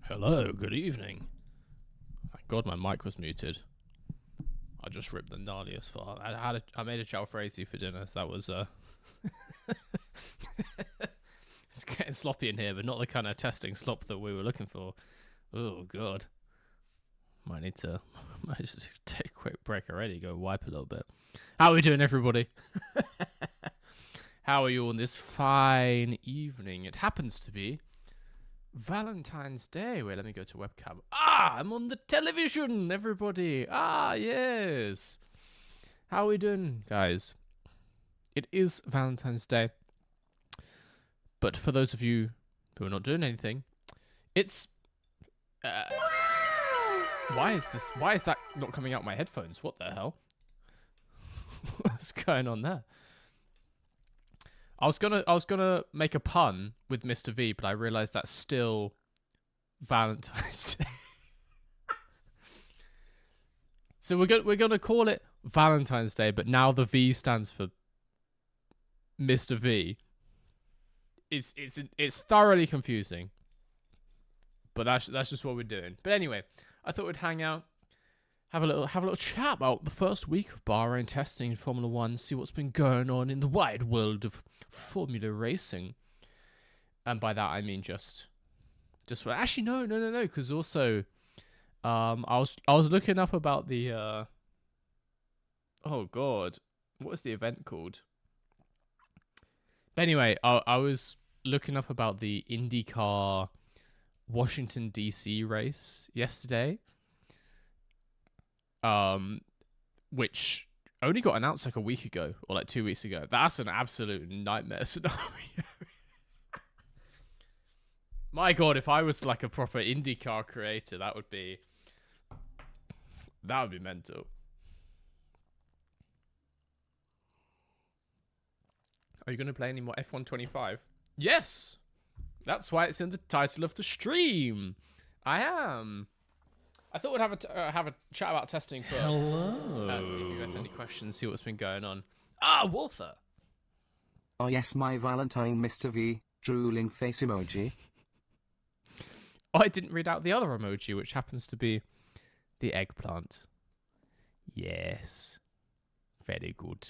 Hello, good evening. Thank God my mic was muted. I just ripped the gnarliest fart. I made a jalfrezi for dinner. So that was it's getting sloppy in here, but not the kind of testing slop that we were looking for. Oh God. Might just take a quick break already. Go wipe a little bit. How are we doing, everybody? How are you on this fine evening? It happens to be Valentine's Day. Wait, let me go to webcam. I'm on the television, everybody. Yes. How are we doing, guys? It is Valentine's Day. But for those of you who are not doing anything, it's... Why is that not coming out my headphones? What the hell? What's going on there? I was gonna make a pun with Mr. V, but I realized that's still Valentine's Day. So we're gonna call it Valentine's Day, but now the V stands for Mr. V. It's thoroughly confusing. But that's just what we're doing. But anyway, I thought we'd hang out, have a little chat about the first week of Bahrain testing in Formula One, see what's been going on in the wide world of Formula racing. And by that I mean just for actually no, because also I was looking up about the oh God, what is the event called? But anyway, I was looking up about the IndyCar Washington DC race yesterday, which only got announced like a week ago or like 2 weeks ago. That's an absolute nightmare scenario. My God, if I was like a proper IndyCar creator, that would be mental. Are you going to play any more F125? Yes! That's why it's in the title of the stream. I am. I thought we'd have a chat about testing first. Hello. See if you guys have any questions, see what's been going on. Walther! Oh yes, my Valentine, Mr. V, drooling face emoji. I didn't read out the other emoji, which happens to be the eggplant. Yes. Very good.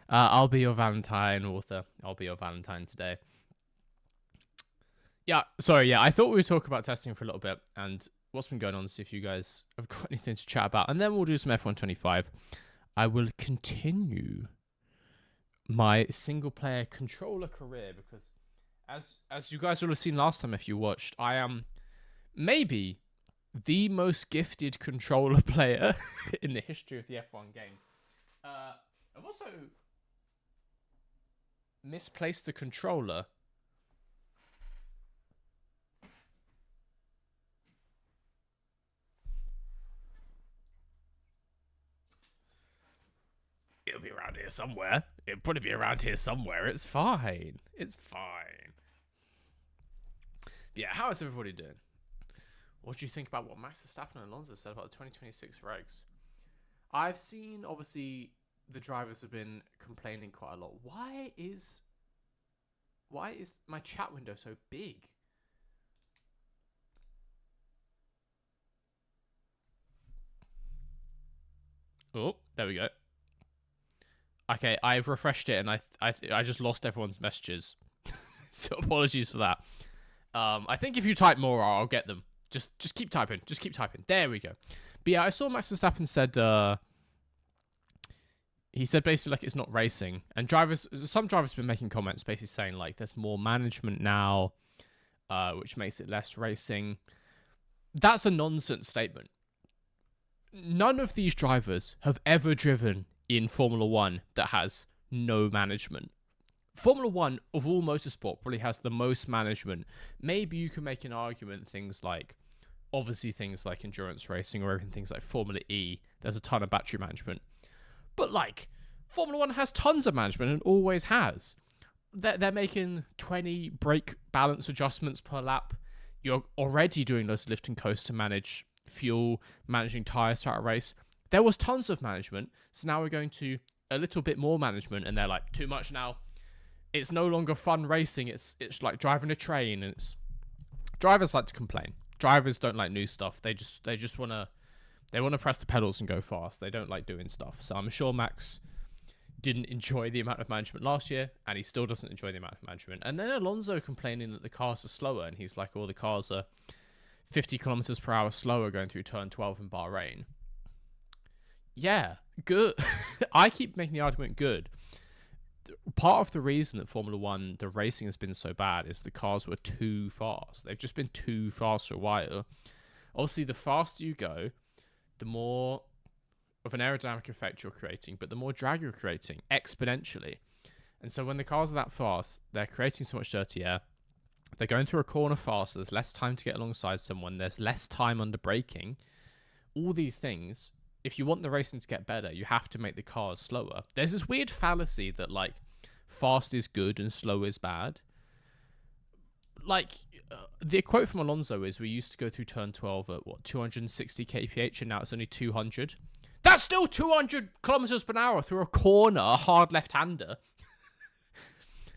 I'll be your Valentine, Walther. I'll be your Valentine today. Yeah, sorry, I thought we would talk about testing for a little bit and what's been going on, see if you guys have got anything to chat about. And then we'll do some F125. I will continue my single-player controller career because, as you guys will have seen last time if you watched, I am maybe the most gifted controller player in the history of the F1 games. I've also misplaced the controller. It'll be around here somewhere. It'll probably be around here somewhere. It's fine. It's fine. Yeah, how is everybody doing? What do you think about what Max Verstappen and Alonso said about the 2026 regs? I've seen, obviously, the drivers have been complaining quite a lot. Why is my chat window so big? Oh, there we go. Okay, I've refreshed it and I just lost everyone's messages. So apologies for that. I think if you type more, I'll get them. Just keep typing. Just keep typing. There we go. But yeah, I saw Max Verstappen said he said basically like it's not racing. And some drivers have been making comments basically saying like there's more management now, which makes it less racing. That's a nonsense statement. None of these drivers have ever driven in Formula One that has no management. Formula One of all motorsport probably has the most management. Maybe you can make an argument things like endurance racing or even things like Formula E. There's a ton of battery management. But like Formula One has tons of management and always has. They're making 20 brake balance adjustments per lap. You're already doing those lift and coast to manage fuel, managing tyres throughout a race. There was tons of management, so now we're going to a little bit more management, and they're like, too much now. It's no longer fun racing, it's like driving a train, and drivers like to complain. Drivers don't like new stuff. They just want to press the pedals and go fast. They don't like doing stuff. So I'm sure Max didn't enjoy the amount of management last year, and he still doesn't enjoy the amount of management. And then Alonso complaining that the cars are slower, and he's like, "Oh, the cars are 50 kilometers per hour slower going through turn 12 in Bahrain." Yeah, good. I keep making the argument good. Part of the reason that Formula One, the racing has been so bad, is the cars were too fast. They've just been too fast for a while. Obviously, the faster you go, the more of an aerodynamic effect you're creating, but the more drag you're creating exponentially. And so when the cars are that fast, they're creating so much dirty air. They're going through a corner fast, so there's less time to get alongside someone. There's less time under braking. All these things, if you want the racing to get better, you have to make the cars slower. There's this weird fallacy that, like, fast is good and slow is bad. Like, the quote from Alonso is, we used to go through turn 12 at, 260 kph, and now it's only 200. That's still 200 kilometers per hour through a corner, a hard left-hander.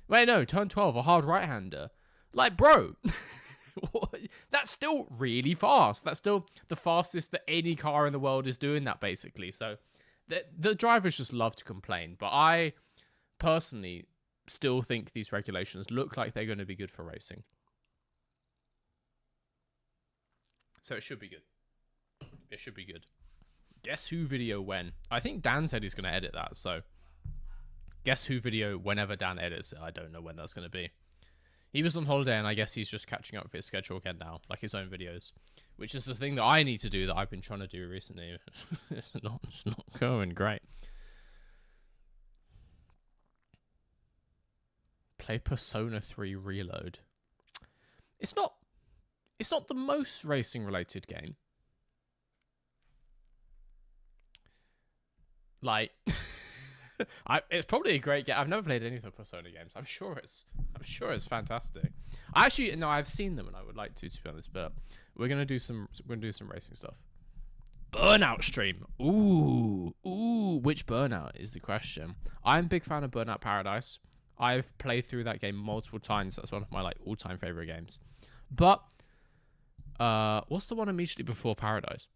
Wait, no, turn 12, a hard right-hander. Like, bro, that's still really fast. That's still the fastest that any car in the world is doing that, basically. So the drivers just love to complain. But I personally still think these regulations look like they're going to be good for racing. So it should be good. It should be good. Guess who video when? I think Dan said he's going to edit that, so guess who video whenever Dan edits it. I don't know when that's going to be. He was on holiday, and I guess he's just catching up with his schedule again now, like his own videos, which is the thing that I need to do that I've been trying to do recently. It's not going great. Play Persona 3 Reload. It's not the most racing related game. Like, it's probably a great game. I've never played any of the Persona games. I'm sure it's fantastic. I've seen them, and I would like to be honest. But we're gonna do some racing stuff. Burnout stream. Ooh. Which Burnout is the question? I'm a big fan of Burnout Paradise. I've played through that game multiple times. That's one of my all-time favorite games. But what's the one immediately before Paradise?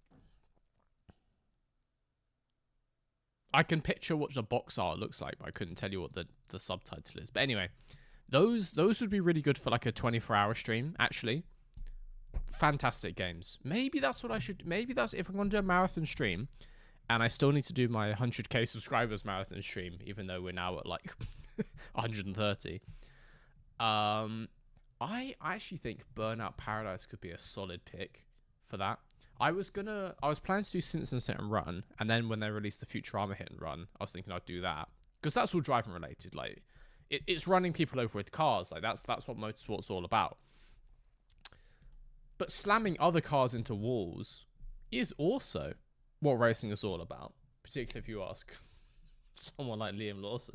I can picture what the box art looks like, but I couldn't tell you what the subtitle is. But anyway, those would be really good for like a 24-hour stream, actually. Fantastic games. Maybe that's what I should... Maybe that's... If I'm going to do a marathon stream, and I still need to do my 100k subscribers marathon stream, even though we're now at like 130. I actually think Burnout Paradise could be a solid pick for that. I was planning to do Simpsons Hit and Run, and then when they released the Futurama Hit and Run, I was thinking I'd do that, because that's all driving related. Like, it's running people over with cars. Like, that's what motorsport's all about. But slamming other cars into walls is also what racing is all about, particularly if you ask someone like Liam Lawson.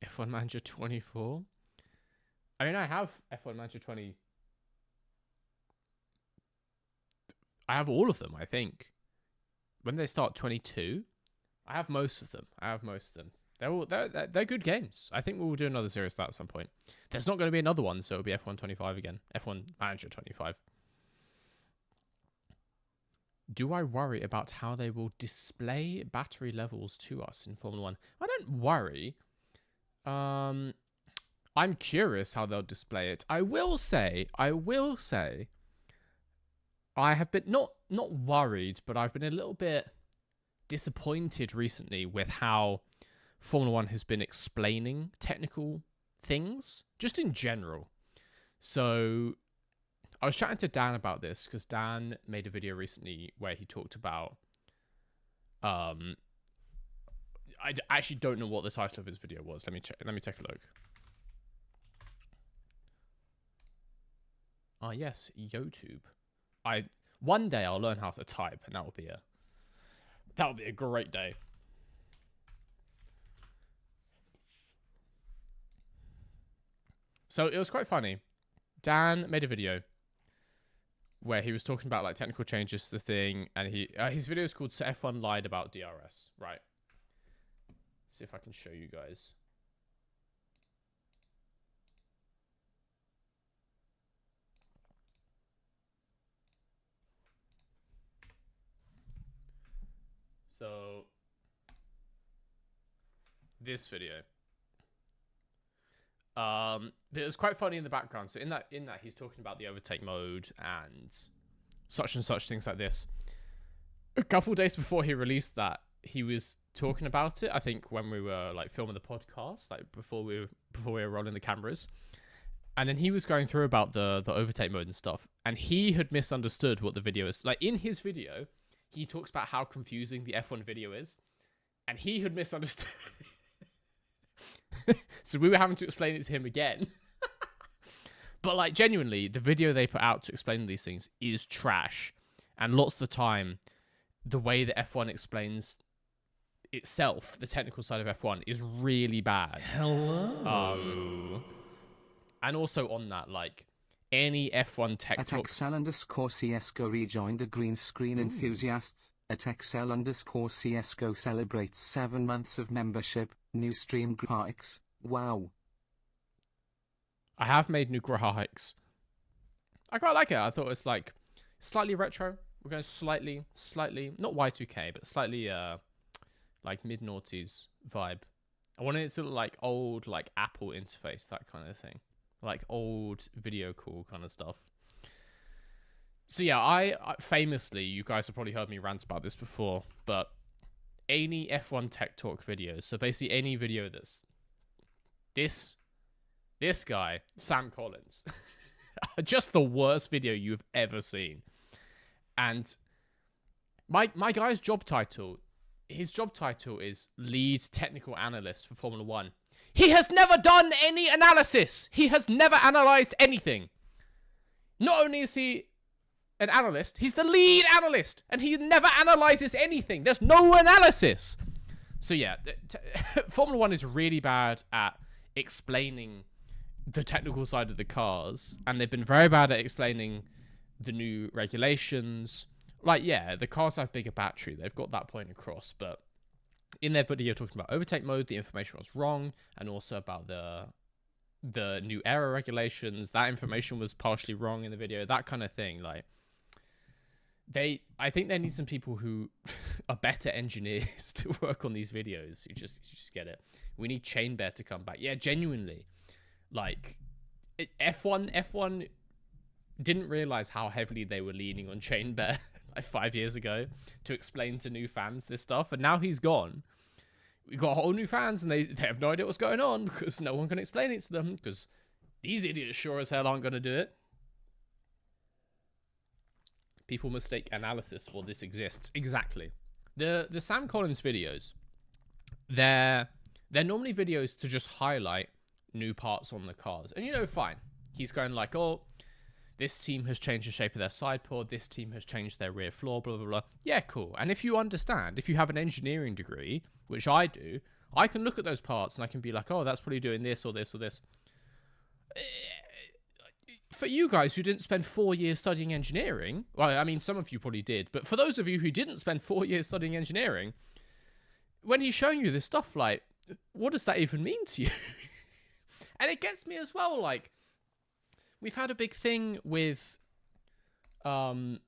F1 Manager 24? I mean, I have F1 Manager 20. I have all of them, I think. When they start 22, I have most of them. They're good games. I think we'll do another series of that at some point. There's not going to be another one, so it'll be F1 25 again. F1 Manager 25. Do I worry about how they will display battery levels to us in Formula 1? I don't worry. I'm curious how they'll display it. I will say, I have been not worried, but I've been a little bit disappointed recently with how Formula 1 has been explaining technical things, just in general. So I was chatting to Dan about this, because Dan made a video recently where he talked about I actually don't know what the title of his video was. Let me check. Let me take a look. Ah, yes, YouTube. One day I'll learn how to type, and that will be a great day. So it was quite funny. Dan made a video where he was talking about like technical changes to the thing, and his video is called "So F1 Lied About DRS," right? See if I can show you guys. So this video. But it was quite funny in the background. So in that he's talking about the overtake mode and such things like this. A couple days before he released that, he was talking about it. I think when we were like filming the podcast, like before we were rolling the cameras, and then he was going through about the overtake mode and stuff, and he had misunderstood what the video is. Like in his video, he talks about how confusing the F1 video is, and he had misunderstood. So we were having to explain it to him again. But like genuinely, the video they put out to explain these things is trash, and lots of the time, the way that F1 explains itself, the technical side of F1, is really bad. Hello. And also on that, like any F1 tech At talk. XL_CSGO rejoined the green screen enthusiasts. At XL_CSGO celebrates 7 months of membership. New stream graphics. Wow. I have made new graphics. I quite like it. I thought it was like slightly retro. We're going slightly, not Y2K, but slightly like mid-noughties vibe. I wanted it to look like old, like Apple interface, that kind of thing. Like old video call kind of stuff. So yeah, I famously, you guys have probably heard me rant about this before, but any F1 Tech Talk videos, so basically any video that's this guy, Sam Collins, just the worst video you've ever seen. And my guy's job title, his job title is lead technical analyst for Formula One. He has never done any analysis. He has never analyzed anything. Not only is he an analyst, he's the lead analyst, and he never analyzes anything. There's no analysis. So yeah, Formula One is really bad at explaining the technical side of the cars, and they've been very bad at explaining the new regulations. Like, yeah, the cars have bigger battery. They've got that point across, but in their video talking about overtake mode, the information was wrong, and also about the new aero regulations, that information was partially wrong in the video, that kind of thing. Like, I think they need some people who are better engineers to work on these videos. You just get it. We need Chain Bear to come back. Yeah, genuinely. Like, F1 didn't realize how heavily they were leaning on Chain Bear like 5 years ago to explain to new fans this stuff, and now he's gone. We've got whole new fans, and they have no idea what's going on because no one can explain it to them, because these idiots sure as hell aren't going to do it. People mistake analysis for this exists. Exactly. The Sam Collins videos, they're normally videos to just highlight new parts on the cars. And, you know, fine. He's going like, oh, this team has changed the shape of their side pod. This team has changed their rear floor, blah, blah, blah. Yeah, cool. And if you understand, if you have an engineering degree, which I do, I can look at those parts and I can be like, oh, that's probably doing this or this or this. For you guys who didn't spend 4 years studying engineering, well, I mean, some of you probably did, but for those of you who didn't spend 4 years studying engineering, when he's showing you this stuff, like, what does that even mean to you? And it gets me as well, like, we've had a big thing with the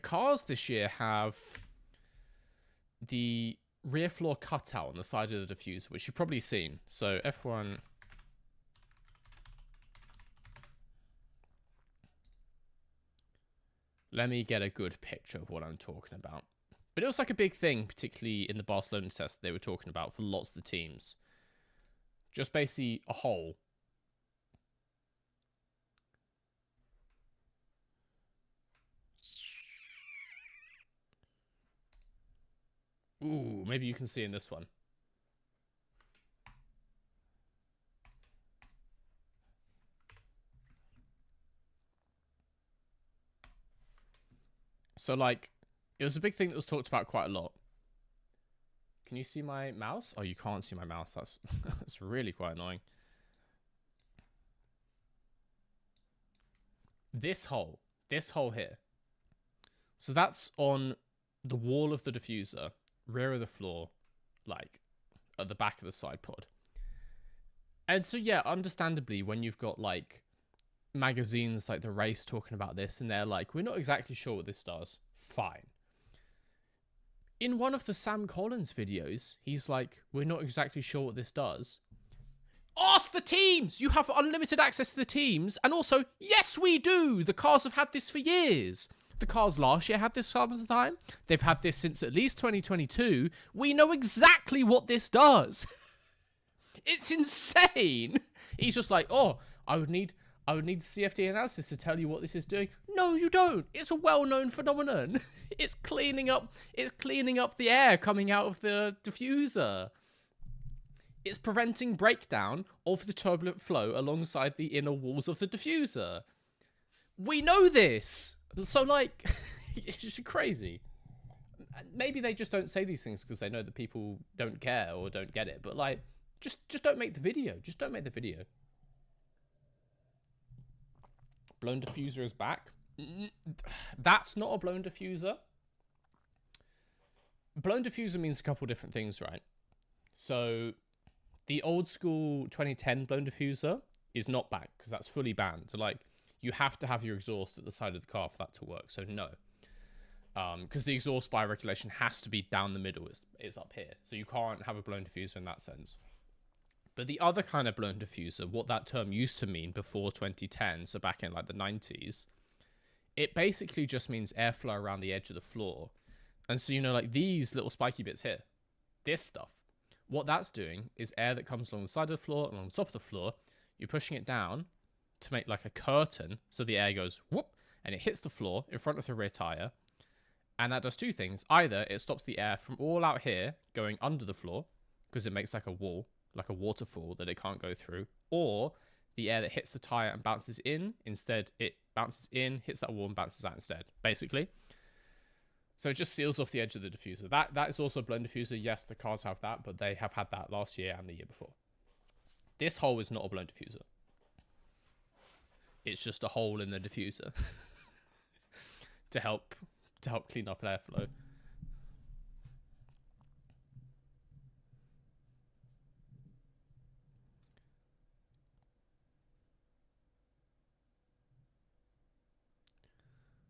cars this year have the rear floor cutout on the side of the diffuser, which you've probably seen. So F1... Let me get a good picture of what I'm talking about. But it was like a big thing, particularly in the Barcelona test they were talking about for lots of the teams. Just basically a hole. Ooh, maybe you can see in this one. So, like, it was a big thing that was talked about quite a lot. Can you see my mouse? Oh, you can't see my mouse. That's that's really quite annoying. This hole here. So that's on the wall of the diffuser, rear of the floor, like at the back of the side pod. And so yeah, understandably, when you've got like magazines like The Race talking about this, and they're like, we're not exactly sure what this does. Fine. In one of the Sam Collins videos, he's like, we're not exactly sure what this does. Ask the teams! You have unlimited access to the teams. And also, yes, we do! The cars have had this for years. The cars last year had this some of the time. They've had this since at least 2022. We know exactly what this does. It's insane. He's just like, oh, I would need CFD analysis to tell you what this is doing. No, you don't. It's a well-known phenomenon. It's cleaning up the air coming out of the diffuser. It's preventing breakdown of the turbulent flow alongside the inner walls of the diffuser. We know this. So like, it's just crazy. Maybe they just don't say these things because they know that people don't care or don't get it. But like, just don't make the video. Just don't make the video. Blown diffuser is back. That's not a blown diffuser. Blown diffuser means a couple different things, right? So the old school 2010 blown diffuser is not back because that's fully banned. So like, you have to have your exhaust at the side of the car for that to work. So no, because the exhaust by regulation has to be down the middle. It's up here, so you can't have a blown diffuser in that sense. But the other kind of blown diffuser, what that term used to mean before 2010, so back in like the 90s, it basically just means airflow around the edge of the floor. And so, you know, like these little spiky bits here, this stuff, what that's doing is air that comes along the side of the floor and along the top of the floor, you're pushing it down to make like a curtain, so the air goes whoop, and it hits the floor in front of the rear tire. And that does two things. Either it stops the air from all out here going under the floor, because it makes like a wall, like a waterfall that it can't go through, or the air that hits the tire and bounces in, instead it bounces in, hits that wall and bounces out instead, basically. So it just seals off the edge of the diffuser. That is also a blown diffuser. Yes, the cars have that, but they have had that last year and the year before. This hole is not a blown diffuser. It's just a hole in the diffuser to help clean up airflow.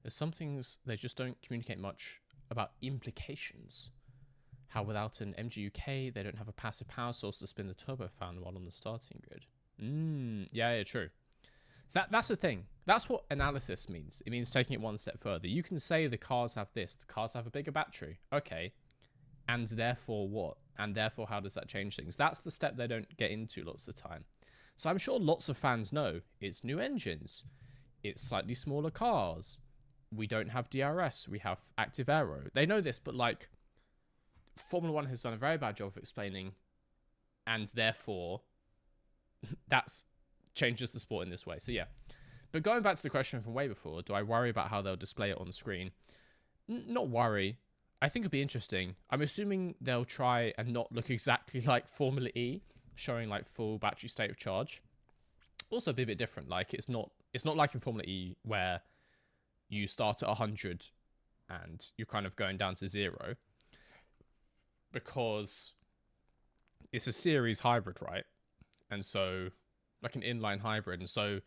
There's some things they just don't communicate much about implications. How without an MGUK, they don't have a passive power source to spin the turbofan while on the starting grid. Yeah, true. That's the thing. That's what analysis means. It means taking it one step further. You can say the cars have this, the cars have a bigger battery. Okay. And therefore what? And therefore how does that change things? That's the step they don't get into lots of the time. So I'm sure lots of fans know it's new engines. It's slightly smaller cars. We don't have DRS. We have active aero. They know this, but like Formula 1 has done a very bad job of explaining, and therefore that's changes the sport in this way. So yeah. But going back to the question from way before, do I worry about how they'll display it on screen? Not worry. I think it'll be interesting. I'm assuming they'll try and not look exactly like Formula E, showing like full battery state of charge. Also be a bit different. Like it's not like in Formula E where you start at 100 and you're kind of going down to 0, because it's a series hybrid, right? And so like an inline hybrid, and so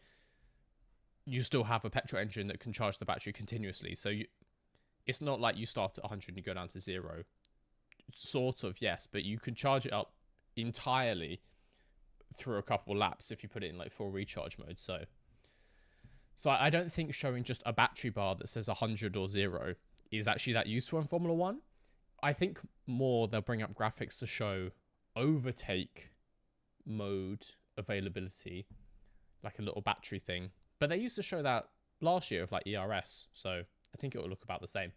you still have a petrol engine that can charge the battery continuously. So it's not like you start at 100 and you go down to 0. Sort of, yes, but you can charge it up entirely through a couple laps if you put it in like full recharge mode. So I don't think showing just a battery bar that says 100 or 0 is actually that useful in Formula 1. I think more they'll bring up graphics to show overtake mode availability, like a little battery thing. But they used to show that last year of like ERS, so I think it will look about the same.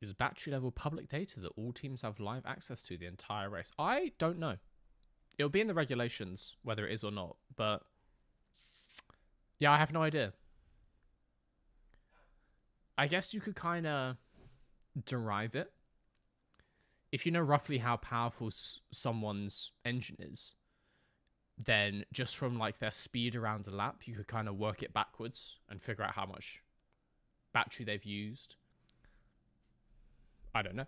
Is battery level public data that all teams have live access to the entire race? I don't know. It'll be in the regulations, whether it is or not, but yeah, I have no idea. I guess you could kind of derive it. If you know roughly how powerful someone's engine is, then just from like their speed around the lap, you could kind of work it backwards and figure out how much battery they've used. I don't know.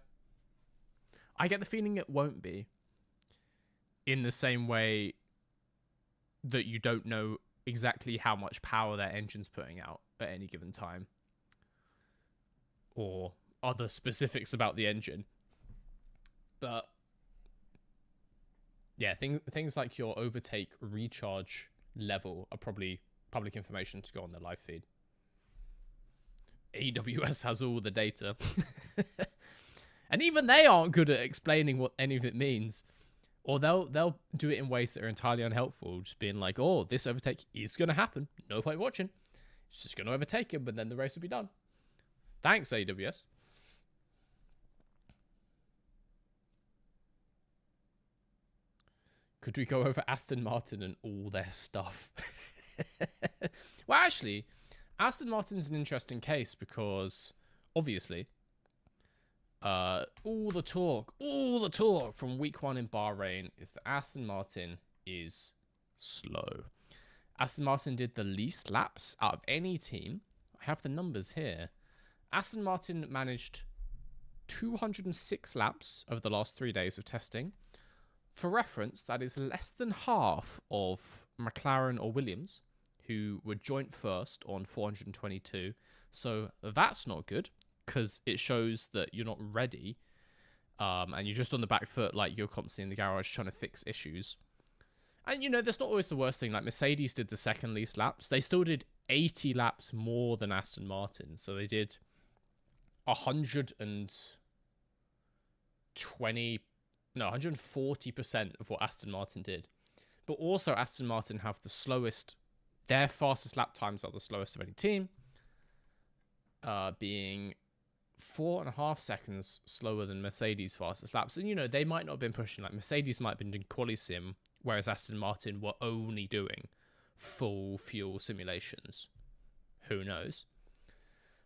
I get the feeling it won't be, in the same way that you don't know exactly how much power their engine's putting out at any given time, or other specifics about the engine. But yeah, things like your overtake recharge level are probably public information to go on the live feed. AWS has all the data. And even they aren't good at explaining what any of it means. Or they'll do it in ways that are entirely unhelpful, just being like, oh, this overtake is going to happen. No point watching. It's just going to overtake him, but then the race will be done. Thanks, AWS. Could we go over Aston Martin and all their stuff? Well, actually, Aston Martin's an interesting case because, obviously, all the talk from week 1 in Bahrain is that Aston Martin is slow. Aston Martin did the least laps out of any team. I have the numbers here. Aston Martin managed 206 laps over the last 3 days of testing. For reference, that is less than half of McLaren or Williams, who were joint first on 422. So that's not good, because it shows that you're not ready, and you're just on the back foot, like you're constantly in the garage trying to fix issues. And, you know, that's not always the worst thing. Like, Mercedes did the second least laps. They still did 80 laps more than Aston Martin. So they did 140% of what Aston Martin did. But also, Aston Martin have the slowest, their fastest lap times are the slowest of any team, being 4.5 seconds slower than Mercedes' fastest laps. And, you know, they might not have been pushing, like Mercedes might have been doing quali sim, whereas Aston Martin were only doing full fuel simulations. Who knows?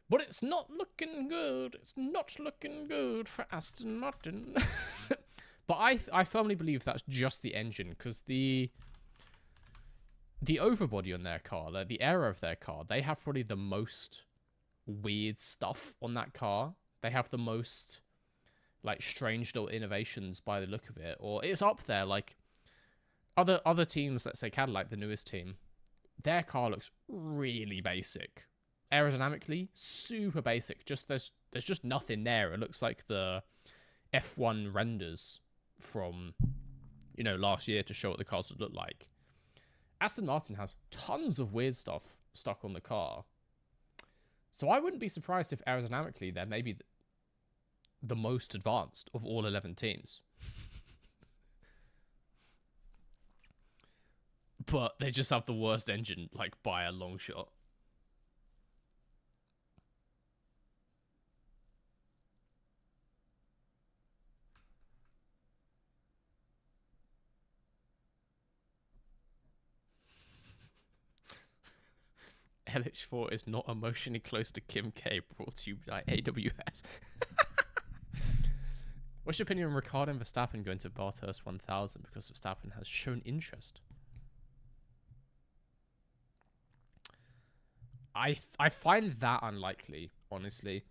But it's not looking good. It's not looking good for Aston Martin. But I firmly believe that's just the engine, because the overbody on their car, the aero of their car, they have probably the most weird stuff on that car. They have the most, like, strange little innovations by the look of it. Or it's up there, like, other teams, let's say Cadillac, the newest team, their car looks really basic. Aerodynamically, super basic. Just there's just nothing there. It looks like the F1 renders from, you know, last year to show what the cars would look like. Aston Martin has tons of weird stuff stuck on the car. So I wouldn't be surprised if aerodynamically they're maybe the most advanced of all 11 teams. But they just have the worst engine, like, by a long shot. LH4 is not emotionally close to Kim K, brought to you by AWS. What's your opinion on Ricciardo and Verstappen going to Bathurst 1000 because Verstappen has shown interest? I find that unlikely, honestly.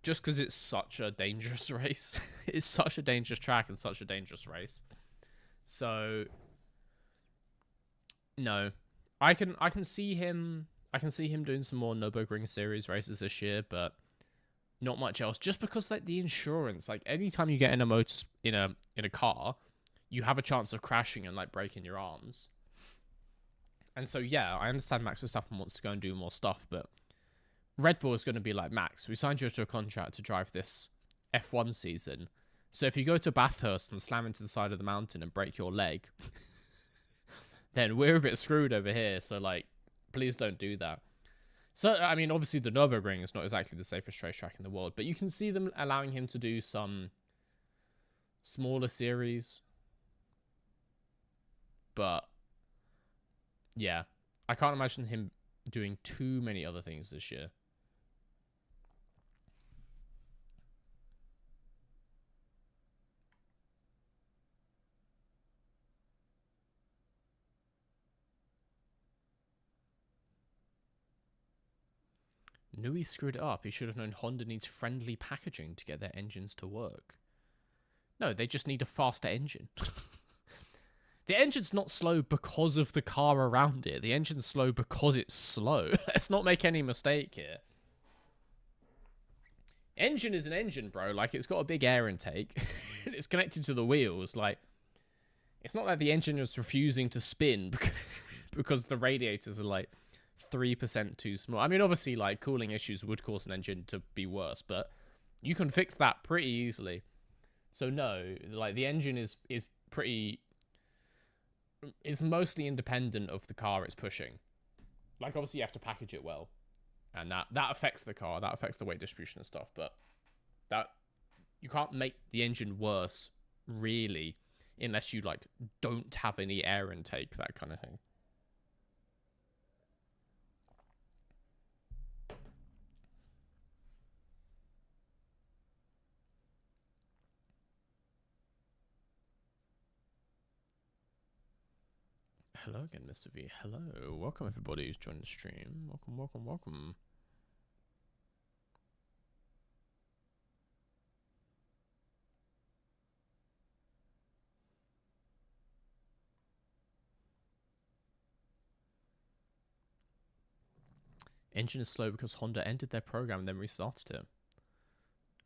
Just because it's such a dangerous race. It's such a dangerous track and such a dangerous race. So, no. I can see him doing some more Nürburgring series races this year, but not much else. Just because, like, the insurance, like, anytime you get in a in a car, you have a chance of crashing and, like, breaking your arms. And so, yeah, I understand Max Verstappen wants to go and do more stuff, but Red Bull is going to be like, Max, we signed you to a contract to drive this F1 season. So if you go to Bathurst and slam into the side of the mountain and break your leg, then we're a bit screwed over here. So, like, please don't do that. So, I mean, obviously the Nürburgring is not exactly the safest racetrack in the world, but you can see them allowing him to do some smaller series. But yeah, I can't imagine him doing too many other things this year. Knew he screwed it up. He should have known Honda needs friendly packaging to get their engines to work. No, they just need a faster engine. The engine's not slow because of the car around it. The engine's slow because it's slow. Let's not make any mistake here. Engine is an engine, bro. Like, it's got a big air intake. It's connected to the wheels. Like, it's not like the engine is refusing to spin because the radiators are, like, 3% too small. I mean, obviously, like, cooling issues would cause an engine to be worse, but you can fix that pretty easily. So, no, like, the engine is mostly independent of the car it's pushing. Like, obviously, you have to package it well. And that affects the car. That affects the weight distribution and stuff. But that you can't make the engine worse, really, unless you, like, don't have any air intake, that kind of thing. Hello again, Mr. V. Hello. Welcome, everybody who's joined the stream. Welcome, welcome, welcome. Engine is slow because Honda ended their program and then restarted it.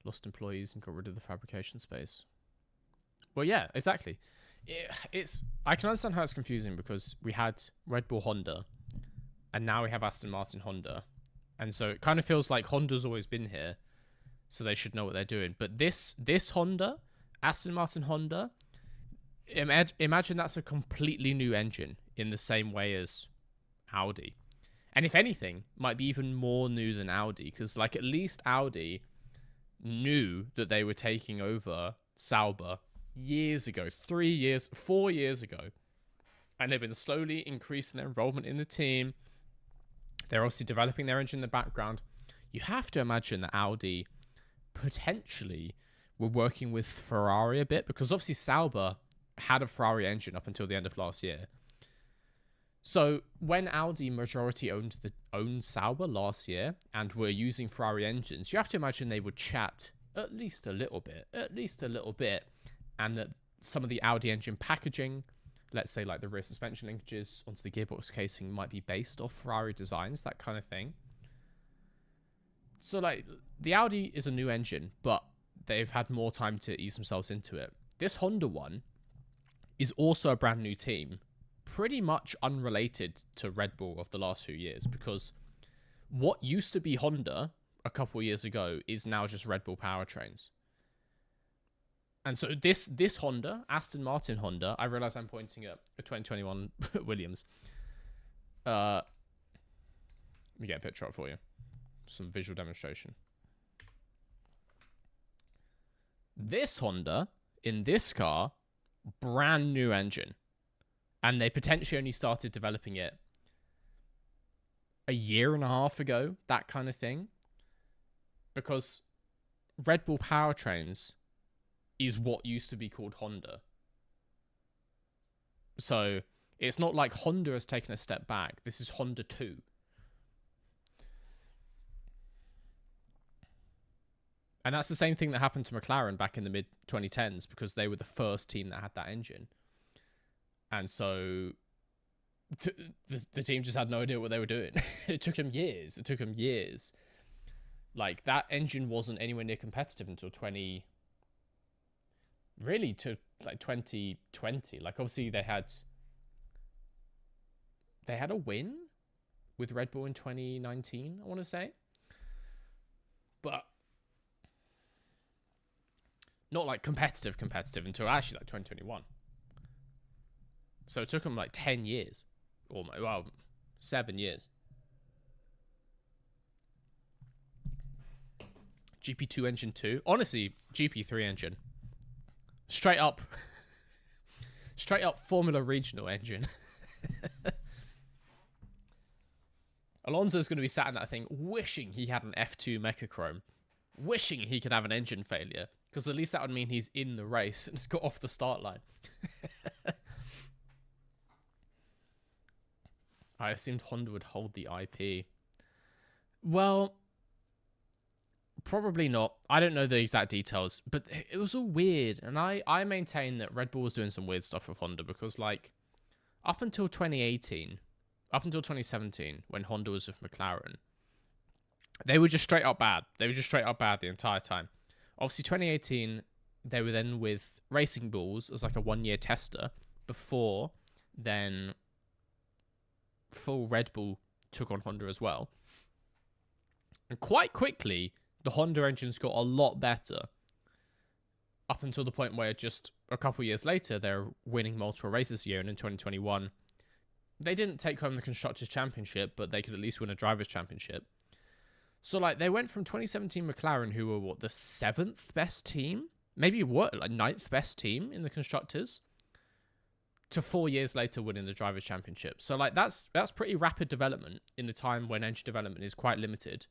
Lost employees and got rid of the fabrication space. Well, yeah, exactly. I can understand how it's confusing because we had Red Bull Honda and now we have Aston Martin Honda. And so it kind of feels like Honda's always been here, so they should know what they're doing. But this Honda, Aston Martin Honda, imagine that's a completely new engine in the same way as Audi. And if anything, might be even more new than Audi, because, like, at least Audi knew that they were taking over Sauber years ago, 4 years ago. And they've been slowly increasing their involvement in the team. They're obviously developing their engine in the background. You have to imagine that Audi potentially were working with Ferrari a bit, because obviously Sauber had a Ferrari engine up until the end of last year. So when Audi majority owned Sauber last year and were using Ferrari engines, you have to imagine they would chat at least a little bit, and that some of the Audi engine packaging, let's say like the rear suspension linkages onto the gearbox casing, might be based off Ferrari designs, that kind of thing. So, like, the Audi is a new engine, but they've had more time to ease themselves into it. This Honda one is also a brand new team, pretty much unrelated to Red Bull of the last few years, because what used to be Honda a couple years ago is now just Red Bull powertrains. And so this Honda, Aston Martin Honda, I realize I'm pointing at a 2021 Williams. Let me get a picture up for you. Some visual demonstration. This Honda, in this car, brand new engine. And they potentially only started developing it a year and a half ago, that kind of thing. Because Red Bull powertrains is what used to be called Honda. So it's not like Honda has taken a step back. This is Honda 2. And that's the same thing that happened to McLaren back in the mid-2010s, because they were the first team that had that engine. And so the team just had no idea what they were doing. It took them years. Like, that engine wasn't anywhere near competitive until 2020. Like, obviously they had a win with Red Bull in 2019, I want to say. But not like competitive until actually like 2021. So it took them like 10 years. Almost, well, 7 years. GP2 engine 2. Honestly, GP3 engine. Straight up Formula Regional engine. Alonso's going to be sat in that thing wishing he had an F2 Mechachrome. Wishing he could have an engine failure. Because at least that would mean he's in the race and has got off the start line. I assumed Honda would hold the IP. Well, Probably not. I don't know the exact details, but it was all weird. And I maintain that Red Bull was doing some weird stuff with Honda because, like, up until 2018, up until 2017, when Honda was with McLaren, they were just straight up bad. They were just straight up bad the entire time. Obviously, 2018, they were then with Racing Bulls as like a 1-year tester before then full Red Bull took on Honda as well. And quite quickly, the Honda engines got a lot better up until the point where just a couple years later, they're winning multiple races a year. And in 2021, they didn't take home the Constructors' Championship, but they could at least win a Drivers' Championship. So, like, they went from 2017 McLaren, who were, what, the 7th best team? Maybe, what, like, 9th best team in the Constructors? To 4 years later winning the Drivers' Championship. So, like, that's pretty rapid development in a time when engine development is quite limited.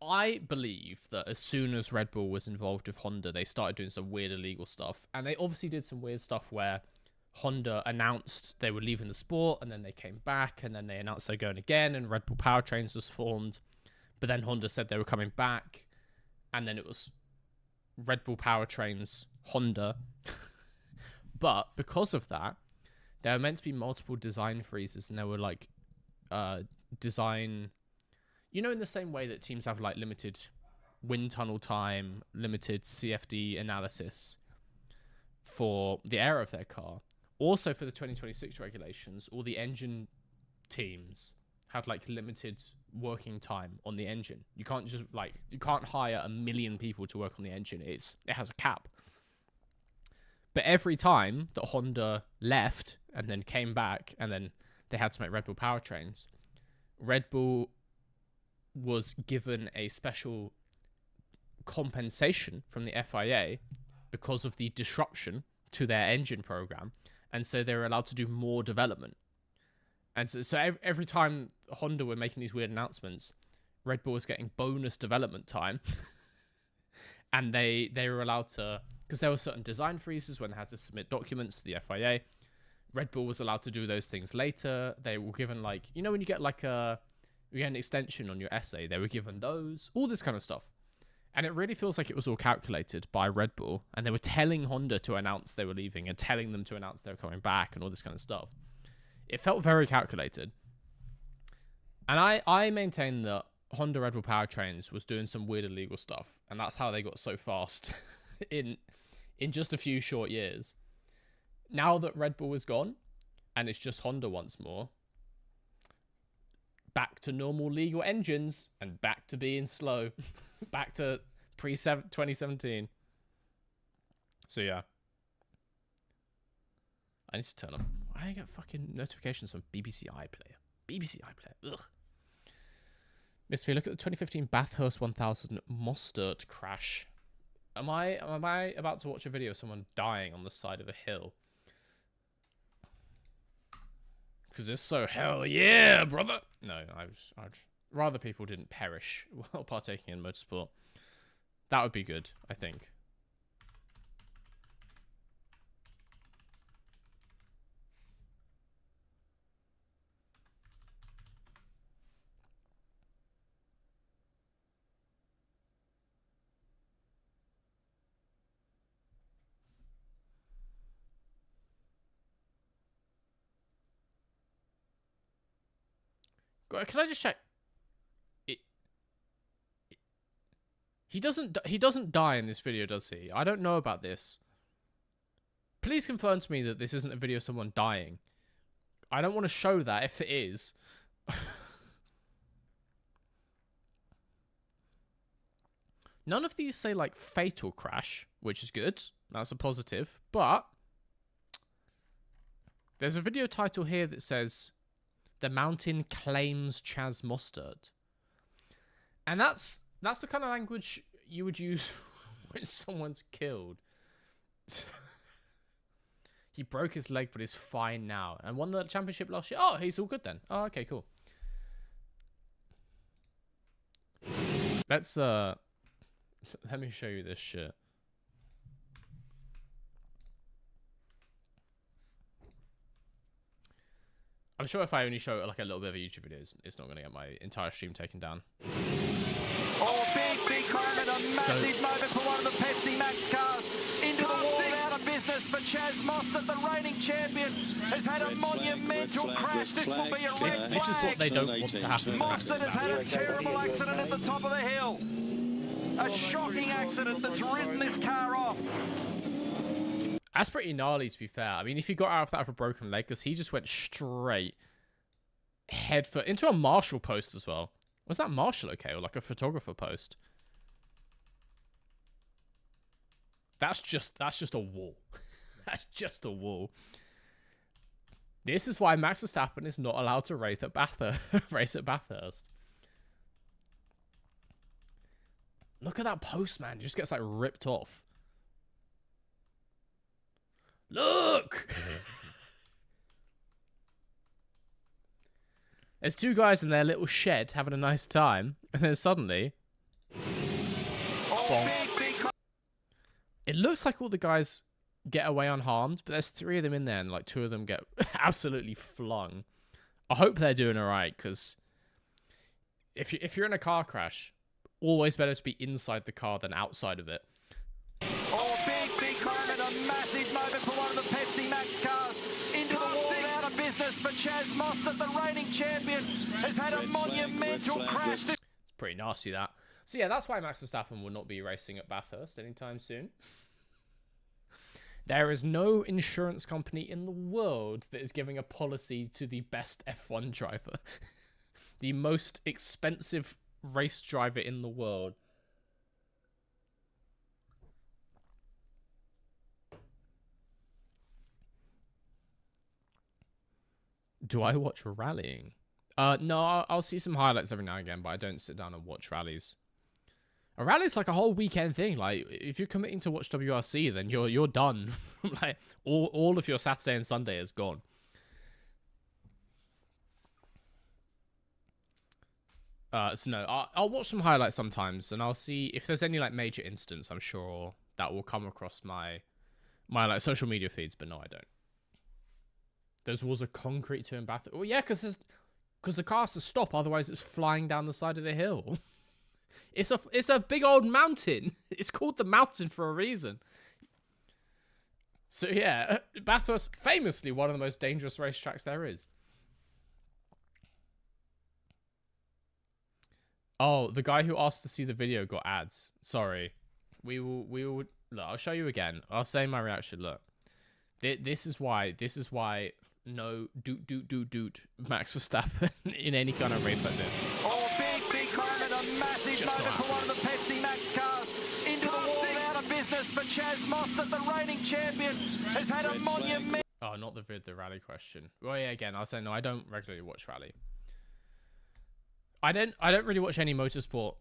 I believe that as soon as Red Bull was involved with Honda, they started doing some weird illegal stuff. And they obviously did some weird stuff where Honda announced they were leaving the sport, and then they came back, and then they announced they're going again, and Red Bull Powertrains was formed. But then Honda said they were coming back, and then it was Red Bull Powertrains Honda. But because of that, there were meant to be multiple design freezes, and there were like design... You know, in the same way that teams have like limited wind tunnel time, limited CFD analysis for the air of their car, also for the 2026 regulations, all the engine teams have like limited working time on the engine. You can't just like, you can't hire 1 million people to work on the engine. It has a cap. But every time that Honda left and then came back and then they had to make Red Bull powertrains, Red Bull was given a special compensation from the FIA because of the disruption to their engine program. And so they were allowed to do more development. And so every time Honda were making these weird announcements, Red Bull was getting bonus development time. And they were allowed to, because there were certain design freezes when they had to submit documents to the FIA. Red Bull was allowed to do those things later. They were given, like, you know, when you get like you get an extension on your essay, they were given those, all this kind of stuff. And it really feels like it was all calculated by Red Bull, and they were telling Honda to announce they were leaving and telling them to announce they were coming back and all this kind of stuff. It felt very calculated. And I maintain that Honda Red Bull Powertrains was doing some weird illegal stuff, and that's how they got so fast in just a few short years. Now that Red Bull is gone, and it's just Honda once more, back to normal legal engines and back to being slow. Back to pre-2017. So yeah. I need to turn off. Why do I get fucking notifications from BBC iPlayer? BBC iPlayer. Ugh. Miss V, look at the 2015 Bathurst 1000 Mostert crash. Am I about to watch a video of someone dying on the side of a hill? Because if so, hell yeah, brother. No, I'd rather people didn't perish while partaking in motorsport. That would be good, I think. Can I just check? He doesn't die in this video, does he? I don't know about this. Please confirm to me that this isn't a video of someone dying. I don't want to show that if it is. None of these say like fatal crash, which is good. That's a positive. But there's a video title here that says "The Mountain Claims Chaz Mostert," and that's the kind of language you would use when someone's killed. He broke his leg, but is fine now, and won the championship last year. Oh, he's all good then. Oh, okay, cool. Let's let me show you this shit. I'm sure if I only show like a little bit of a YouTube video, it's not going to get my entire stream taken down. Oh, big moment, a massive moment for one of the Pepsi Max cars. Into the wall, out of business for Chaz Mostert, the reigning champion, has had a monumental crash. This will be a red flag. This is what they don't want to happen to Max Mostert has had a terrible accident at the top of the hill. A shocking accident that's written this car off. That's pretty gnarly, to be fair. I mean, if he got out of that with a broken leg, because he just went straight head first into a Marshall post as well. Was that Marshall okay, or like a photographer post? That's just a wall. That's just a wall. This is why Max Verstappen is not allowed to race at Bathurst. Look at that post, man. It just gets like ripped off. Look! There's two guys in their little shed having a nice time, and then suddenly... It looks like all the guys get away unharmed, but there's 3 of them in there, and like 2 of them get absolutely flung. I hope they're doing alright, because if you're in a car crash, always better to be inside the car than outside of it. Oh, big moment, a massive moment for one of the Pepsi Max cars. Into the wall, out of business for Chaz Mostert, the reigning champion, has had a monumental crash. It's pretty nasty, that. So yeah, that's why Max Verstappen will not be racing at Bathurst anytime soon. There is no insurance company in the world that is giving a policy to the best F1 driver. The most expensive race driver in the world. Do I watch rallying? No, I'll see some highlights every now and again, but I don't sit down and watch rallies. A rally is like a whole weekend thing. Like, if you're committing to watch WRC, then you're done. Like, all of your Saturday and Sunday is gone. So no, I'll watch some highlights sometimes, and I'll see if there's any like major incidents. I'm sure that will come across my like social media feeds, but no, I don't. Those walls are concrete too in Bathurst. Well, yeah, because the car has to stop, otherwise it's flying down the side of the hill. It's a big old mountain. It's called the mountain for a reason. So yeah, Bathurst, famously one of the most dangerous racetracks there is. Oh, the guy who asked to see the video got ads. Sorry. We will look, I'll show you again. I'll say my reaction. Look. This is why no doot Max Verstappen in any kind of race like this. Oh, big moment, a massive moment for one of the Pepsi Max cars. Into the wall, out of business for Chaz Mostert, the reigning champion, has had a monument. Oh, not the rally question. Well, yeah, again, I'll say no, I don't regularly watch rally. I don't really watch any motorsport,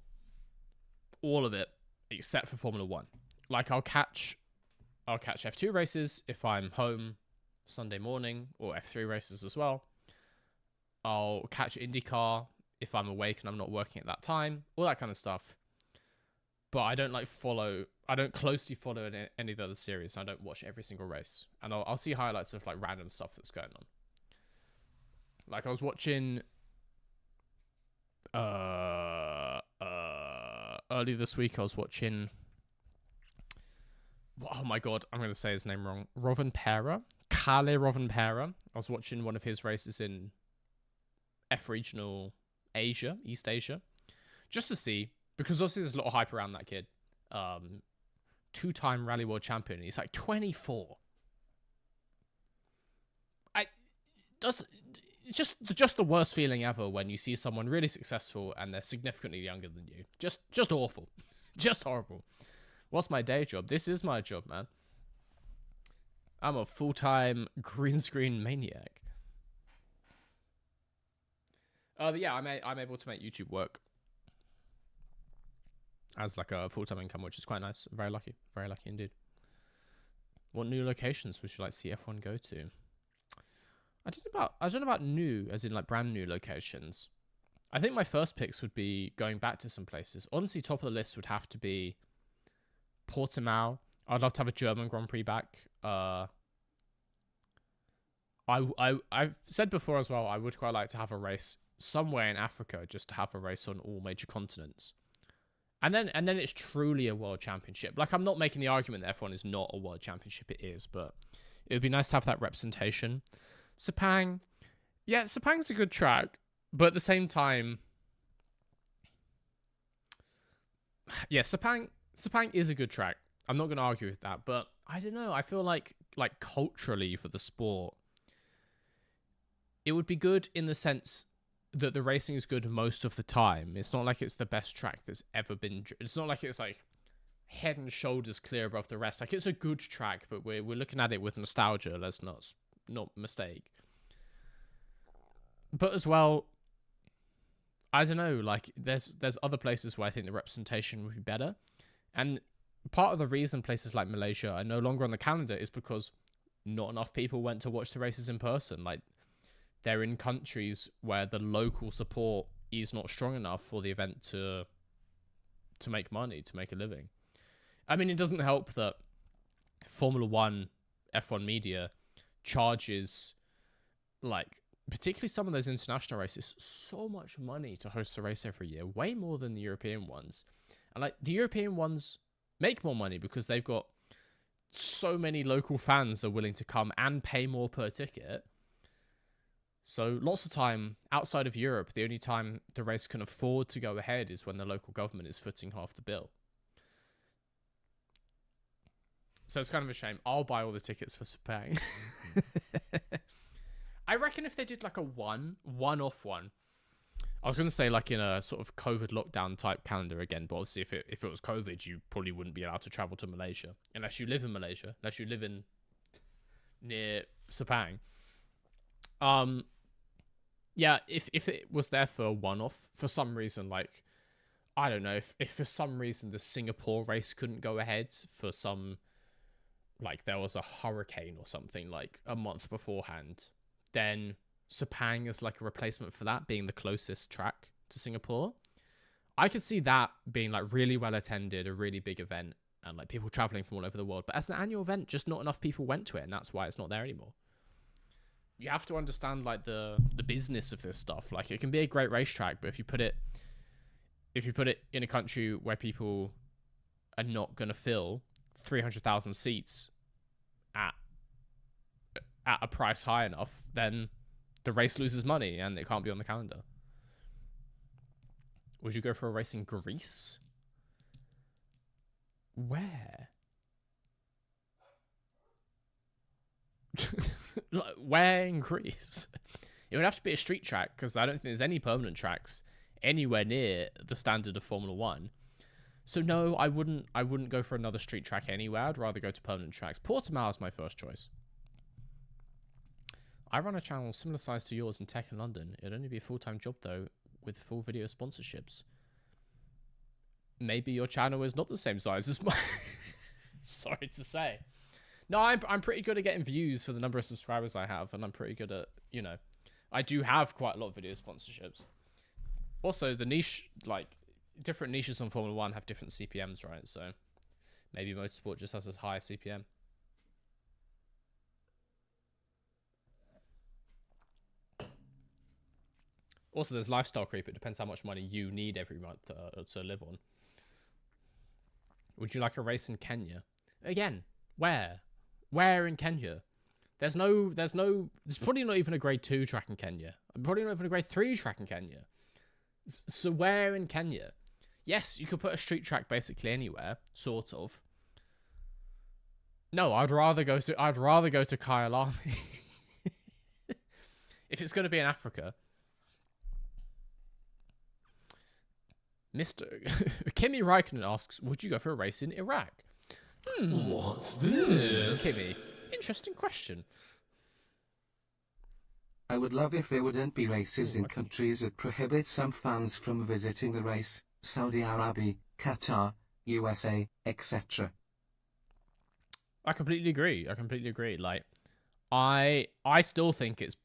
all of it, except for Formula 1. Like, I'll catch F2 races if I'm home Sunday morning, or F3 races as well. I'll catch IndyCar if I'm awake and I'm not working at that time, all that kind of stuff. But I don't closely follow any of the other series. I don't watch every single race, and I'll see highlights of like random stuff that's going on. Like, I was watching earlier this week, I was watching, oh my god, I'm going to say his name wrong. Kalle Rovanperä. I was watching one of his races in F Regional Asia, East Asia, just to see, because obviously there's a lot of hype around that kid. 2-time Rally World Champion. He's like 24. It's just the worst feeling ever when you see someone really successful and they're significantly younger than you. Just awful. Just horrible. What's my day job? This is my job, man. I'm a full-time green screen maniac. But yeah, I'm able to make YouTube work as like a full-time income, which is quite nice. Very lucky indeed. What new locations would you like to see F1 go to? I don't know about new, as in like brand new locations. I think my first picks would be going back to some places. Honestly, top of the list would have to be Portimao. I'd love to have a German Grand Prix back. I've said before as well, I would quite like to have a race somewhere in Africa, just to have a race on all major continents. And then it's truly a world championship. Like, I'm not making the argument that F1 is not a world championship. It is, but it would be nice to have that representation. Sepang, yeah, Sepang's a good track, but at the same time, yeah, Sepang is a good track. I'm not going to argue with that, but I don't know. I feel like culturally for the sport, it would be good in the sense that the racing is good most of the time. It's not like it's the best track that's ever been. It's not like it's like head and shoulders clear above the rest. Like, it's a good track, but we're looking at it with nostalgia. Let's not mistake. But as well, I don't know. Like, there's other places where I think the representation would be better, and part of the reason places like Malaysia are no longer on the calendar is because not enough people went to watch the races in person. Like, they're in countries where the local support is not strong enough for the event to make money, to make a living. I mean, it doesn't help that Formula One, F1 media charges, like, particularly some of those international races, so much money to host a race every year, way more than the European ones. And like, the European ones make more money because they've got so many local fans are willing to come and pay more per ticket. So lots of time outside of Europe, the only time the race can afford to go ahead is when the local government is footing half the bill. So it's kind of a shame. I'll buy all the tickets for Sepang. I reckon if they did like a one-off one, I was going to say like in a sort of COVID lockdown type calendar again, but obviously if it was COVID, you probably wouldn't be allowed to travel to Malaysia unless you live in Malaysia, unless you live in near Sepang. Yeah, if it was there for a one-off for some reason, like, I don't know, if for some reason the Singapore race couldn't go ahead for some, like, there was a hurricane or something like a month beforehand, then Sepang is like a replacement for that, being the closest track to Singapore. I could see that being like really well attended, a really big event, and like people traveling from all over the world. But as an annual event, just not enough people went to it, and that's why it's not there anymore. You have to understand like the business of this stuff. Like, it can be a great racetrack, but if you put it in a country where people are not going to fill 300,000 seats at a price high enough, then the race loses money and it can't be on the calendar. Would you go for a race in Greece? Where? Like, where in Greece? It would have to be a street track, because I don't think there's any permanent tracks anywhere near the standard of Formula One. So no, I wouldn't go for another street track anywhere. I'd rather go to permanent tracks. Portimao is my first choice. I run a channel similar size to yours in tech in London. It'd only be a full-time job though, with full video sponsorships. Maybe your channel is not the same size as mine. Sorry to say. No, I'm pretty good at getting views for the number of subscribers I have, and I'm pretty good at, you know, I do have quite a lot of video sponsorships. Also, the niche, like, different niches on Formula 1 have different CPMs, right? So maybe motorsport just has a higher CPM. Also, there's lifestyle creep. It depends how much money you need every month to live on. Would you like a race in Kenya? Again, where? Where in Kenya? There's probably not even a grade 2 track in Kenya. Probably not even a grade 3 track in Kenya. So where in Kenya? Yes, you could put a street track basically anywhere, sort of. No, I'd rather go to Kyalami. If it's going to be in Africa. Mr. Kimi Raikkonen asks, would you go for a race in Iraq? What's this? Kimmy, interesting question. I would love if there wouldn't be races in countries that prohibit some fans from visiting the race, Saudi Arabia, Qatar, USA, etc. I completely agree. Like, I still think it's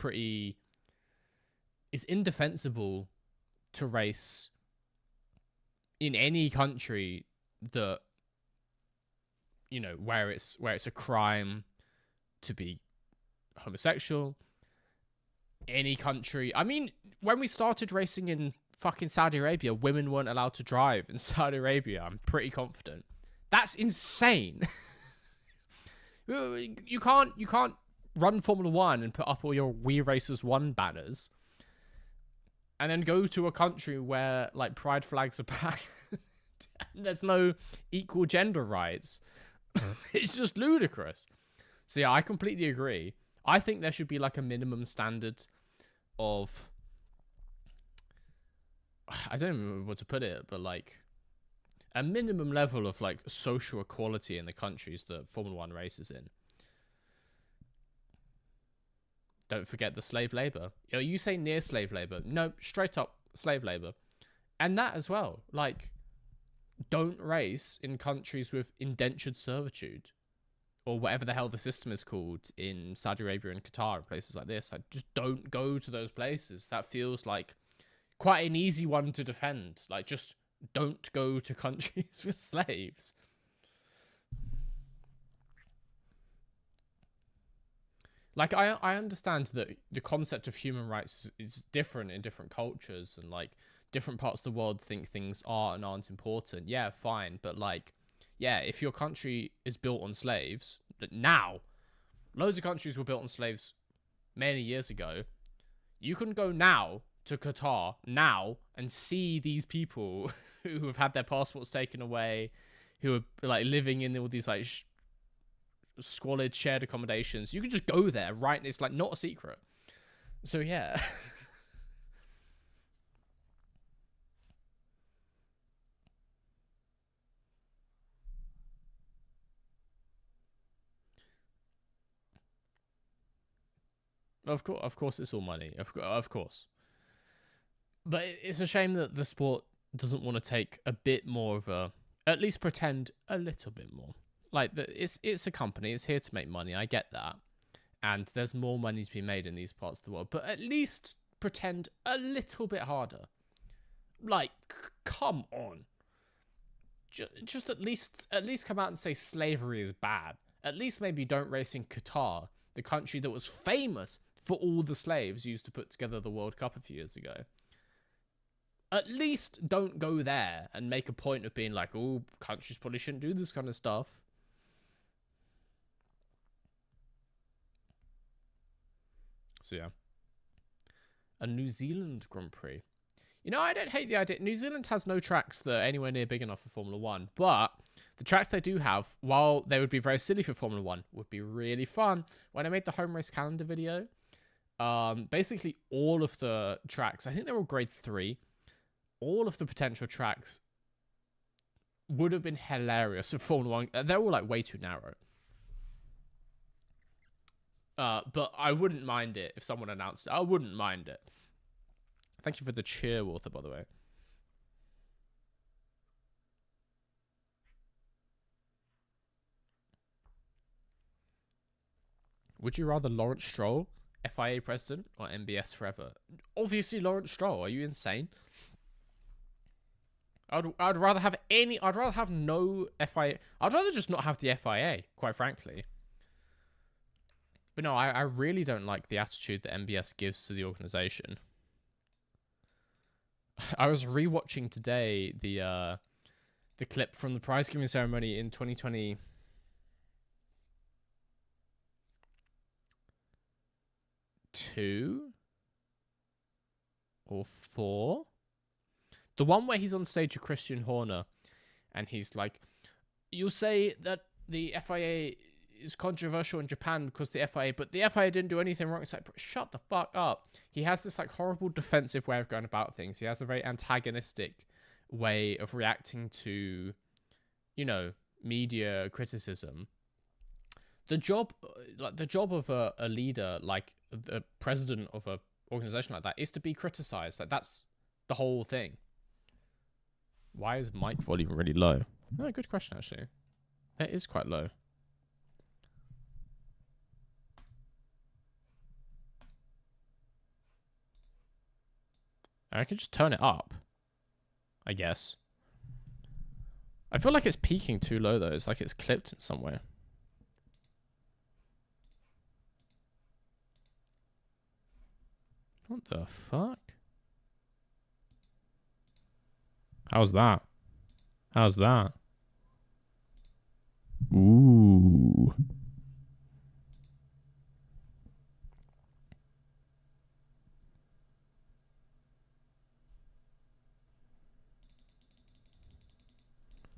indefensible to race in any country that, you know, where it's a crime to be homosexual. Any country. I mean, when we started racing in fucking Saudi Arabia, women weren't allowed to drive in Saudi Arabia. I'm pretty confident. That's insane. You can't run Formula One and put up all your We Racers 1 banners and then go to a country where like pride flags are back and there's no equal gender rights. It's just ludicrous. So yeah, I completely agree. I think there should be like a minimum standard of, I don't even know what to put it, but like a minimum level of like social equality in the countries that Formula One races in. Don't forget the slave labor. You say near slave labor. No, straight up slave labor. And that as well. Like, don't race in countries with indentured servitude. Or whatever the hell the system is called in Saudi Arabia and Qatar and places like this. Like, just don't go to those places. That feels like quite an easy one to defend. Like, just don't go to countries with slaves. Like, I understand that the concept of human rights is different in different cultures, and like different parts of the world think things are and aren't important. Yeah, fine. But like, yeah, if your country is built on slaves, now, loads of countries were built on slaves many years ago. You can go now to Qatar now and see these people who have had their passports taken away, who are like living in all these like squalid shared accommodations. You can just go there, right? It's like not a secret. So yeah. Of course, it's all money. Of course. But it's a shame that the sport doesn't want to take a bit more of a, at least pretend a little bit more. Like, it's a company. It's here to make money. I get that. And there's more money to be made in these parts of the world. But at least pretend a little bit harder. Like, come on. Just at least come out and say slavery is bad. At least maybe don't race in Qatar, the country that was famous for all the slaves used to put together the World Cup a few years ago. At least don't go there and make a point of being like, oh, countries probably shouldn't do this kind of stuff. So yeah. A New Zealand Grand Prix. You know, I don't hate the idea. New Zealand has no tracks that are anywhere near big enough for Formula One, but the tracks they do have, while they would be very silly for Formula One, would be really fun. When I made the home race calendar video, basically all of the tracks, I think they're all grade 3, all of the potential tracks would have been hilarious for Formula 1. They're all like way too narrow. But I wouldn't mind it if someone announced it. I wouldn't mind it. Thank you for the cheer, Walter, by the way. Would you rather Lawrence Stroll, FIA president, or MBS forever? Obviously Lawrence Stroll. Are you insane? I'd rather have I'd rather have no FIA. I'd rather just not have the FIA, quite frankly. But no, I really don't like the attitude that MBS gives to the organization. I was rewatching today the clip from the prize giving ceremony in 2022 or 4. The one where he's on stage with Christian Horner and he's like, you'll say that the FIA is controversial in Japan because the FIA, but the FIA didn't do anything wrong. It's like, shut the fuck up. He has this like horrible defensive way of going about things. He has a very antagonistic way of reacting to, you know, media criticism. The job of a leader, like the president of a organization like that, is to be criticized. Like, that's the whole thing. Why is mic volume really low? Oh, good question, actually. It is quite low. I can just turn it up, I guess. I feel like it's peaking too low, though. It's like it's clipped in somewhere. What the fuck? How's that? How's that? Ooh.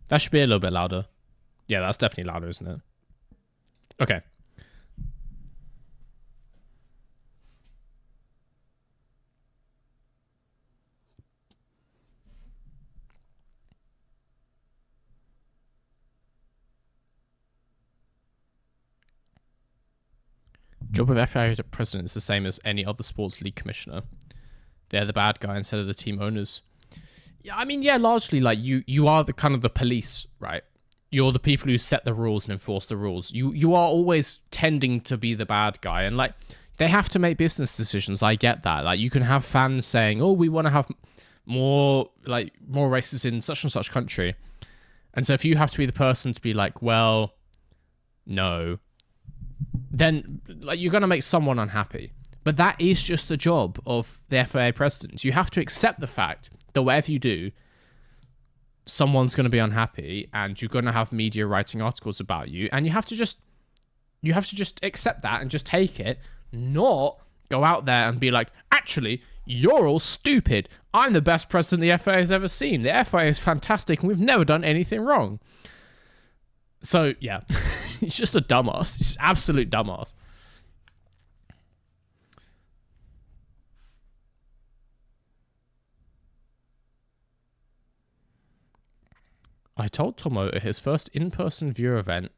That should be a little bit louder. Yeah, that's definitely louder, isn't it? Okay. Job of FIA president is the same as any other sports league commissioner. They're the bad guy instead of the team owners. Yeah, I mean, yeah, largely, like, you are the kind of the police, right? You're the people who set the rules and enforce the rules. You are always tending to be the bad guy, and like they have to make business decisions. I get that. Like you can have fans saying, "Oh, we want to have more races in such and such country," and so if you have to be the person to be like, "Well, no," then like you're gonna make someone unhappy. But that is just the job of the FIA president. You have to accept the fact that whatever you do, someone's going to be unhappy and you're going to have media writing articles about you, and you have to just accept that and just take it, not go out there and be like, actually, you're all stupid. I'm the best president the FIA has ever seen. The FIA is fantastic and we've never done anything wrong. So, yeah, he's just a dumbass. He's just absolute dumbass. I told Tomo at his first in-person viewer event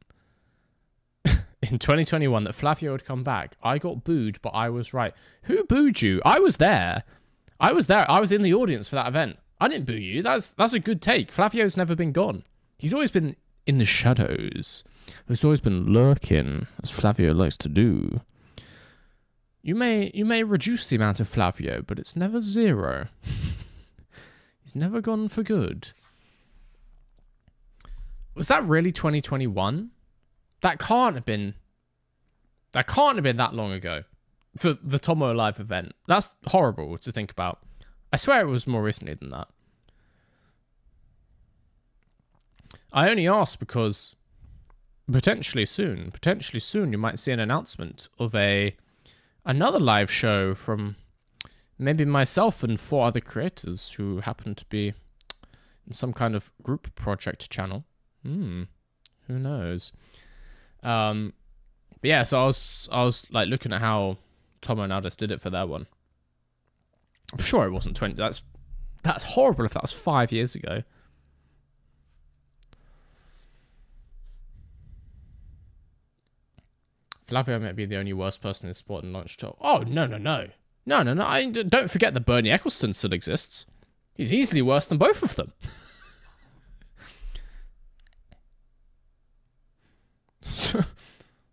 in 2021 that Flavio would come back. I got booed, but I was right. Who booed you? I was there. I was in the audience for that event. I didn't boo you. That's a good take. Flavio's never been gone. He's always been in the shadows. He's always been lurking, as Flavio likes to do. You may reduce the amount of Flavio, but it's never zero. He's never gone for good. Was that really 2021? That can't have been that long ago. The Tomo Live event. That's horrible to think about. I swear it was more recently than that. I only asked because potentially soon you might see an announcement of another live show from maybe myself and 4 other creators who happen to be in some kind of group project channel. Who knows? But yeah, so I was like looking at how Tomo and Aldis did it for their one. I'm sure it wasn't 20. That's horrible if that was 5 years ago. Flavio might be the only worst person in sport and launch talk. Oh, no. Don't forget that Bernie Ecclestone still exists. He's easily worse than both of them.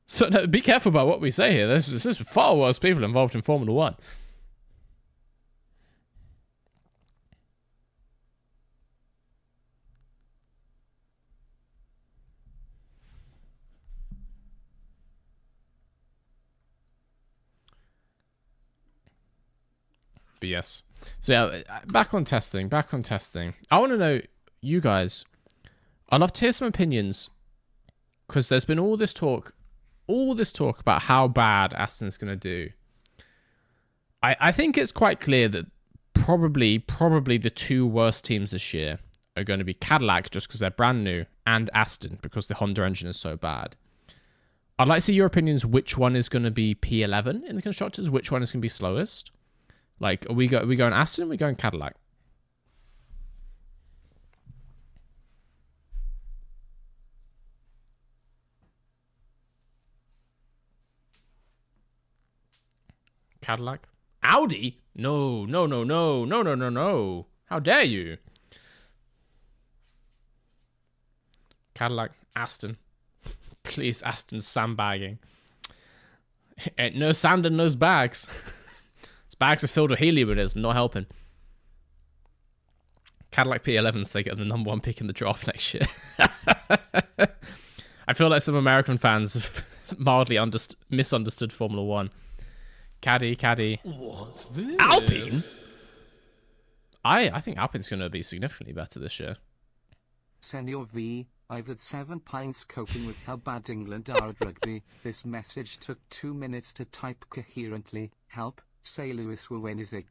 So no, be careful about what we say here. There's far worse people involved in Formula 1. But yes. So yeah, back on testing. I want to know, you guys, I'd love to hear some opinions, because there's been all this talk about how bad Aston's going to do. I think it's quite clear that probably the 2 worst teams this year are going to be Cadillac, just because they're brand new, and Aston, because the Honda engine is so bad. I'd like to see your opinions. Which one is going to be P11 in the constructors? Which one is going to be slowest? Like, are we going Aston? Or are we going Cadillac? Cadillac? Audi? No. How dare you? Cadillac, Aston. Please, Aston's sandbagging. Ain't no sand in those bags. Those bags are filled with helium, it is not helping. Cadillac P11s, they get the #1 pick in the draft next year. I feel like some American fans have mildly misunderstood Formula 1. Caddy. What's this? Alpine? I think Alpine's going to be significantly better this year. Senior V, I've had 7 pints coping with how bad England are at rugby. This message took 2 minutes to type coherently. Help, say Lewis will win his 8th.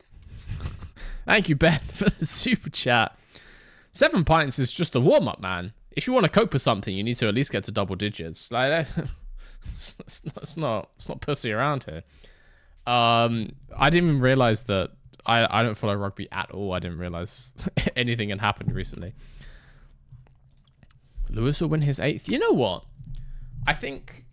Thank you, Ben, for the super chat. 7 pints is just a warm-up, man. If you want to cope with something, you need to at least get to double digits. Like, it's not pussy around here. I didn't even realize that I don't follow rugby at all. I didn't realize anything had happened recently. Lewis will win his 8th. You know what? I think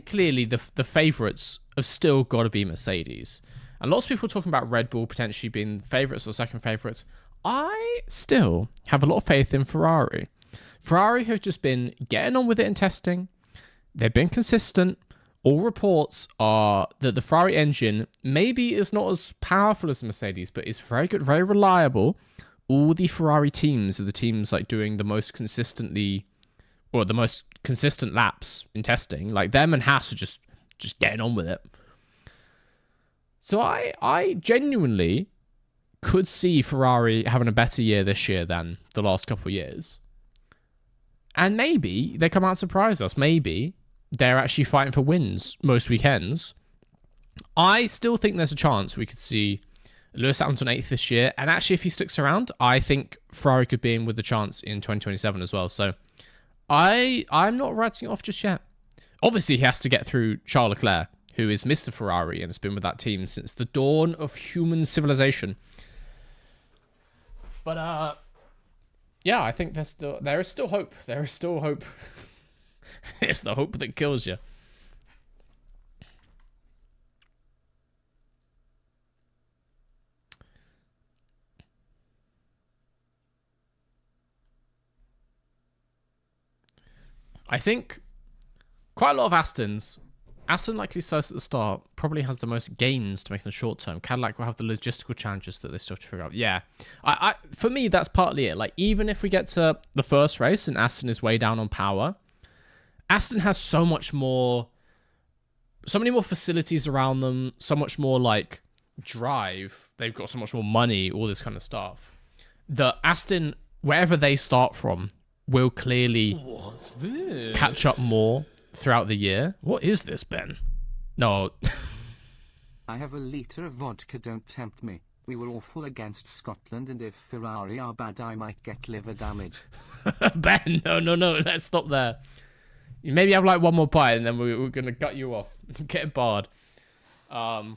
clearly the favourites have still got to be Mercedes. And lots of people are talking about Red Bull potentially being favourites or second favourites. I still have a lot of faith in Ferrari. Ferrari have just been getting on with it in testing. They've been consistent. All reports are that the Ferrari engine maybe is not as powerful as Mercedes, but is very good, very reliable. All the Ferrari teams are the teams like doing the most consistently, or the most consistent laps in testing. Like them and Haas are just getting on with it. So I genuinely could see Ferrari having a better year this year than the last couple of years. And maybe they come out and surprise us. Maybe they're actually fighting for wins most weekends. I still think there's a chance we could see Lewis Hamilton 8th this year. And actually, if he sticks around, I think Ferrari could be in with a chance in 2027 as well. So I'm not writing it off just yet. Obviously, he has to get through Charles Leclerc, who is Mr. Ferrari and has been with that team since the dawn of human civilization. But yeah, I think there is still hope. There is still hope. It's the hope that kills you. I think quite a lot of Astons. Aston, likely starts at the start, probably has the most gains to make in the short term. Cadillac will have the logistical challenges that they still have to figure out. Yeah, for me, that's partly it. Like, even if we get to the first race and Aston is way down on power, Aston has so many more facilities around them, so much more like drive. They've got so much more money, all this kind of stuff. The Aston, wherever they start from, will clearly catch up more throughout the year. What is this, Ben? No. I have a litre of vodka, don't tempt me. We were awful against Scotland, and if Ferrari are bad, I might get liver damage. Ben, no, let's stop there. You maybe have like one more pint, and then we're going to gut you off. Get barred. All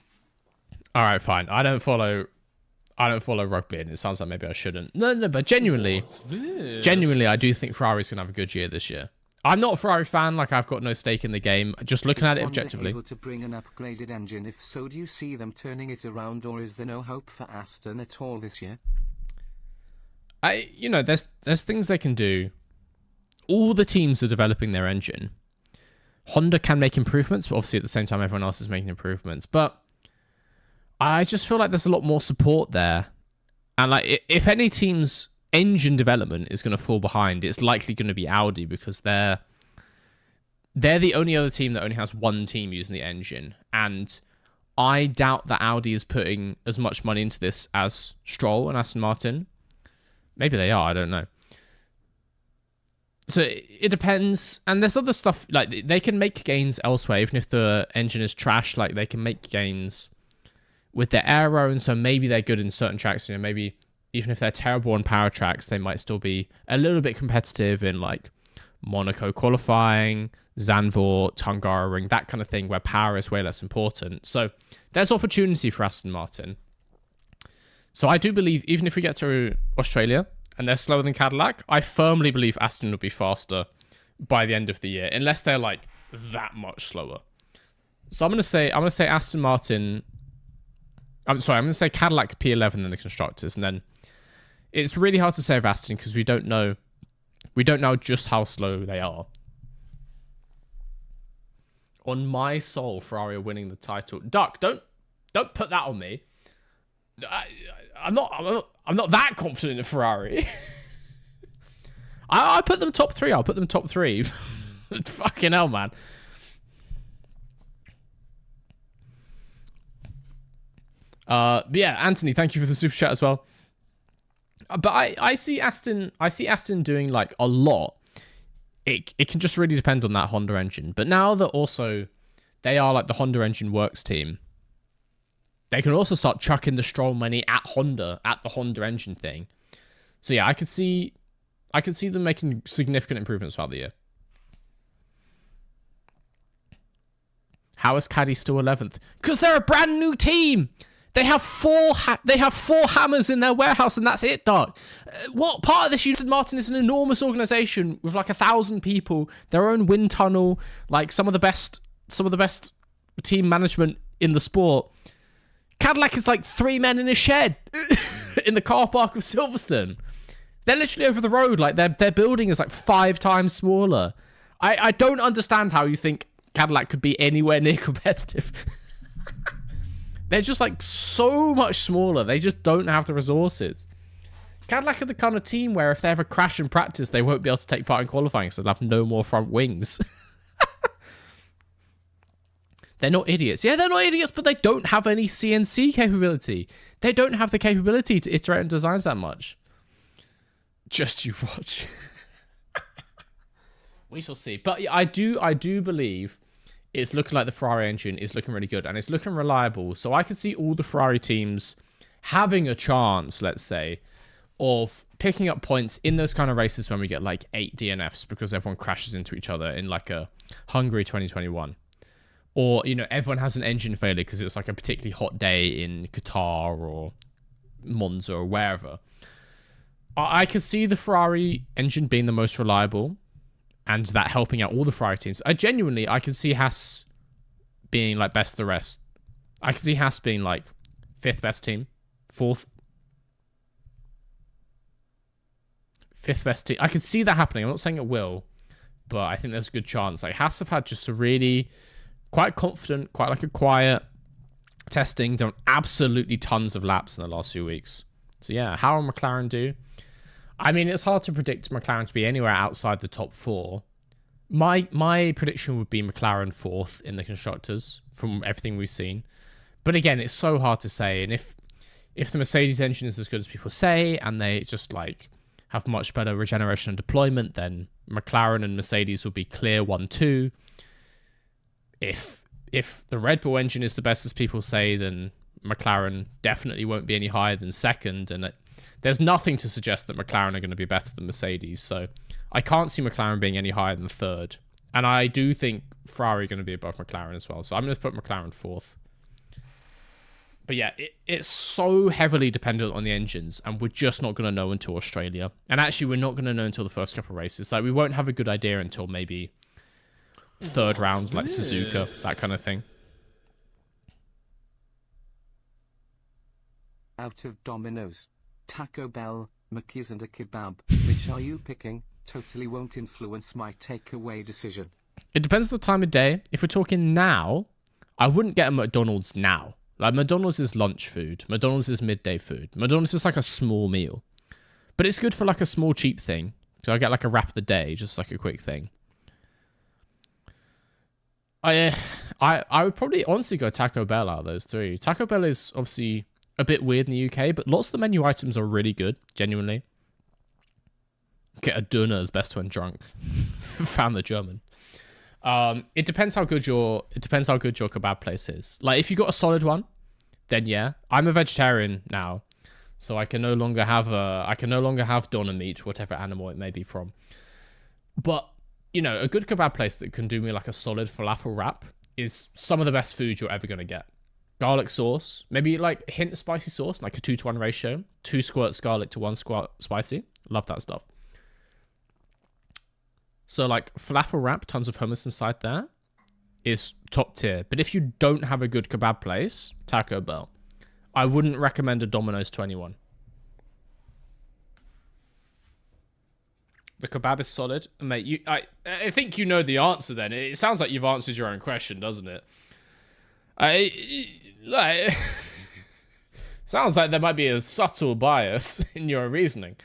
right, fine. I don't follow rugby, and it sounds like maybe I shouldn't. No, but genuinely, I do think Ferrari's going to have a good year this year. I'm not a Ferrari fan, like I've got no stake in the game. Just looking at it objectively. Able to bring an upgraded engine? If so, do you see them turning it around, or is there no hope for Aston at all this year? There's things they can do. All the teams are developing their engine. Honda can make improvements, but obviously at the same time everyone else is making improvements. But I just feel like there's a lot more support there. And like, if any team's engine development is going to fall behind, it's likely going to be Audi, because they're the only other team that only has one team using the engine. And I doubt that Audi is putting as much money into this as Stroll and Aston Martin. Maybe they are, I don't know. So it depends. And there's other stuff, like they can make gains elsewhere, even if the engine is trash. Like, they can make gains with their aero, and so maybe they're good in certain tracks. Maybe even if they're terrible on power tracks, they might still be a little bit competitive in like Monaco qualifying, Zandvoort, Hungaroring, that kind of thing, where power is way less important. So there's opportunity for Aston Martin. So I do believe, even if we get to Australia and they're slower than Cadillac, I firmly believe Aston will be faster by the end of the year, unless they're like that much slower. So I'm gonna say Aston Martin. I'm gonna say Cadillac P11 in the constructors, and then it's really hard to say of Aston because we don't know just how slow they are. On my soul, Ferrari are winning the title. Duck, don't put that on me. I'm not that confident in Ferrari. I put them top 3. I'll put them top 3. Fucking hell, man. But yeah, Anthony, thank you for the super chat as well. But I see Aston doing like a lot. It can just really depend on that Honda engine. But now that also they are like the Honda engine works team, they can also start chucking the Stroll money at Honda, at the Honda engine thing. So yeah, I could see them making significant improvements throughout the year. How is Caddy still 11th? Because they're a brand new team. They have four hammers in their warehouse, and that's it, dog. What part of this? Aston Martin is an enormous organization with like 1,000 people, their own wind tunnel, like some of the best team management in the sport. Cadillac is like 3 men in a shed in the car park of Silverstone. They're literally over the road. Like their building is like 5 times smaller. I don't understand how you think Cadillac could be anywhere near competitive. They're just like so much smaller. They just don't have the resources. Cadillac are the kind of team where if they ever crash in practice, they won't be able to take part in qualifying, so they'll have no more front wings. They're not idiots. Yeah, they're not idiots, but they don't have any CNC capability. They don't have the capability to iterate on designs that much. Just you watch. We shall see. But I do believe it's looking like the Ferrari engine is looking really good and it's looking reliable. So I could see all the Ferrari teams having a chance, let's say, of picking up points in those kind of races when we get like 8 DNFs because everyone crashes into each other in like a Hungary 2021. Or, you know, everyone has an engine failure because it's like a particularly hot day in Qatar or Monza or wherever. I could see the Ferrari engine being the most reliable and that helping out all the Ferrari teams. I can see Haas being like best of the rest. I can see Haas being like 5th best team, 4th. 5th best team. I can see that happening. I'm not saying it will, but I think there's a good chance. Like Haas have had just a really quite confident, quite like a quiet testing, done absolutely tons of laps in the last few weeks. So yeah, how will McLaren do? I mean, it's hard to predict McLaren to be anywhere outside the top 4. My prediction would be McLaren 4th in the constructors from everything we've seen. But again, it's so hard to say. And if the Mercedes engine is as good as people say, and they just like have much better regeneration and deployment, then McLaren and Mercedes will be clear 1-2. If the Red Bull engine is the best as people say, then McLaren definitely won't be any higher than 2nd, and there's nothing to suggest that McLaren are going to be better than Mercedes, so I can't see McLaren being any higher than 3rd. And I do think Ferrari are going to be above McLaren as well, so I'm going to put McLaren 4th. But yeah, it's so heavily dependent on the engines, and we're just not going to know until Australia. And actually, we're not going to know until the first couple of races. So we won't have a good idea until maybe 3rd round, like Suzuka, that kind of thing. Out of Domino's, Taco Bell, Mackey's and a kebab. Which are you picking? Totally won't influence my takeaway decision. It depends on the time of day. If we're talking now, I wouldn't get a McDonald's now. Like, McDonald's is lunch food. McDonald's is midday food. McDonald's is like a small meal. But it's good for like a small cheap thing. So I get like a wrap of the day, just like a quick thing. I would probably honestly go Taco Bell out of those 3. Taco Bell is obviously a bit weird in the UK, but lots of the menu items are really good, genuinely. Get a doner is best when drunk. Found the German. It depends how good your kebab place is. Like if you got a solid one, then yeah. I'm a vegetarian now, so I can no longer have doner meat, whatever animal it may be from. But you know, a good kebab place that can do me like a solid falafel wrap is some of the best food you're ever gonna get. Garlic sauce, maybe like a hint of spicy sauce, like a 2-to-1 ratio, 2 squirts garlic to 1 squirt spicy. Love that stuff. So like falafel wrap, tons of hummus inside there, is top tier. But if you don't have a good kebab place, Taco Bell. I wouldn't recommend a Domino's to anyone. The kebab is solid. Mate, I think you know the answer then. It sounds like you've answered your own question, doesn't it? Sounds like there might be a subtle bias in your reasoning.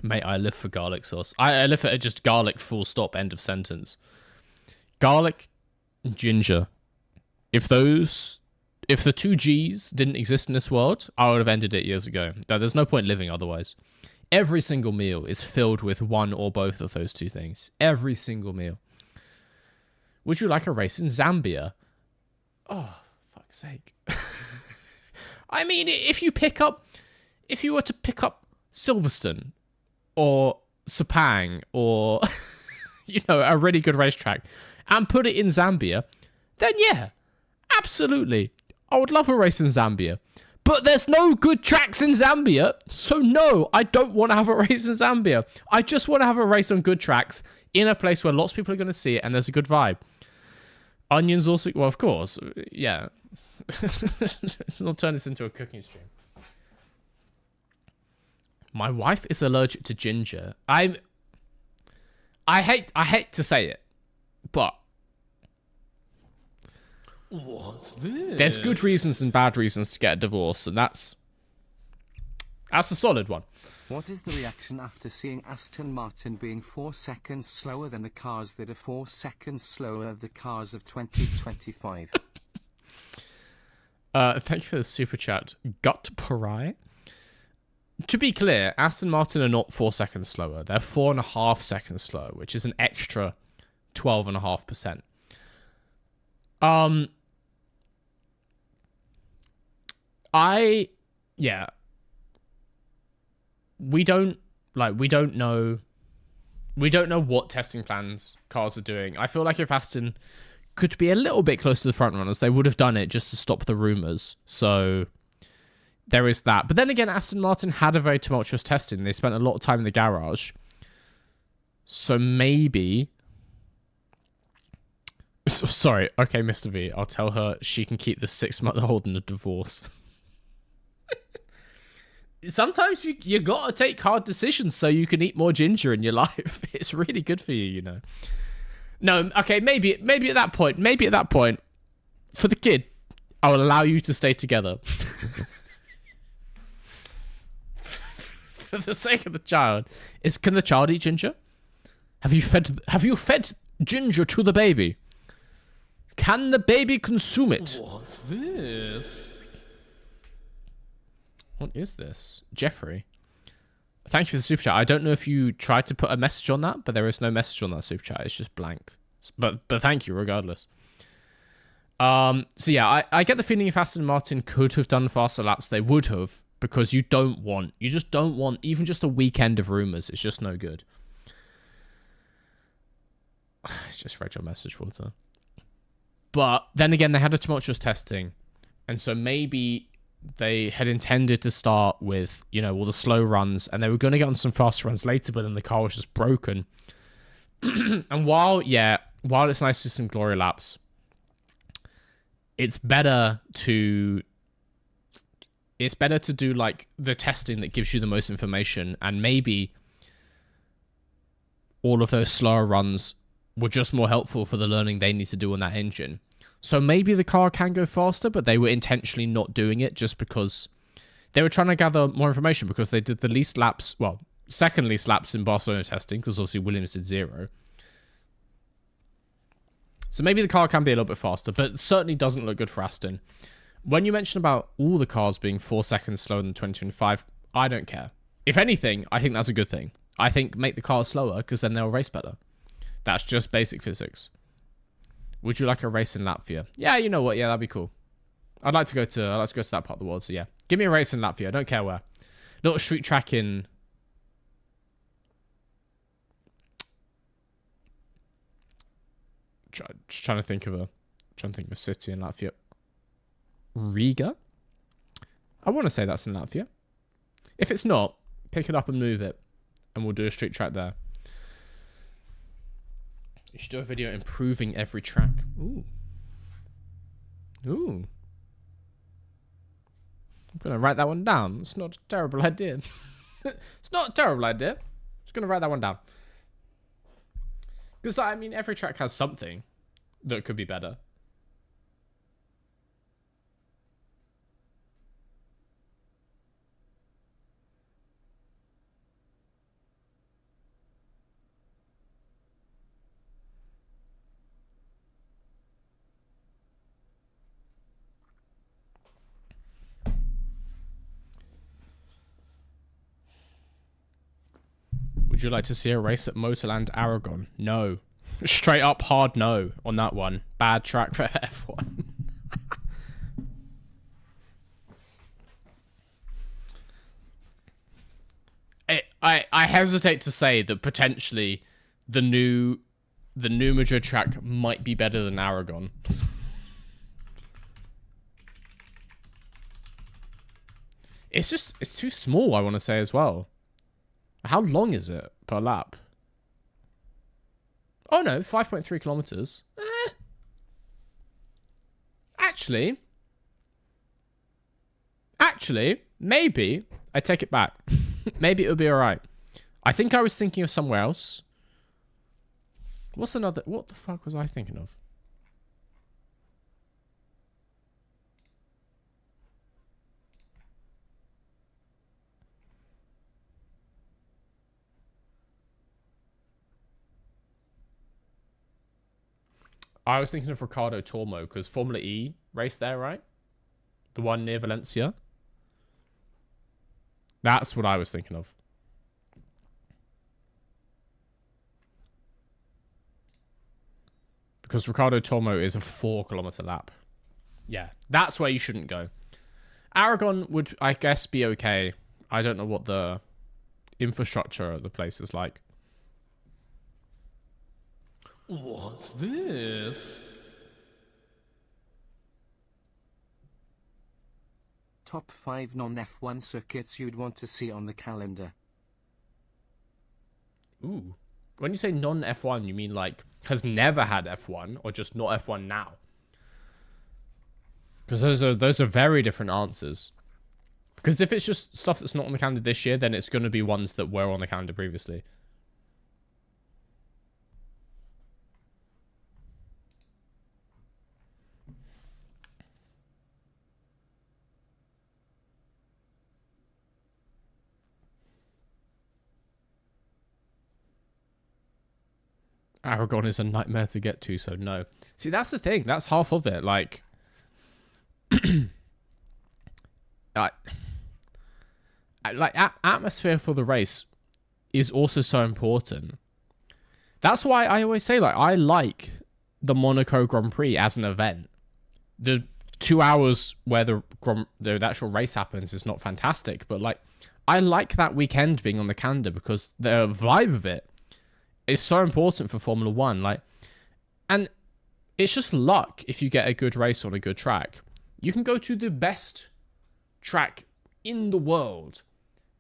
Mate, I live for garlic sauce. I live for just garlic, full stop, end of sentence. Garlic and ginger. If those if the two Gs didn't exist in this world, I would have ended it years ago. There's no point living otherwise. Every single meal is filled with one or both of those two things. Every single meal. Would you like a race in Zambia? Oh, fuck's sake. I mean, if you were to pick up Silverstone or Sepang or, a really good racetrack and put it in Zambia, then yeah, absolutely. I would love a race in Zambia. But there's no good tracks in Zambia, so no, I don't want to have a race in Zambia. I just want to have a race on good tracks in a place where lots of people are going to see it and there's a good vibe. Onions also, well, of course, yeah. Let's not turn this into a cooking stream. My wife is allergic to ginger. I hate to say it, but What's this? there's good reasons and bad reasons to get a divorce, and that's a solid one. What is the reaction after seeing Aston Martin being 4 seconds slower than the cars that are 4 seconds slower of the cars of 2025? Thank you for the super chat. Gut Parai. To be clear, Aston Martin are not 4 seconds slower. They're 4.5 seconds slower, which is an extra 12.5%. We don't know what testing plans cars are doing. I feel like if Aston could be a little bit close to the front runners, they would have done it just to stop the rumors. So there is that. But then again, Aston Martin had a very tumultuous testing. They spent a lot of time in the garage. So maybe... Sorry. Okay, Mr. V. I'll tell her she can keep the 6-month-old in the divorce. Sometimes you gotta take hard decisions so you can eat more ginger in your life. It's really good for you, No, okay, maybe at that point, for the kid, I will allow you to stay together. For the sake of the child. Can the child eat ginger? Have you fed ginger to the baby? Can the baby consume it? What's this? What is this? Jeffrey. Thank you for the super chat. I don't know if you tried to put a message on that, but there is no message on that super chat. It's just blank. But thank you regardless. So yeah, I get the feeling if Aston Martin could have done faster laps, they would have, because you just don't want even just a weekend of rumors. It's just no good. It's just read your message, Walter. But then again, they had a tumultuous testing, and so maybe they had intended to start with, all the slow runs, and they were going to get on some fast runs later, but then the car was just broken. And while it's nice to do some glory laps, it's better to do like the testing that gives you the most information, and maybe all of those slower runs were just more helpful for the learning they need to do on that engine. So maybe the car can go faster, but they were intentionally not doing it just because they were trying to gather more information, because they did the least laps, second least laps in Barcelona testing, because obviously Williams did 0. So maybe the car can be a little bit faster, but it certainly doesn't look good for Aston. When you mention about all the cars being 4 seconds slower than 2025, I don't care. If anything, I think that's a good thing. I think make the cars slower, because then they'll race better. That's just basic physics. Would you like a race in Latvia? Yeah, you know what? Yeah, that'd be cool. I'd like to go to that part of the world. So yeah, give me a race in Latvia. I don't care where. Little street track in. Just trying to think of a city in Latvia. Riga. I want to say that's in Latvia. If it's not, pick it up and move it, and we'll do a street track there. You should do a video improving every track. Ooh. I'm going to write that one down. It's not a terrible idea. It's not a terrible idea. Just going to write that one down. Because, every track has something that could be better. you like to see a race at Motorland Aragon? No. Straight up hard no on that one. Bad track for F1. I hesitate to say that potentially the new Madrid track might be better than Aragon. It's too small, I want to say as well. How long is it per lap? Oh no, 5.3 kilometers. Actually, maybe I take it back. Maybe it'll be alright. I think I was thinking of somewhere else. What the fuck was I thinking of? I was thinking of Ricardo Tormo because Formula E raced there, right? The one near Valencia. That's what I was thinking of. Because Ricardo Tormo is a 4-kilometer lap. Yeah, that's where you shouldn't go. Aragon would, I guess, be okay. I don't know what the infrastructure of the place is like. What's this? Top 5 non-F1 circuits you'd want to see on the calendar. Ooh. When you say non-F1, you mean like has never had F1 or just not F1 now? Because those are very different answers. Because if it's just stuff that's not on the calendar this year, then it's going to be ones that were on the calendar previously. Aragon is a nightmare to get to, so no. See, that's the thing. That's half of it. Like, atmosphere for the race is also so important. That's why I always say, like, I like the Monaco Grand Prix as an event. The 2 hours where the actual race happens is not fantastic, but like, I like that weekend being on the calendar because the vibe of it is so important for Formula One. Like, and it's just luck if you get a good race on a good track. You can go to the best track in the world,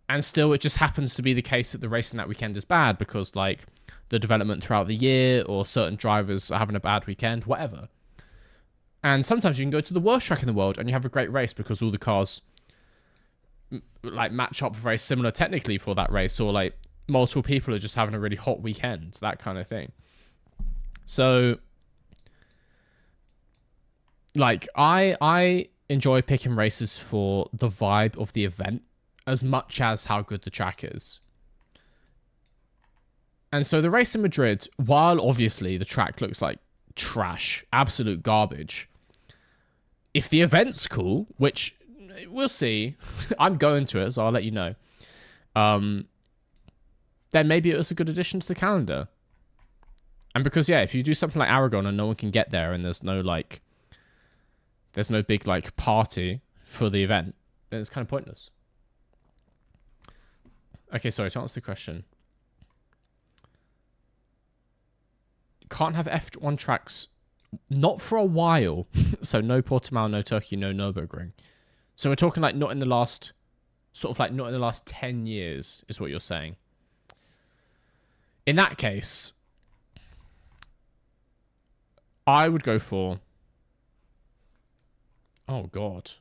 and still it just happens to be the case that the racing that weekend is bad because, like, the development throughout the year or certain drivers are having a bad weekend, whatever. And sometimes you can go to the worst track in the world and you have a great race because all the cars like match up very similar technically for that race, or like multiple people are just having a really hot weekend, that kind of thing. So, like, I enjoy picking races for the vibe of the event as much as how good the track is. And so the race in Madrid, while obviously the track looks like trash, absolute garbage, if the event's cool, which we'll see, I'm going to it, so I'll let you know, then maybe it was a good addition to the calendar. And because, yeah, if you do something like Aragon and no one can get there and there's no big, like, party for the event, then it's kind of pointless. Okay, sorry, to answer the question. Can't have F1 tracks, not for a while. So no Portimao, no Turkey, no Nürburgring. So we're talking like not in the last 10 years is what you're saying. In that case, I would go for... Oh, God.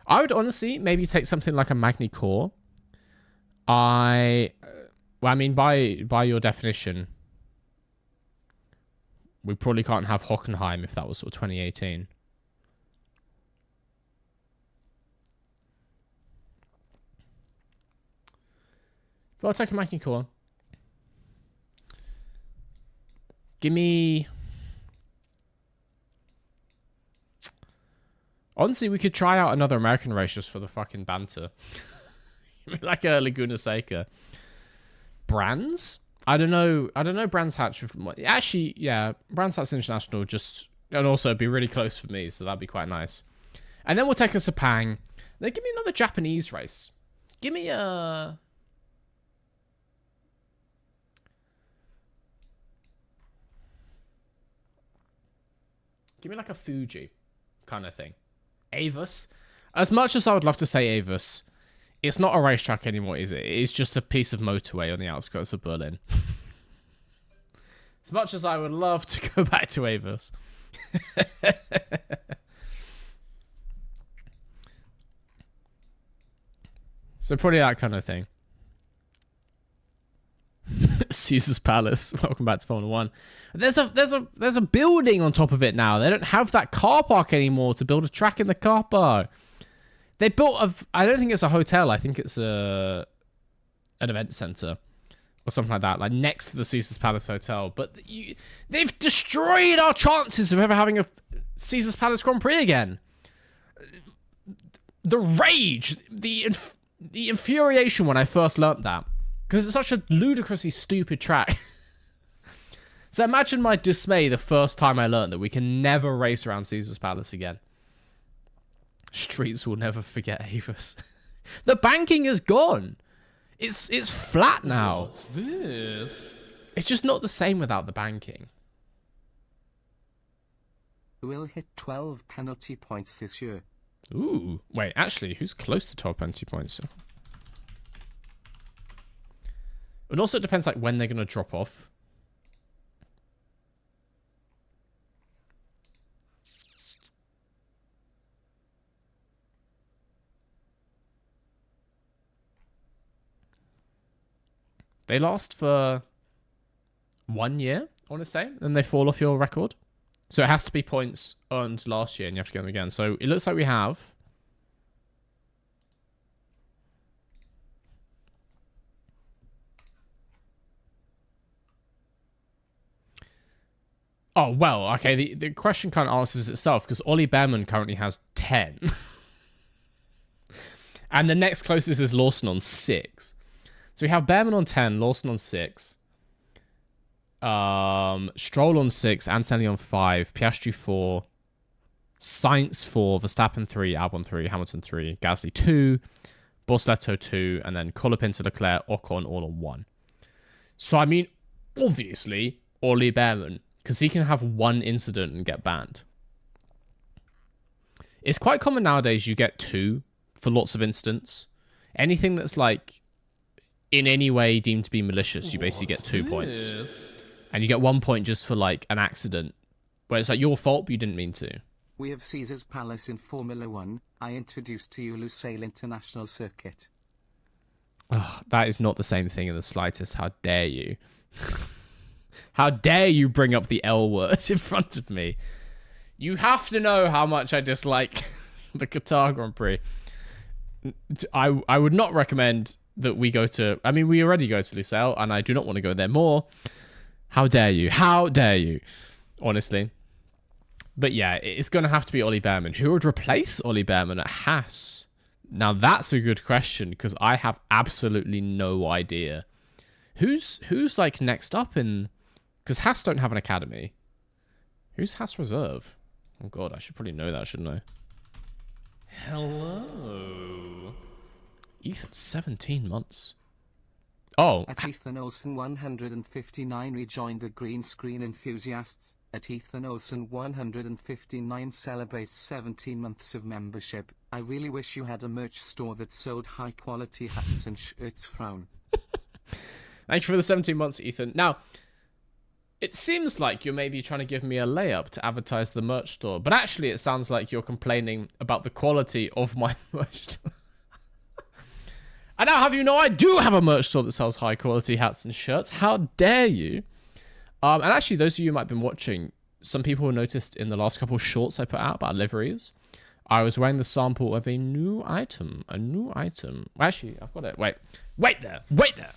I would honestly maybe take something like a Magny Core. Well, I mean, by your definition, we probably can't have Hockenheim if that was sort of 2018. But I'll take a Magny Core. Give me... Honestly, we could try out another American race just for the fucking banter. Like a Laguna Seca. Brands? I don't know Brands Hatch. Actually, yeah, Brands Hatch International just... And also, it'd be really close for me, so that'd be quite nice. And then we'll take a Sepang. Then give me another Japanese race. Give me a... Give me like a Fuji kind of thing. Avis. As much as I would love to say Avis, it's not a racetrack anymore, is it? It's just a piece of motorway on the outskirts of Berlin. As much as I would love to go back to Avis. So probably that kind of thing. Caesar's Palace. Welcome back to Formula 1. There's a building on top of it now. They don't have that car park anymore to build a track in the car park. They built I don't think it's a hotel. I think it's an event center or something like that, like next to the Caesar's Palace Hotel. But they've destroyed our chances of ever having a Caesar's Palace Grand Prix again. The rage, the infuriation when I first learnt that. Because it's such a ludicrously stupid track. So imagine my dismay the first time I learned that we can never race around Caesar's Palace again. Streets will never forget Avis. The banking is gone. It's flat now. What's this? It's just not the same without the banking. We'll hit 12 penalty points this year. Ooh. Wait, actually, who's close to 12 penalty points? And also it depends like when they're going to drop off. They last for 1 year, I want to say, and they fall off your record. So it has to be points earned last year and you have to get them again. So it looks like we have... Oh, well, okay, the question kind of answers itself because Ollie Behrman currently has 10. And the next closest is Lawson on 6. So we have Behrman on 10, Lawson on 6. Stroll on 6, Antonelli on 5, Piastri 4, Sainz 4, Verstappen 3, Albon 3, Hamilton 3, Gasly 2, Bortoleto 2, and then Colapinto, Leclerc, Ocon all on 1. So, I mean, obviously, Ollie Behrman, because he can have one incident and get banned. It's quite common nowadays you get 2 for lots of incidents. Anything that's like in any way deemed to be malicious, you basically get 2 points. And you get 1 point just for like an accident where it's like your fault but you didn't mean to. We have Caesar's Palace in Formula 1. I introduced to you Lusail International Circuit. Oh, that is not the same thing in the slightest. How dare you? How dare you bring up the L word in front of me? You have to know how much I dislike the Qatar Grand Prix. I would not recommend that we go to... I mean, we already go to Lusail, and I do not want to go there more. How dare you? How dare you? Honestly. But yeah, it's going to have to be Ollie Behrman. Who would replace Ollie Behrman at Haas? Now, that's a good question, because I have absolutely no idea. Who's like, next up in... Because Haas don't have an academy. Who's Haas Reserve? Oh, God, I should probably know that, shouldn't I? Hello. Ethan, 17 months. Oh. At Ethan Olsen 159 rejoined the green screen enthusiasts. At Ethan Olsen 159 celebrates 17 months of membership. I really wish you had a merch store that sold high quality hats and shirts. Frown. Thank you for the 17 months, Ethan. Now, it seems like you're maybe trying to give me a layup to advertise the merch store, but actually it sounds like you're complaining about the quality of my merch store. And now have you know I do have a merch store that sells high quality hats and shirts. How dare you? And actually, those of you who might have been watching, some people noticed in the last couple of shorts I put out about liveries, I was wearing the sample of a new item. A new item. Well, actually, I've got it. Wait there. Wait there.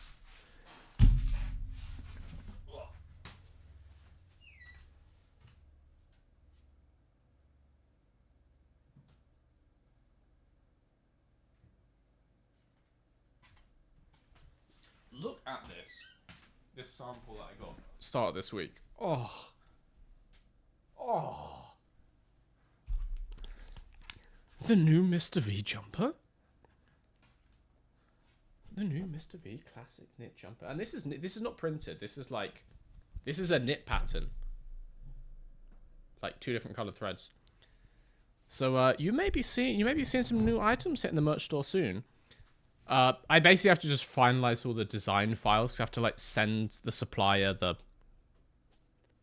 this sample that I got started this week. Oh. The new Mr. V jumper. The new Mr. V classic knit jumper, and this is not printed. This is a knit pattern, like 2 different colored threads. So you may be seeing some new items hitting the merch store soon. I basically have to just finalize all the design files. I have to like send the supplier the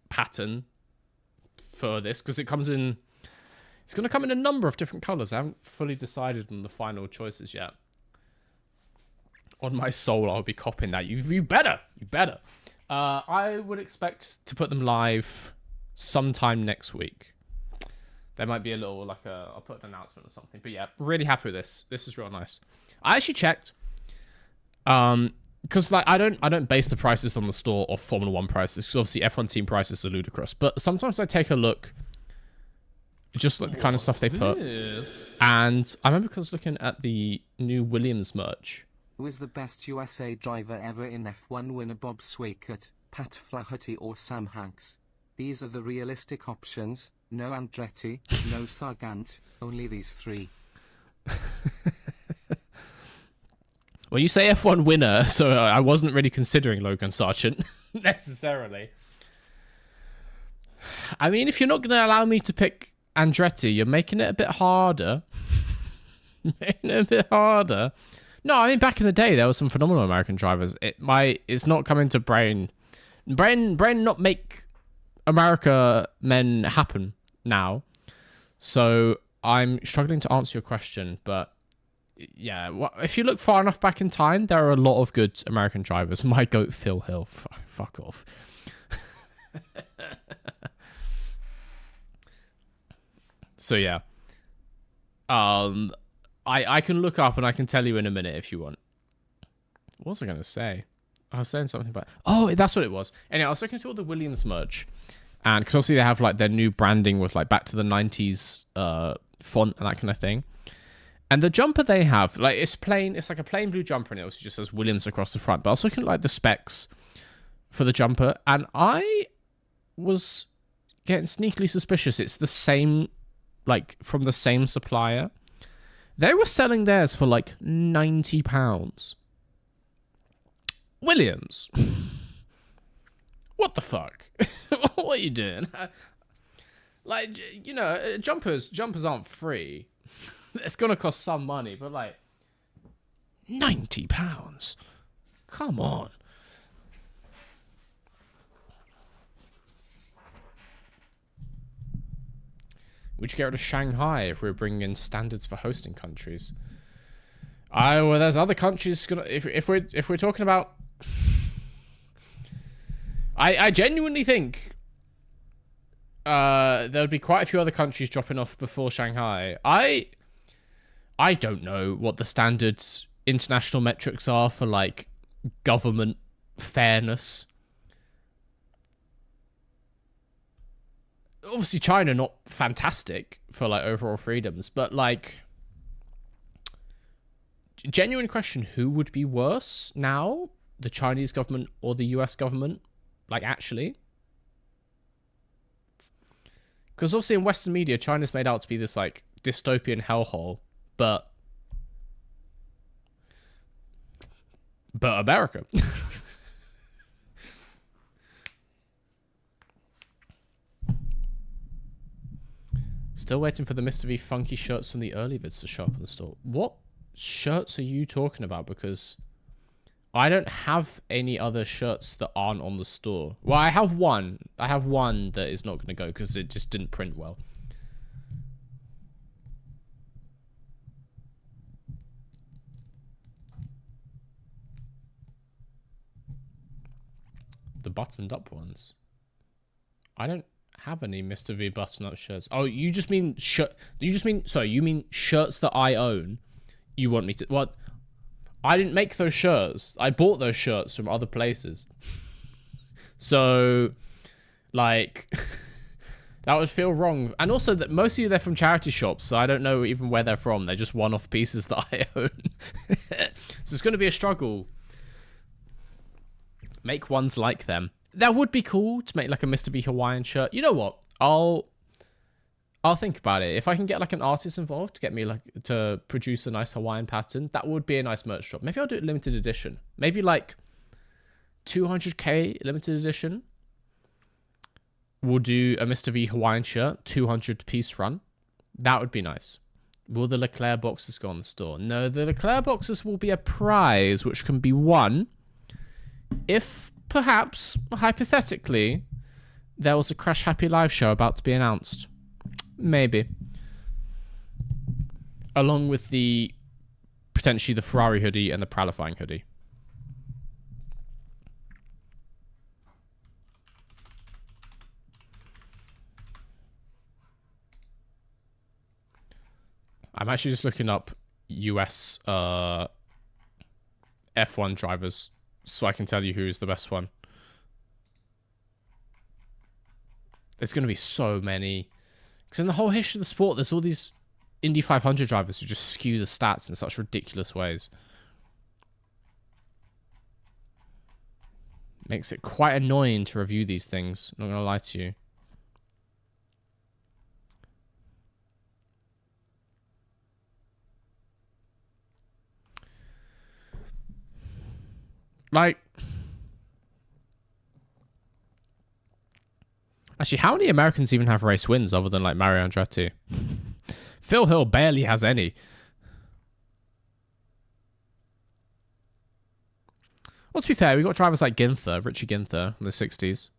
pattern for this because it comes in. It's gonna come in a number of different colors. I haven't fully decided on the final choices yet. On my soul, I'll be copying that. You better. I would expect to put them live sometime next week. There might be a little, I'll put an announcement or something. But yeah, really happy with this. This is real nice. I actually checked. Because I don't base the prices on the store or Formula 1 prices. Because obviously F1 team prices are ludicrous. But sometimes I take a look. Just like the kind of stuff they put. And I remember because looking at the new Williams merch. Who is the best USA driver ever in F1 winner? Bob Swaikert, Pat Flaherty or Sam Hanks? These are the realistic options. No Andretti, no Sargent, only these 3. Well, you say F1 winner, so I wasn't really considering Logan Sargent necessarily. I mean, if you're not going to allow me to pick Andretti, you're making it a bit harder. No, I mean, back in the day, there were some phenomenal American drivers. It's not coming to Brain not make America men happen now. So I'm struggling to answer your question, but yeah, if you look far enough back in time, there are a lot of good American drivers. My goat, Phil Hill. Fuck off. So yeah. I can look up and I can tell you in a minute if you want. What was I going to say? I was saying something about... Oh, that's what it was. Anyway, I was looking through all the Williams merch. And because obviously they have like their new branding with like back to the 90s font and that kind of thing. And the jumper they have, like it's like a plain blue jumper and it also just says Williams across the front. But I was looking at like the specs for the jumper and I was getting sneakily suspicious. It's the same, like from the same supplier. They were selling theirs for like £90. Williams. What the fuck? What are you doing? Like, you know, jumpers aren't free. It's gonna cost some money, but like £90. Come on. Would you get rid of Shanghai if we were bringing in standards for hosting countries? Well, there's other countries gonna. If we're talking about, I genuinely think there would be quite a few other countries dropping off before Shanghai. I don't know what the standards international metrics are for like government fairness. Obviously China not fantastic for like overall freedoms, but like genuine question, who would be worse now, the Chinese government or the US government, like actually? Because obviously in Western media China's made out to be this like dystopian hellhole, but America. Still waiting for the Mr. V funky shirts from the early vids to show up in the store. What shirts are you talking about? Because I don't have any other shirts that aren't on the store. Well, I have one. I have one that is not going to go because it just didn't print well. The buttoned up ones. I don't have any Mr. V button up shirts. Oh, you just mean shirt? Sorry, you mean shirts that I own? You want me to? What? I didn't make those shirts. I bought those shirts from other places. So, like, that would feel wrong. And also that most of you they're from charity shops, so I don't know even where they're from. They're just one-off pieces that I own. So it's going to be a struggle. Make ones like them. That would be cool to make like a Mr. V Hawaiian shirt. You know what? I'll think about it. If I can get like an artist involved to get me like to produce a nice Hawaiian pattern, that would be a nice merch drop. Maybe I'll do it limited edition. Maybe like 200k limited edition. We'll do a Mr. V Hawaiian shirt, 200 piece run. That would be nice. Will the Leclerc boxes go on the store? No, the Leclerc boxes will be a prize which can be won if perhaps, hypothetically, there was a Crash Happy live show about to be announced. Maybe. Along with the potentially the Ferrari hoodie and the Pralifying hoodie. I'm actually just looking up US F1 drivers so I can tell you who is the best one. There's going to be so many. Because in the whole history of the sport, there's all these Indy 500 drivers who just skew the stats in such ridiculous ways. Makes it quite annoying to review these things. I'm not going to lie to you. Like, actually, how many Americans even have race wins other than like Mario Andretti? Phil Hill barely has any. Well, to be fair, we've got drivers like Ginther, Richie Ginther from the 60s.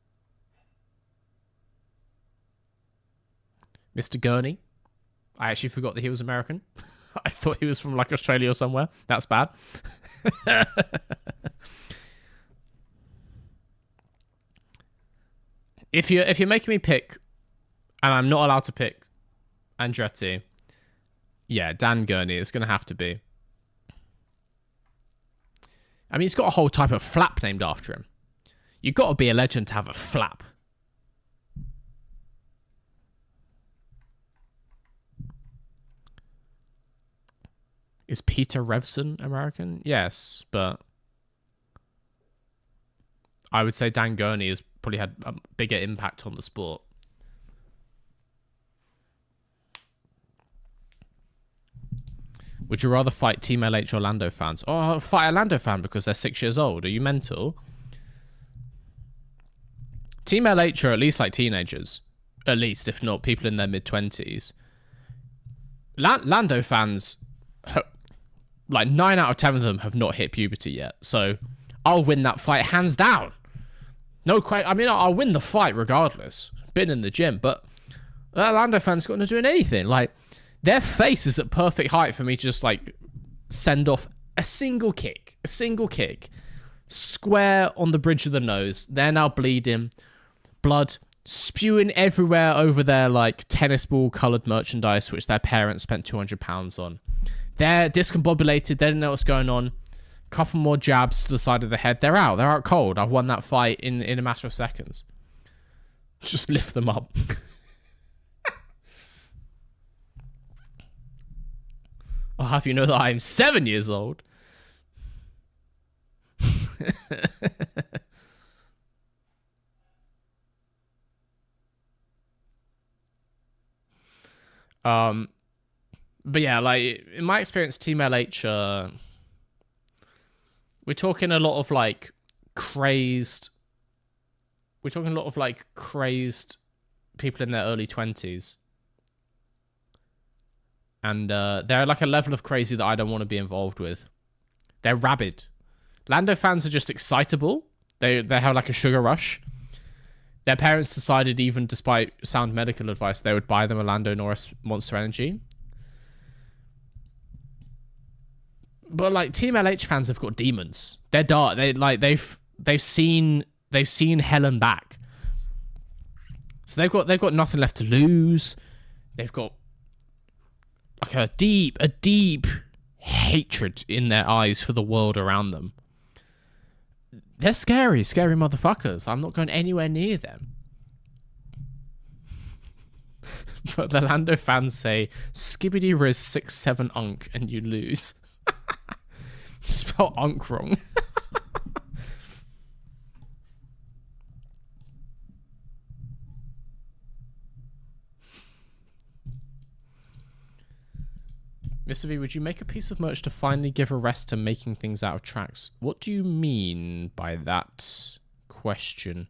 Mr. Gurney. I actually forgot that he was American. I thought he was from like Australia or somewhere. That's bad. If you're making me pick, and I'm not allowed to pick Andretti, yeah, Dan Gurney is going to have to be. I mean, he's got a whole type of flap named after him. You've got to be a legend to have a flap. Is Peter Revson American? Yes, but I would say Dan Gurney has probably had a bigger impact on the sport. Would you rather fight Team LH or Lando fans? Oh, I'll fight a Lando fan because they're 6 years old. Are you mental? Team LH are at least like teenagers. At least, if not people in their mid-20s. Lando fans, like 9 out of 10 of them have not hit puberty yet. So I'll win that fight hands down. No question. I mean, I'll win the fight regardless. Been in the gym, but Lando fans got no doing anything. Like, their face is at perfect height for me to just like send off a single kick, square on the bridge of the nose. They're now bleeding, blood spewing everywhere over their like tennis ball coloured merchandise, which their parents spent £200 on. They're discombobulated. They don't know what's going on. Couple more jabs to the side of the head. They're out. They're out cold. I've won that fight in a matter of seconds. Just lift them up. I'll have you know that I am 7 years old. But yeah, like in my experience, Team LH, we're talking a lot of like crazed. We're talking a lot of like crazed people in their early 20s. And they're like a level of crazy that I don't want to be involved with. They're rabid. Lando fans are just excitable. They have like a sugar rush. Their parents decided, even despite sound medical advice, they would buy them a Lando Norris Monster Energy. But like Team LH fans have got demons. They're dark. They've seen hell and back. So they've got nothing left to lose. They've got like a deep hatred in their eyes for the world around them. They're scary motherfuckers. I'm not going anywhere near them. But the Lando fans say, Skibbity Riz 6-7 unk and you lose. Spell unk wrong. Mr. V, would you make a piece of merch to finally give a rest to making things out of tracks? What do you mean by that question?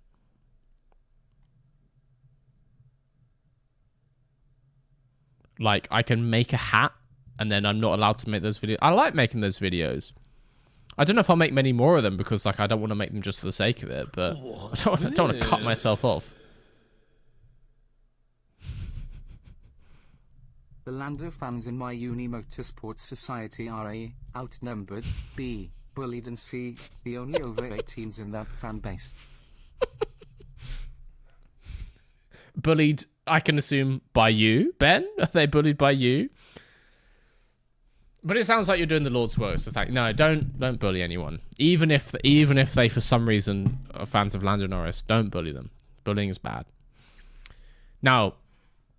Like, I can make a hat, and then I'm not allowed to make those videos. I like making those videos. I don't know if I'll make many more of them, because like I don't want to make them just for the sake of it, but I don't want to cut myself off. The Lando fans in my uni motorsports society are A, outnumbered, B, bullied, and C, the only over 18s in that fan base. Bullied, I can assume, by you, Ben? Are they bullied by you? But it sounds like you're doing the Lord's work, so no, don't bully anyone. Even if they for some reason are fans of Lando Norris, don't bully them. Bullying is bad. Now,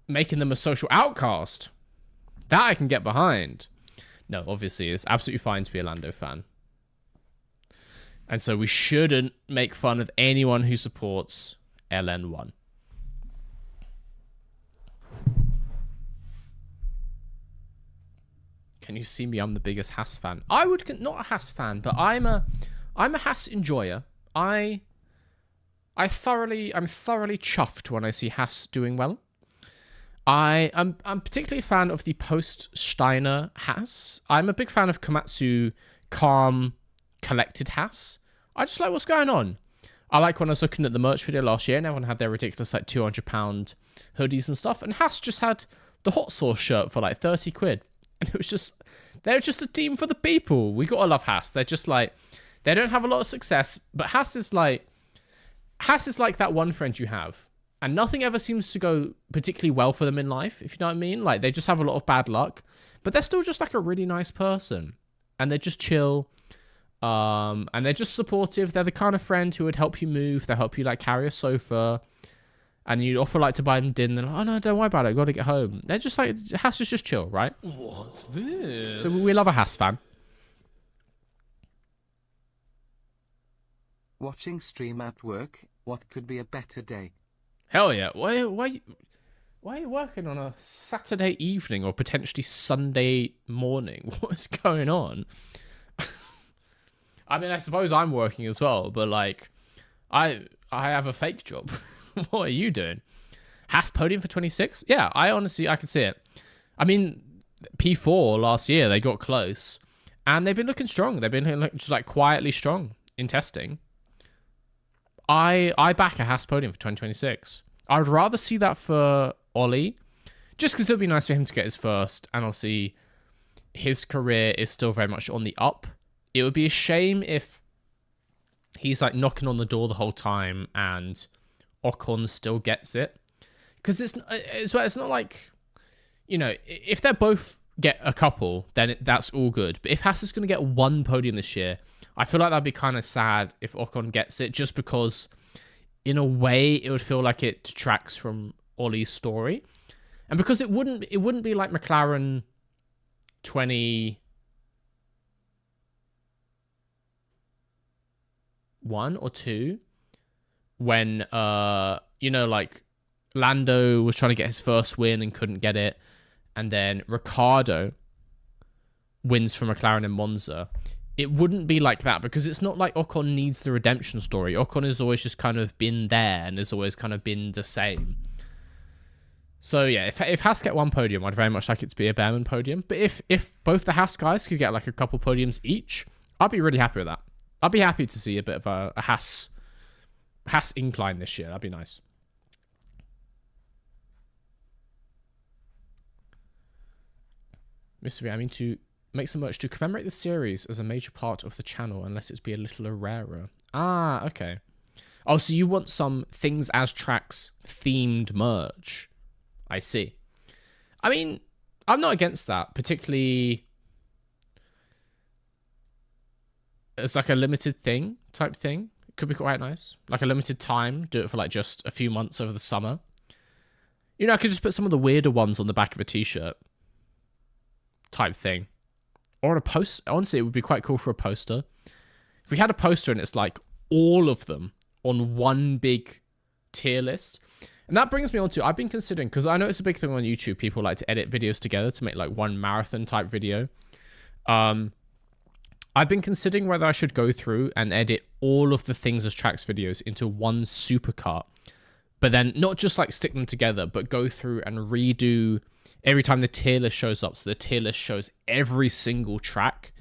making them a social outcast, that I can get behind. No, obviously, it's absolutely fine to be a Lando fan. And so we shouldn't make fun of anyone who supports LN1. Can you see me? I'm the biggest Haas fan. I would not a Haas fan, but I'm a Haas enjoyer. I'm thoroughly chuffed when I see Haas doing well. I'm particularly a fan of the post-Steiner Haas. I'm a big fan of Komatsu calm, collected Haas. I just like what's going on. I like when I was looking at the merch video last year and everyone had their ridiculous like £200 hoodies and stuff, and Haas just had the hot sauce shirt for like 30 quid. And it was just, they're just a team for the people. We gotta love Haas. They're just like, they don't have a lot of success, but Haas is like that one friend you have. And nothing ever seems to go particularly well for them in life, if you know what I mean. Like, they just have a lot of bad luck. But they're still just like a really nice person. And they're just chill. And they're just supportive. They're the kind of friend who would help you move. They'll help you like carry a sofa. And you'd offer like to buy them dinner. Like, oh no, don't worry about it. I've got to get home. They're just like, Haas is just chill, right? What's this? So we love a Haas fan. Watching stream at work, what could be a better day? Hell yeah. Why are you working on a Saturday evening or potentially Sunday morning? What is going on? I mean, I suppose I'm working as well, but like, I have a fake job. What are you doing? Haas podium for 26? Yeah, I can see it. I mean, P4 last year, they got close, and they've been looking strong. They've been just like quietly strong in testing. I back a Haas podium for 2026. I would rather see that for Ollie, just because it would be nice for him to get his first, and obviously his career is still very much on the up. It would be a shame if he's like knocking on the door the whole time and Ocon still gets it, because it's not like, you know, if they both get a couple, then that's all good. But if Haas is going to get one podium this year, I feel like that'd be kind of sad if Ocon gets it, just because in a way it would feel like it detracts from Ollie's story, and because it wouldn't be like McLaren 21 or 2 when you know, like Lando was trying to get his first win and couldn't get it, and then Ricciardo wins for McLaren in Monza. It wouldn't be like that, because it's not like Ocon needs the redemption story. Ocon has always just kind of been there and has always kind of been the same. So yeah, if Haas get one podium, I'd very much like it to be a Behrman podium. But if both the Haas guys could get like a couple podiums each, I'd be really happy with that. I'd be happy to see a bit of a Haas incline this year. That'd be nice. Mr. V, I mean to make some merch to commemorate the series as a major part of the channel, and let it be a little rarer. Ah, okay. Oh, so you want some things as tracks themed merch. I see. I mean, I'm not against that, particularly as like a limited thing type thing. It could be quite nice. Like a limited time, do it for like just a few months over the summer. You know, I could just put some of the weirder ones on the back of a t-shirt type thing. Or a poster. Honestly, it would be quite cool for a poster. If we had a poster and it's like all of them on one big tier list, And that brings me on to, I've been considering, because I know it's a big thing on YouTube, people like to edit videos together to make like one marathon type video. I've been considering whether I should go through and edit all of the Things as Tracks videos into one supercut, but then not just like stick them together, but go through and redo every time the tier list shows up. So the tier list shows every single track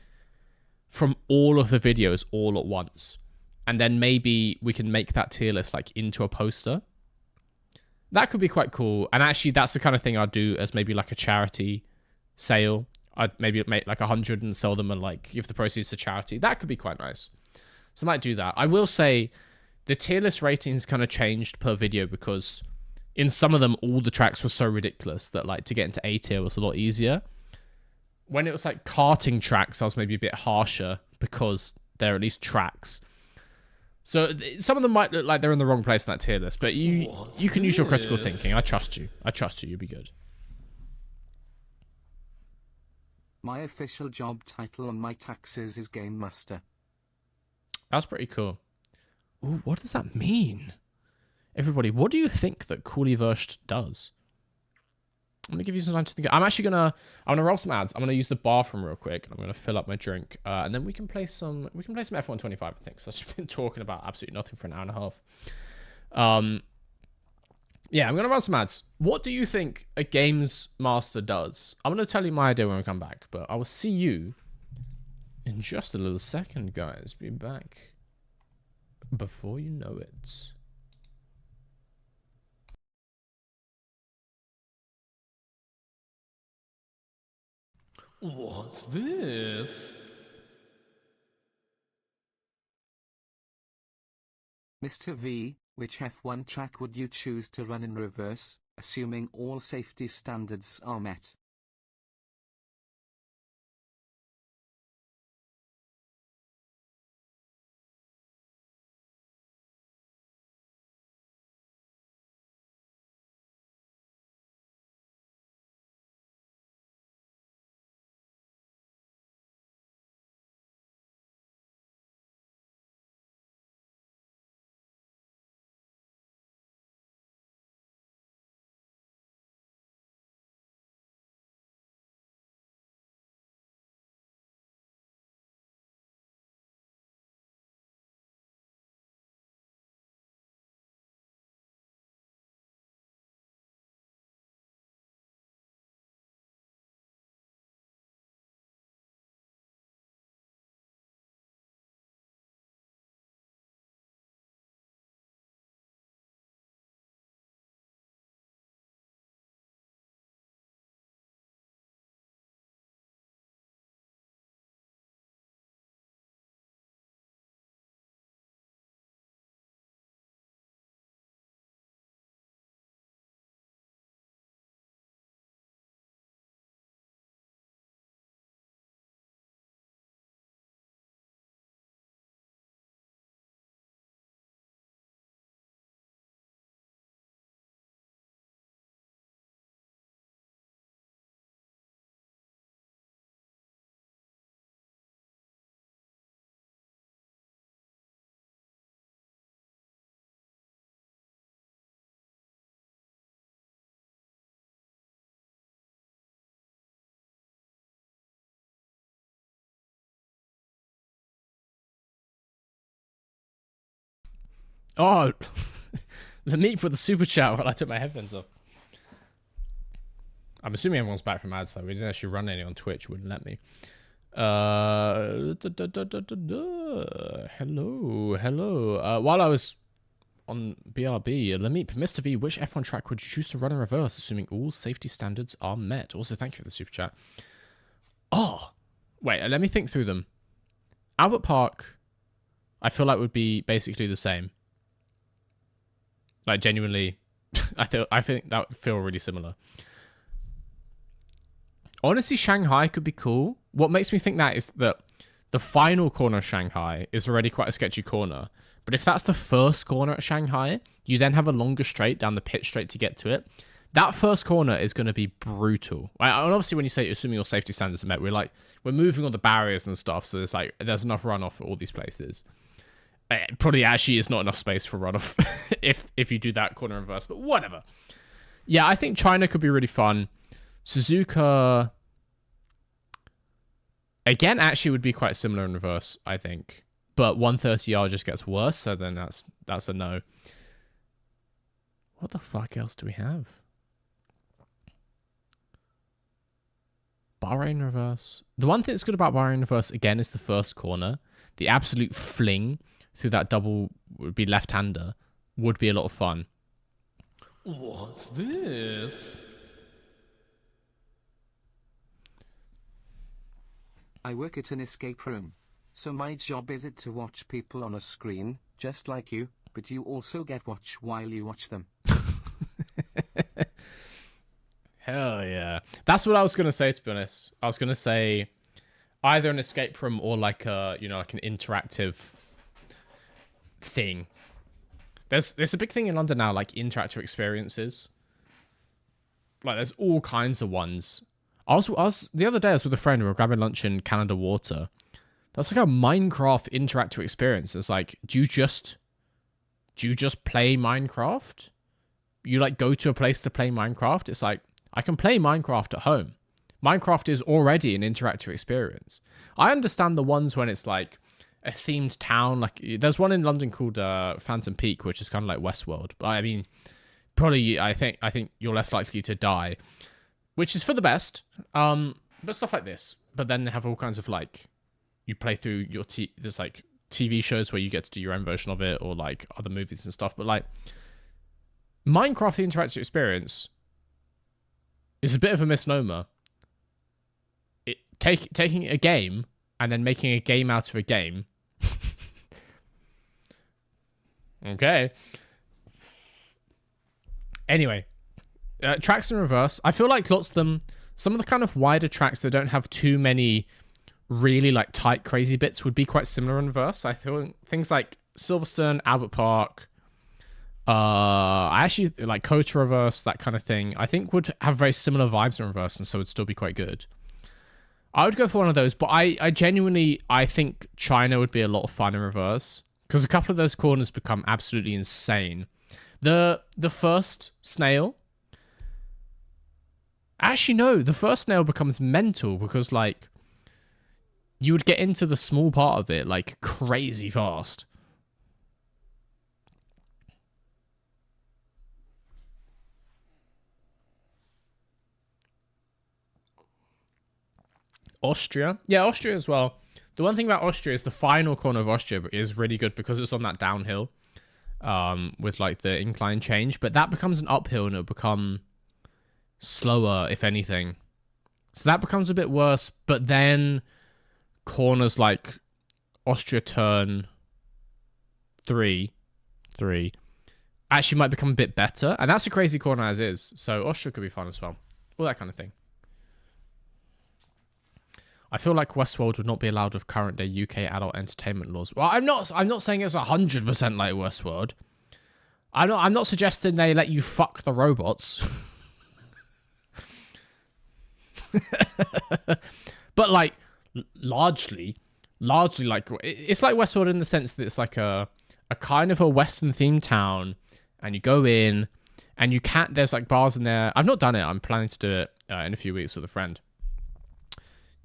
from all of the videos all at once. And then maybe we can make that tier list like into a poster. That could be quite cool. And actually, that's the kind of thing I'd do as maybe like a charity sale. I'd maybe make like 100 and sell them and like give the proceeds to charity. That could be quite nice. So I might do that. I will say the tier list ratings kind of changed per video because in some of them, all the tracks were so ridiculous that like to get into A tier was a lot easier. When it was like karting tracks, I was maybe a bit harsher because they're at least tracks. So some of them might look like they're in the wrong place in that tier list, but you can use your critical thinking. I trust you. I trust you. You'll be good. My official job title on my taxes is Game Master. That's pretty cool. Ooh, what does that mean? Everybody, what do you think that Cooleyverse does? I'm gonna give you some time to think. I'm gonna roll some ads. I'm gonna use the bathroom real quick. I'm gonna fill up my drink, and then we can play some F125. I think. So I've just been talking about absolutely nothing for an hour and a half. Yeah, I'm gonna run some ads. What do you think a games master does? I'm gonna tell you my idea when we come back, but I will see you in just a little second, guys. Be back before you know it. What's this? Mr. V, which F1 track would you choose to run in reverse, assuming all safety standards are met? Oh, the meat with the super chat while I took my headphones off. I'm assuming everyone's back from ads, so we didn't actually run any on Twitch. Wouldn't let me. Hello. While I was on BRB, Lamip, Mr. V, which F1 track would you choose to run in reverse, assuming all safety standards are met? Also, thank you for the super chat. Oh, wait, let me think through them. Albert Park, I feel like would be basically the same. Like genuinely, I think that would feel really similar. Honestly, Shanghai could be cool. What makes me think that is that the final corner of Shanghai is already quite a sketchy corner. But if that's the first corner at Shanghai, you then have a longer straight down the pit straight to get to it. That first corner is going to be brutal. And obviously, when you say assuming your safety standards are met, we're moving on the barriers and stuff, so there's enough runoff for all these places. Probably actually is not enough space for runoff if you do that corner reverse, but whatever. Yeah, I think China could be really fun. Suzuka, again, actually would be quite similar in reverse, I think. But 130R just gets worse, so then that's a no. What the fuck else do we have? Bahrain reverse. The one thing that's good about Bahrain reverse, again, is the first corner. The absolute fling through that double would be left-hander would be a lot of fun. What's this? I work at an escape room. So my job is it to watch people on a screen, just like you, but you also get watch while you watch them. Hell yeah. That's what I was going to say, to be honest. I was going to say either an escape room or like a, like an interactive thing. There's a big thing in London now, like interactive experiences. Like there's all kinds of ones. I was the other day I was with a friend, we were grabbing lunch in Canada Water. That's like a Minecraft interactive experience. It's like, do you just play Minecraft? You like go to a place to play Minecraft? It's like, I can play Minecraft at home. Minecraft is already an interactive experience. I understand the ones when it's like a themed town. Like there's one in London called Phantom Peak, which is kind of like Westworld. But I mean, probably I think you're less likely to die, which is for the best. But stuff like this. But then they have all kinds of like, you play through your there's like TV shows where you get to do your own version of it, or like other movies and stuff. But like Minecraft, the interactive experience, is a bit of a misnomer. Taking a game and then making a game out of a game. Okay. Anyway, tracks in reverse. I feel like lots of them, some of the kind of wider tracks that don't have too many really like tight, crazy bits would be quite similar in reverse. I feel things like Silverstone, Albert Park, I actually like Kota reverse, that kind of thing, I think would have very similar vibes in reverse, and so would still be quite good. I would go for one of those, but I genuinely, I think China would be a lot of fun in reverse, because a couple of those corners become absolutely insane. The first snail, actually no, the first snail becomes mental, because like you would get into the small part of it like crazy fast. Austria. Yeah, Austria as well. The one thing about Austria is the final corner of Austria is really good because it's on that downhill with like the incline change. But that becomes an uphill and it'll become slower, if anything. So that becomes a bit worse. But then corners like Austria turn 3 actually might become a bit better. And that's a crazy corner as is. So Austria could be fun as well. All that kind of thing. I feel like Westworld would not be allowed with current day UK adult entertainment laws. Well, I'm not saying it's 100% like Westworld. I'm not suggesting they let you fuck the robots. But like largely like it's like Westworld in the sense that it's like a kind of a Western themed town, and you go in and you can't, there's like bars in there. I've not done it. I'm planning to do it in a few weeks with a friend.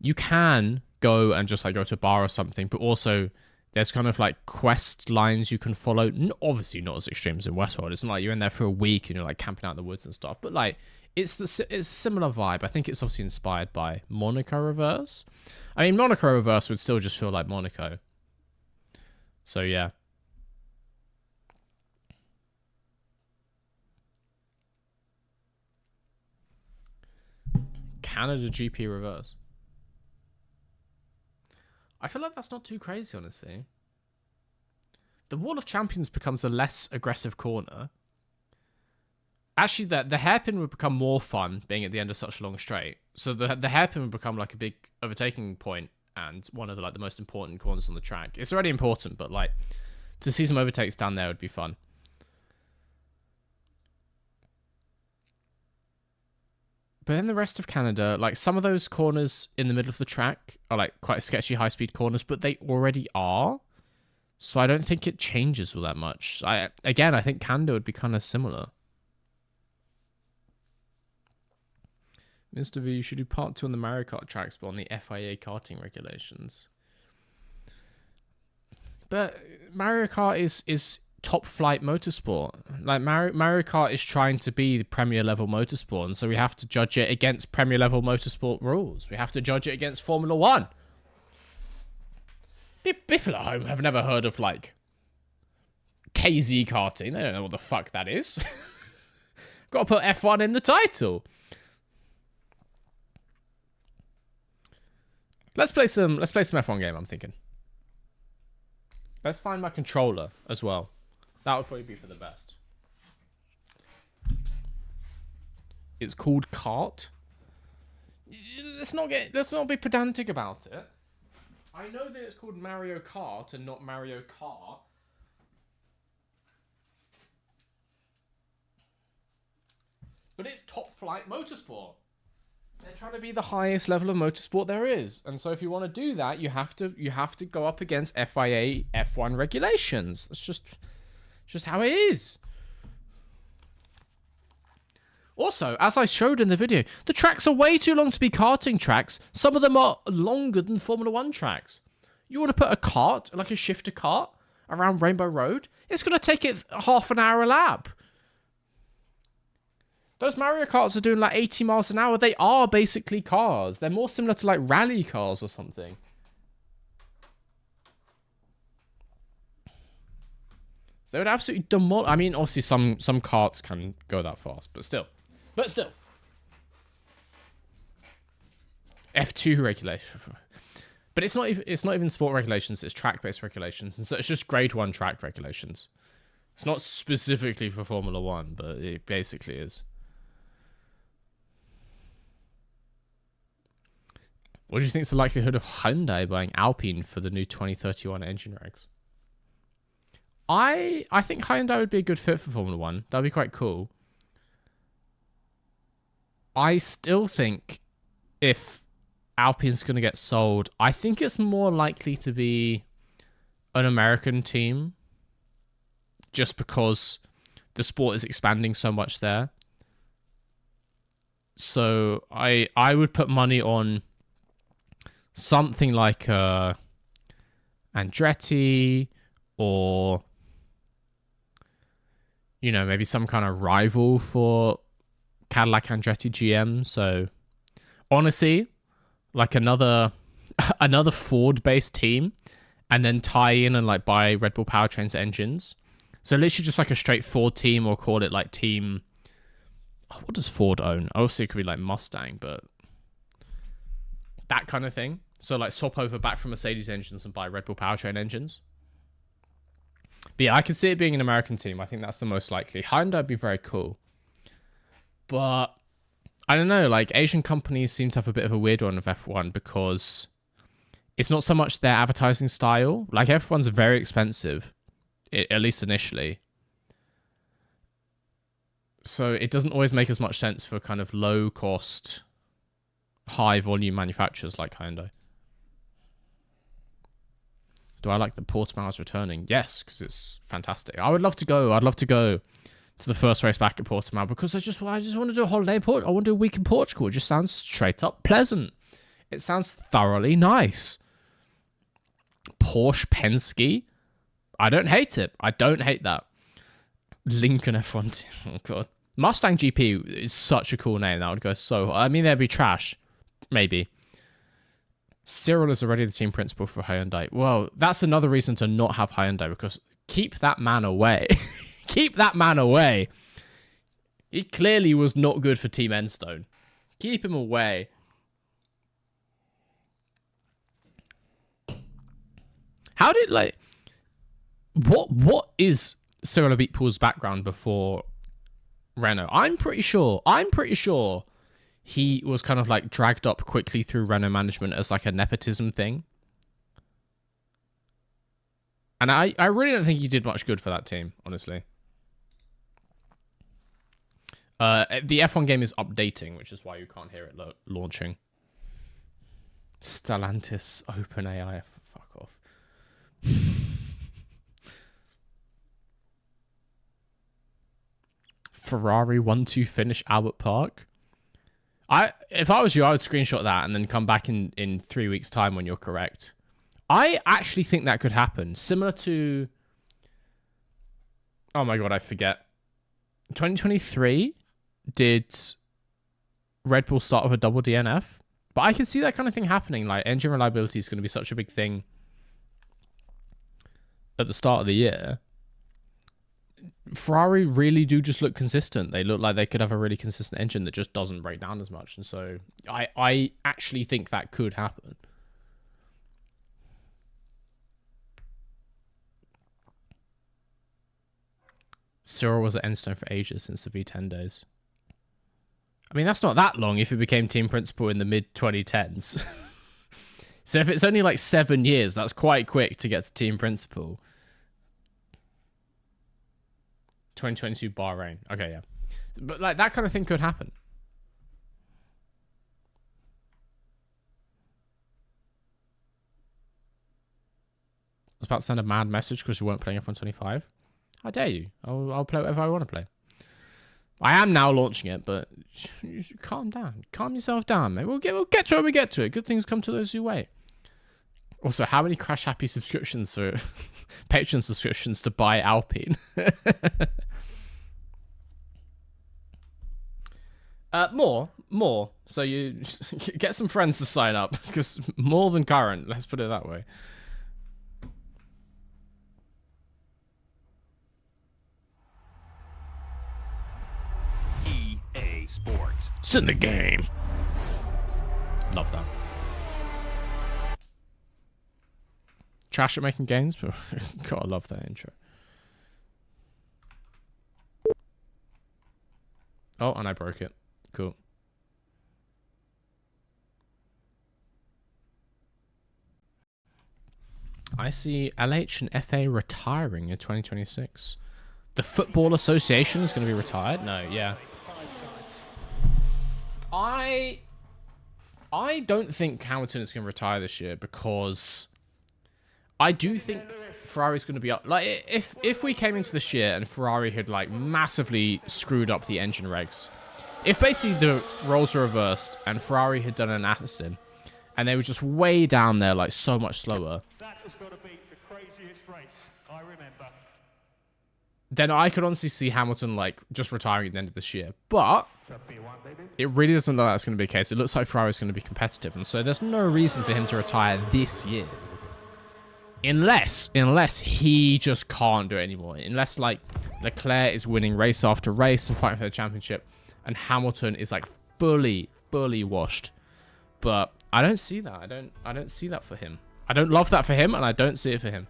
You can go and just like go to a bar or something, but also there's kind of like quest lines you can follow. Obviously not as extreme as in Westworld. It's not like you're in there for a week and you're like camping out in the woods and stuff, but like it's a similar vibe. I think it's obviously inspired by Monaco Reverse. I mean, Monaco Reverse would still just feel like Monaco. So yeah. Canada GP Reverse. I feel like that's not too crazy, honestly. The Wall of Champions becomes a less aggressive corner. Actually, the hairpin would become more fun, being at the end of such a long straight. So the hairpin would become like a big overtaking point and one of the the most important corners on the track. It's already important, but like to see some overtakes down there would be fun. But then the rest of Canada, like some of those corners in the middle of the track are like quite sketchy high-speed corners, but they already are. So I don't think it changes all that much. I think Canada would be kind of similar. Mr. V, you should do part 2 on the Mario Kart tracks, but on the FIA karting regulations. But Mario Kart is top flight motorsport. Like Mario Kart is trying to be the Premier level motorsport, and so we have to judge it against Premier level motorsport rules. We have to judge it against Formula 1. People at home have never heard of, like, KZ karting. They don't know what the fuck that is. Got to put F1 in the title. Let's play some F1 game, I'm thinking. Let's find my controller as well. That would probably be for the best. It's called Kart. Let's not be pedantic about it. I know that it's called Mario Kart and not Mario Kart. But it's top flight motorsport. They're trying to be the highest level of motorsport there is. And so if you want to do that, you have to go up against FIA F1 regulations. It's just how it is. Also, as I showed in the video, the tracks are way too long to be karting tracks. Some of them are longer than Formula 1 tracks. You want to put a kart, like a shifter kart, around Rainbow Road? It's going to take it half an hour a lap. Those Mario Karts are doing like 80 miles an hour. They are basically cars. They're more similar to like rally cars or something. So they would absolutely demolish. I mean, obviously some karts can go that fast, but still. F2 regulation. But it's not even sport regulations, it's track-based regulations. And so it's just grade 1 track regulations. It's not specifically for Formula 1, but it basically is. What do you think is the likelihood of Hyundai buying Alpine for the new 2031 engine regs? I think Hyundai would be a good fit for Formula 1. That'd be quite cool. I still think if Alpine's going to get sold, I think it's more likely to be an American team just because the sport is expanding so much there. So I would put money on something like Andretti or, you know, maybe some kind of rival for Cadillac Andretti GM. So honestly, like another Ford-based team, and then tie in and like buy Red Bull Powertrain's engines. So literally just like a straight Ford team, or call it like team. What does Ford own? Obviously, it could be like Mustang, but that kind of thing. So like swap over back from Mercedes engines and buy Red Bull Powertrain engines. But yeah, I could see it being an American team. I think that's the most likely. Hyundai would be very cool. But I don't know, like Asian companies seem to have a bit of a weird one with F1 because it's not so much their advertising style. Like F1's very expensive, at least initially. So it doesn't always make as much sense for kind of low cost, high volume manufacturers like Hyundai. Do I like that Portimao's returning? Yes, because it's fantastic. I would love to go. I'd love to go to the first race back at Portimao because I just want to do a holiday in Portugal. I want to do a week in Portugal. It just sounds straight up pleasant. It sounds thoroughly nice. Porsche Penske. I don't hate it. I don't hate that. Lincoln F1. Oh, God. Mustang GP is such a cool name. That would go so... I mean, they'd be trash. Maybe. Cyril is already the team principal for Hyundai. Well, that's another reason to not have Hyundai, because keep that man away. Keep that man away. He clearly was not good for Team Enstone. Keep him away. How did, like... What is Cyril Abitpool's background before Renault? I'm pretty sure he was kind of like dragged up quickly through Renault management as like a nepotism thing. And I really don't think he did much good for that team, honestly. The F1 game is updating, which is why you can't hear it launching. Stellantis OpenAI, fuck off. Ferrari 1-2 finish Albert Park. If I was you, I would screenshot that and then come back in 3 weeks' time when you're correct. I actually think that could happen. Similar to... Oh my god, I forget. 2023 did Red Bull start with a double DNF? But I can see that kind of thing happening. Like, engine reliability is going to be such a big thing at the start of the year. Ferrari really do just look consistent. They look like they could have a really consistent engine that just doesn't break down as much. And so I actually think that could happen. Cyril was at Enstone for ages, since the V10 days. I mean, that's not that long if he became team principal in the mid-2010s. So if it's only like 7 years, that's quite quick to get to team principal. 2022 Bahrain. Okay, yeah. But like that kind of thing could happen. I was about to send a mad message because you weren't playing F125. How dare you? I'll play whatever I want to play. I am now launching it, but calm down. Calm yourself down, mate. We'll get to it when we get to it. Good things come to those who wait. Also, how many Crash Happy subscriptions for Patreon subscriptions to buy Alpine? More. So you get some friends to sign up, because more than current. Let's put it that way. EA Sports. It's in the game. Love that. Trash at making games, but gotta love that intro. Oh, and I broke it. Cool. I see LH and FA retiring in 2026. The Football Association is going to be retired? No, yeah. I don't think Hamilton is going to retire this year, because I do think Ferrari's going to be up. Like, if we came into this year and Ferrari had like massively screwed up the engine regs, if basically the roles were reversed and Ferrari had done an Aston and they were just way down there, like so much slower, that has got to be the craziest race I remember. Then I could honestly see Hamilton like just retiring at the end of this year. But it really doesn't look like that's going to be the case. It looks like Ferrari's going to be competitive, and so there's no reason for him to retire this year. Unless he just can't do it anymore. Unless like Leclerc is winning race after race and fighting for the championship, and Hamilton is like fully washed. But I don't see that. I don't see that for him. I don't love that for him, and I don't see it for him.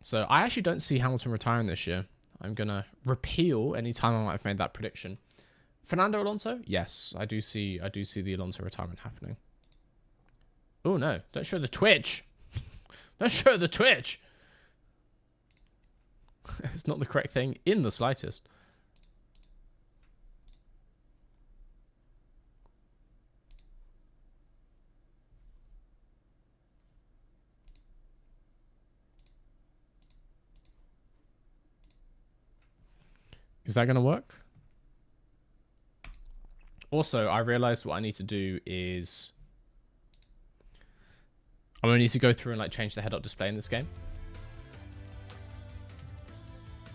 So I actually don't see Hamilton retiring this year. I'm gonna repeal any time I might have made that prediction. Fernando Alonso? Yes, I do see the Alonso retirement happening. Oh no, don't show the Twitch. Don't show the Twitch. It's not the correct thing in the slightest. Is that going to work? Also, I realized what I need to do is I'm going to need to go through and like change the head-up display in this game.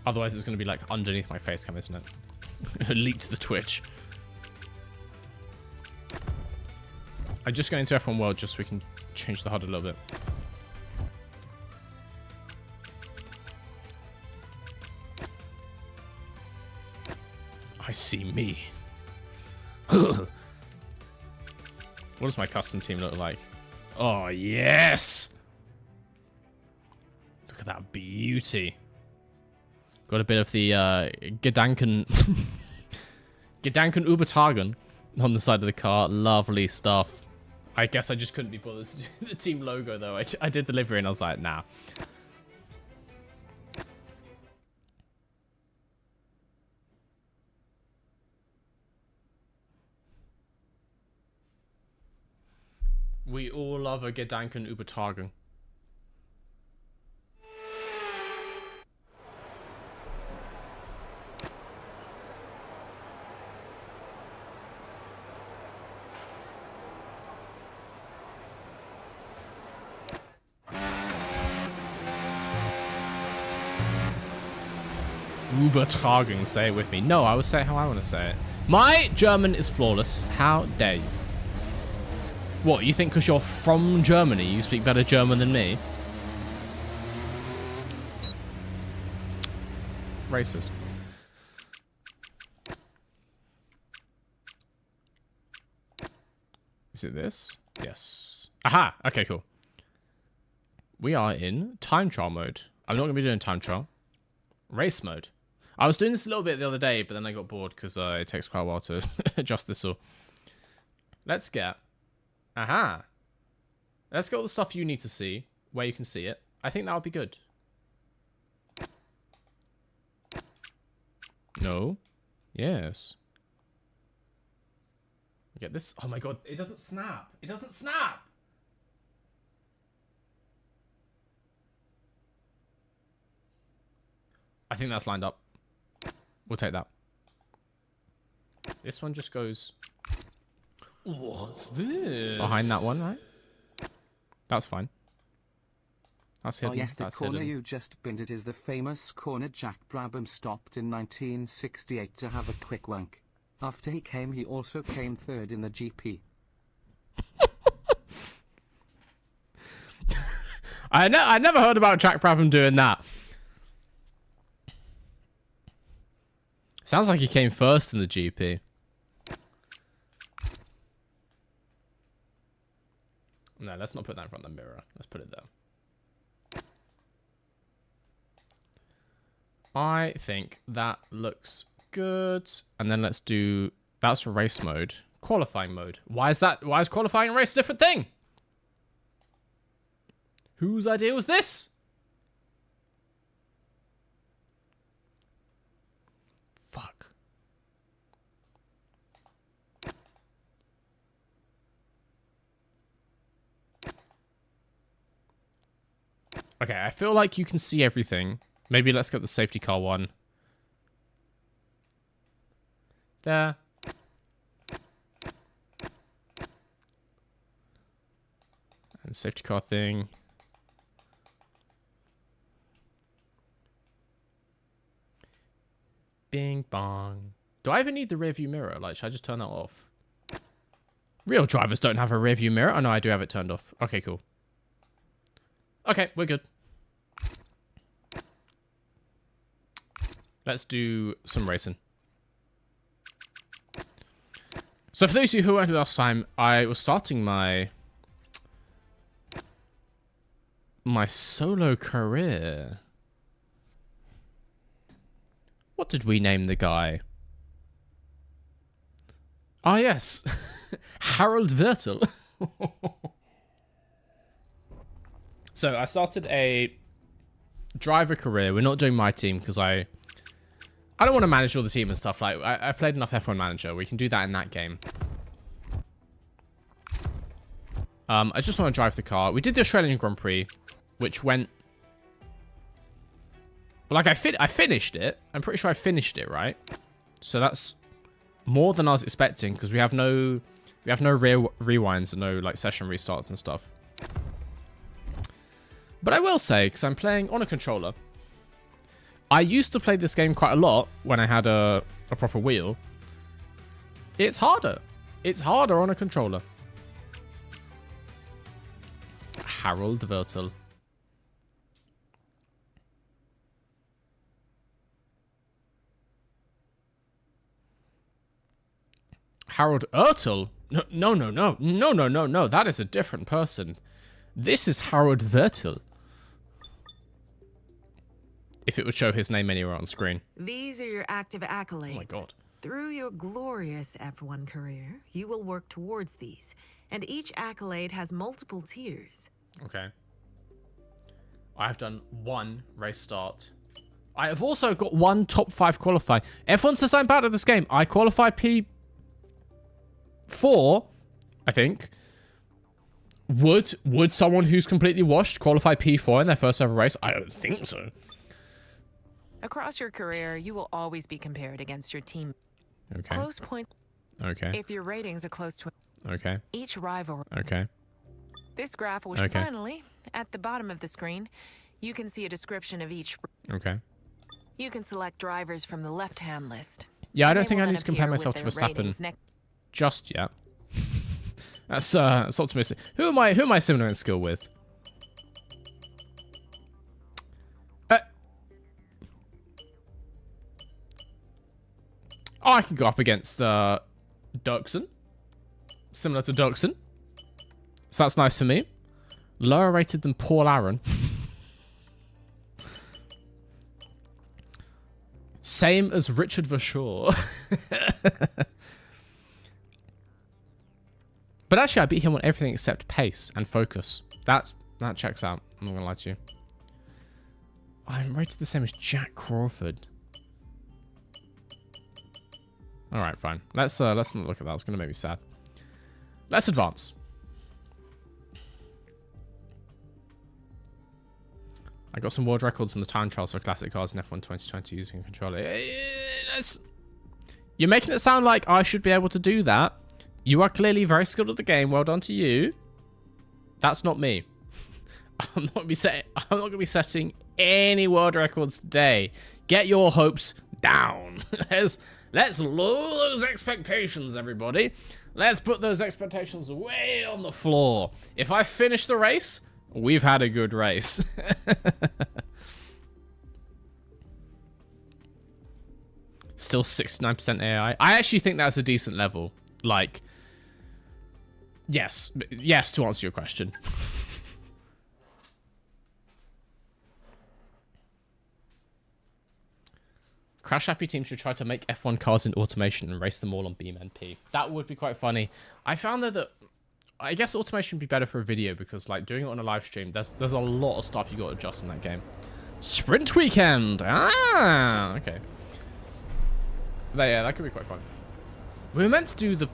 Otherwise, it's going to be like underneath my face cam, isn't it? Leak to the Twitch. I'm just going into F1 World just so we can change the HUD a little bit. I see me. What does my custom team look like? Oh, yes! Look at that beauty. Got a bit of the Gedanken... Gedanken Übertragen on the side of the car. Lovely stuff. I guess I just couldn't be bothered to do the team logo, though. I did the livery and I was like, nah. We all love a Gedanken Übertragung. Übertragung. Say it with me. No, I will say it how I want to say it. My German is flawless. How dare you? What, you think because you're from Germany, you speak better German than me? Racist. Is it this? Yes. Aha! Okay, cool. We are in time trial mode. I'm not going to be doing time trial. Race mode. I was doing this a little bit the other day, but then I got bored because it takes quite a while to adjust this all. Let's get... Aha! Let's get all the stuff you need to see, where you can see it. I think that would be good. No. Yes. Get this. Oh my god, it doesn't snap. It doesn't snap! I think that's lined up. We'll take that. This one just goes... What's this? behind that one, right? That's fine. That's hidden. Oh yes, the That's corner hidden. you just binned it is the famous corner Jack Brabham stopped in 1968 to have a quick wank. After he came, he also came third in the GP. I never heard about Jack Brabham doing that. Sounds like he came first in the GP. No, let's not put that in front of the mirror. Let's put it there. I think that looks good. And then let's do... That's race mode. Qualifying mode. Why is that? Why is qualifying and race a different thing? Whose idea was this? Fuck. Okay, I feel like you can see everything. Maybe let's get the safety car one. There. And safety car thing. Bing bong. Do I even need the rear view mirror? Like, should I just turn that off? Real drivers don't have a rear view mirror. Oh no, I do have it turned off. Okay, cool. Okay, we're good. Let's do some racing. So for those of you who weren't here last time, I was starting my solo career. What did we name the guy? Ah, yes. Harold Vertel. So I started a driver career. We're not doing my team because I don't want to manage all the team and stuff. Like I played enough F1 Manager. We can do that in that game. I just want to drive the car. We did the Australian Grand Prix, which went... Like, I finished it. I'm pretty sure I finished it, right? So that's more than I was expecting, because we have no rewinds and no, like, session restarts and stuff. But I will say, because I'm playing on a controller, I used to play this game quite a lot when I had a proper wheel. It's harder. It's harder on a controller. Harold Vertel. Harold Ertel? No. That is a different person. This is Harold Vertel. If it would show his name anywhere on screen. These are your active accolades. Oh my god. Through your glorious F1 career, you will work towards these, and each accolade has multiple tiers. Okay. I have done one race start. I have also got one top 5 qualifying. F1 says I'm bad at this game. I qualified P4, I think. Would someone who's completely washed qualify P4 in their first ever race? I don't think so. Across your career, you will always be compared against your team. Okay. Close point. Okay. If your ratings are close to Okay. each rival. Okay. This graph will finally, at the bottom of the screen, you can see a description of each. Okay. You can select drivers from the left-hand list. Yeah, I don't They think will I then need to compare appear with myself to their Verstappen ratings just yet. That's optimistic. Who am I similar in skill with? Oh, I can go up against Dirksen. Similar to Dirksen. So that's nice for me. Lower rated than Paul Aaron. Same as Richard Verschoor. But actually, I beat him on everything except pace and focus. That checks out. I'm not gonna lie to you. I'm rated the same as Jack Crawford. All right, fine. Let's not look at that. It's gonna make me sad. Let's advance. I got some world records in the time trials for classic cars in F1 2020 using a controller. You're making it sound like I should be able to do that. You are clearly very skilled at the game. Well done to you. That's not me. I'm not gonna be setting any world records today. Get your hopes down. Let's lower those expectations, everybody. Let's put those expectations way on the floor. If I finish the race, we've had a good race. Still 69% AI. I actually think that's a decent level. Like, yes to answer your question. Crash Happy Team should try to make F1 cars in automation and race them all on BeamNP. That would be quite funny. I found that I guess automation would be better for a video because, like, doing it on a live stream, there's a lot of stuff you got to adjust in that game. Sprint weekend! Ah, okay. But yeah, that could be quite fun. We were meant to do the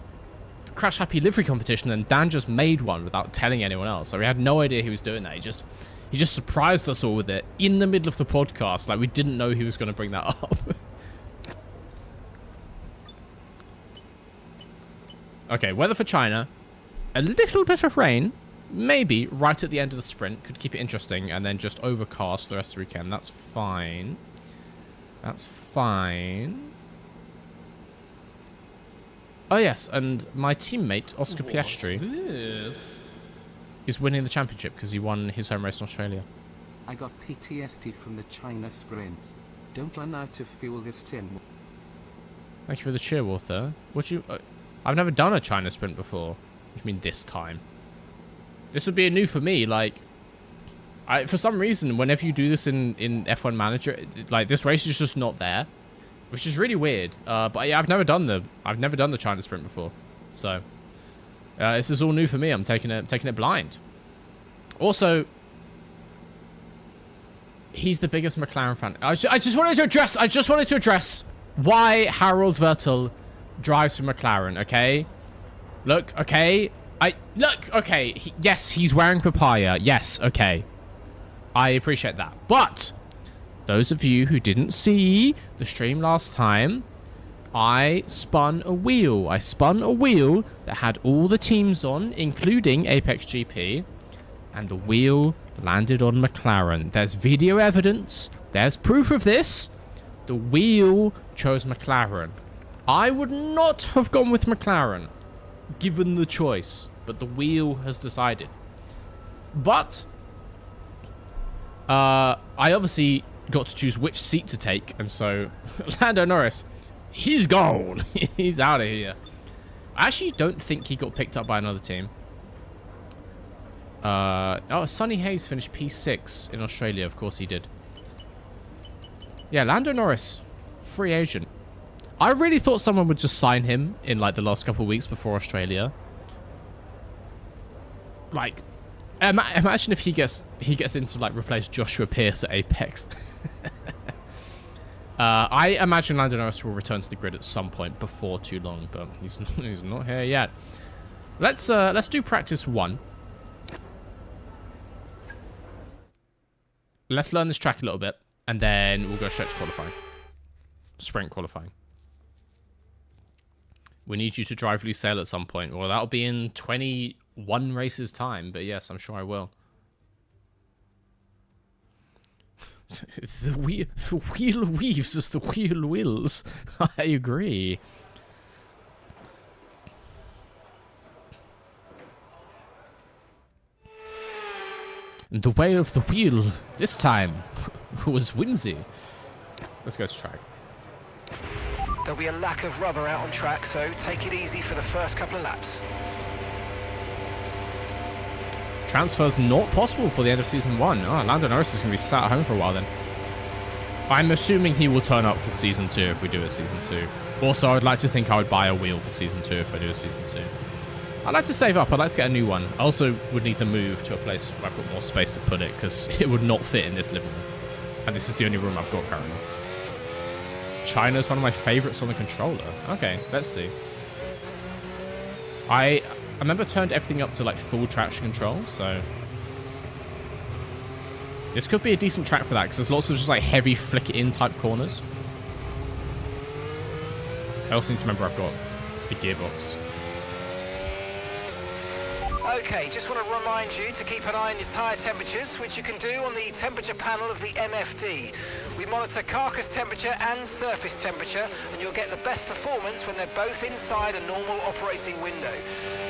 Crash Happy livery competition, and Dan just made one without telling anyone else. So we had no idea he was doing that. He just surprised us all with it in the middle of the podcast. Like, we didn't know he was going to bring that up. Okay, weather for China. A little bit of rain, maybe, right at the end of the sprint. Could keep it interesting, and then just overcast the rest of the weekend. That's fine. That's fine. Oh, yes, and my teammate, Oscar Piastri, is winning the championship because he won his home race in Australia. I got PTSD from the China sprint. Don't run out of fuel this tin. Thank you for the cheer, Walther. I've never done a China sprint before. Which means this time. This would be a new for me. Like, for some reason, whenever you do this in F1 Manager, like, this race is just not there, which is really weird. But yeah, I've never done the China sprint before, so this is all new for me. I'm taking it blind. Also, he's the biggest McLaren fan. I just wanted to address why Harold Vettel drives for McLaren. Okay. Look, okay. Okay. Yes, he's wearing papaya. Yes, okay. I appreciate that. But those of you who didn't see the stream last time, I spun a wheel. I spun a wheel that had all the teams on, including Apex GP, and the wheel landed on McLaren. There's video evidence. There's proof of this. The wheel chose McLaren. I would not have gone with McLaren, given the choice, but the wheel has decided. But I obviously got to choose which seat to take, and so Lando Norris, he's gone. He's out of here. I actually don't think he got picked up by another team. Oh, Sonny Hayes finished P6 in Australia. Of course he did. Yeah, Lando Norris, free agent. I really thought someone would just sign him in, like, the last couple of weeks before Australia. Like, imagine if he gets into, like, replace Joshua Pierce at Apex. I imagine Lando Norris will return to the grid at some point before too long, but he's not here yet. Let's do practice 1. Let's learn this track a little bit, and then we'll go straight to qualifying. Sprint qualifying. We need you to drive Lucille at some point. Well, that'll be in 21 races time, but yes, I'm sure I will. The wheel weaves as the wheel wills. I agree. And the way of the wheel this time was whimsy. Let's go to track. There'll be a lack of rubber out on track, so take it easy for the first couple of laps. Transfer's not possible for the end of Season 1. Oh, Lando Norris is going to be sat at home for a while then. I'm assuming he will turn up for Season 2 if we do a Season 2. Also, I would like to think I would buy a wheel for Season 2 if I do a Season 2. I'd like to save up. I'd like to get a new one. I also would need to move to a place where I've got more space to put it because it would not fit in this living room. And this is the only room I've got currently. China's one of my favorites on the controller. Okay, let's see. I remember turned everything up to like full traction control, so this could be a decent track for that because there's lots of just like heavy flick it in type corners. I also need to remember I've got the gearbox. Okay, just want to remind you to keep an eye on your tyre temperatures, which you can do on the temperature panel of the MFD. We monitor carcass temperature and surface temperature, and you'll get the best performance when they're both inside a normal operating window.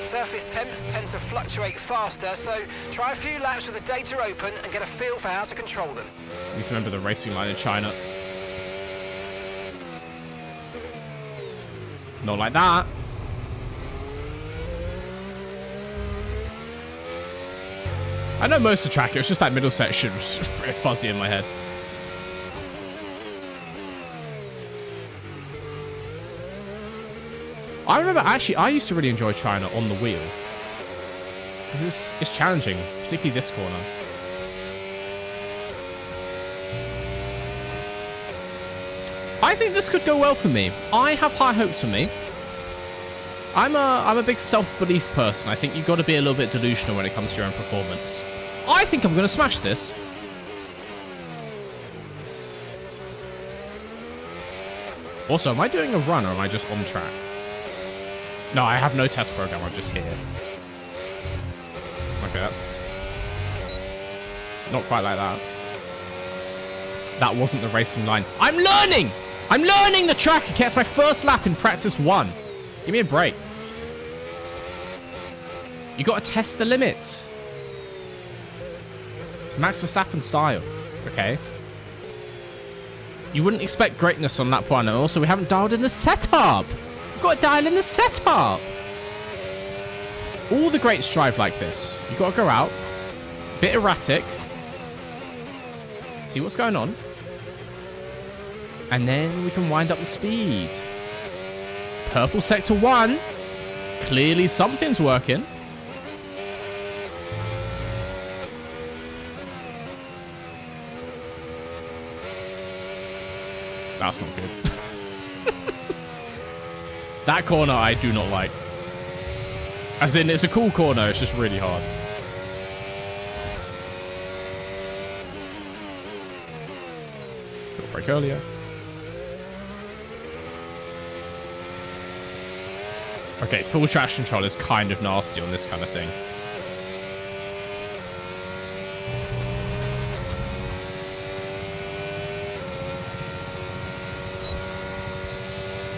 Surface temps tend to fluctuate faster, so try a few laps with the data open and get a feel for how to control them. I need to remember the racing line in China. Not like that. I know most of the track, it was just that middle section was very fuzzy in my head. I remember, actually, I used to really enjoy China on the wheel. Because it's challenging, particularly this corner. I think this could go well for me. I have high hopes for me. I'm a big self-belief person. I think you've got to be a little bit delusional when it comes to your own performance. I think I'm going to smash this. Also, am I doing a run or am I just on track? No, I have no test program. I'm just here. Okay, that's not quite like that. That wasn't the racing line. I'm learning! I'm learning the track. Okay, it's my first lap in practice 1. Give me a break. You got to test the limits. It's Max Verstappen style. Okay. You wouldn't expect greatness on that point. And also, we haven't dialed in the setup. We've got to dial in the setup. All the greats drive like this. You've got to go out. Bit erratic. See what's going on. And then we can wind up the speed. Purple sector 1. Clearly something's working. That's not good. That corner I do not like. As in, it's a cool corner, it's just really hard. Got a break earlier. Okay, full traction control is kind of nasty on this kind of thing.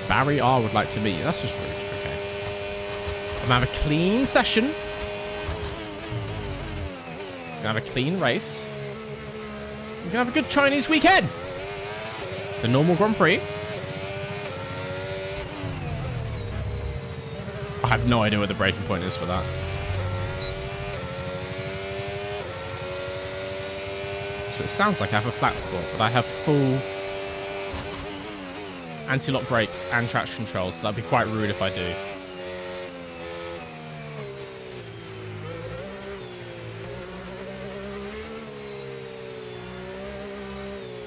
Barry R would like to meet you. That's just rude. Okay. I'm gonna have a clean session. Gonna have a clean race. We're gonna have a good Chinese weekend. The normal Grand Prix. I have no idea where the breaking point is for that. So it sounds like I have a flat spot, but I have full anti-lock brakes and traction control, so that'd be quite rude if I do.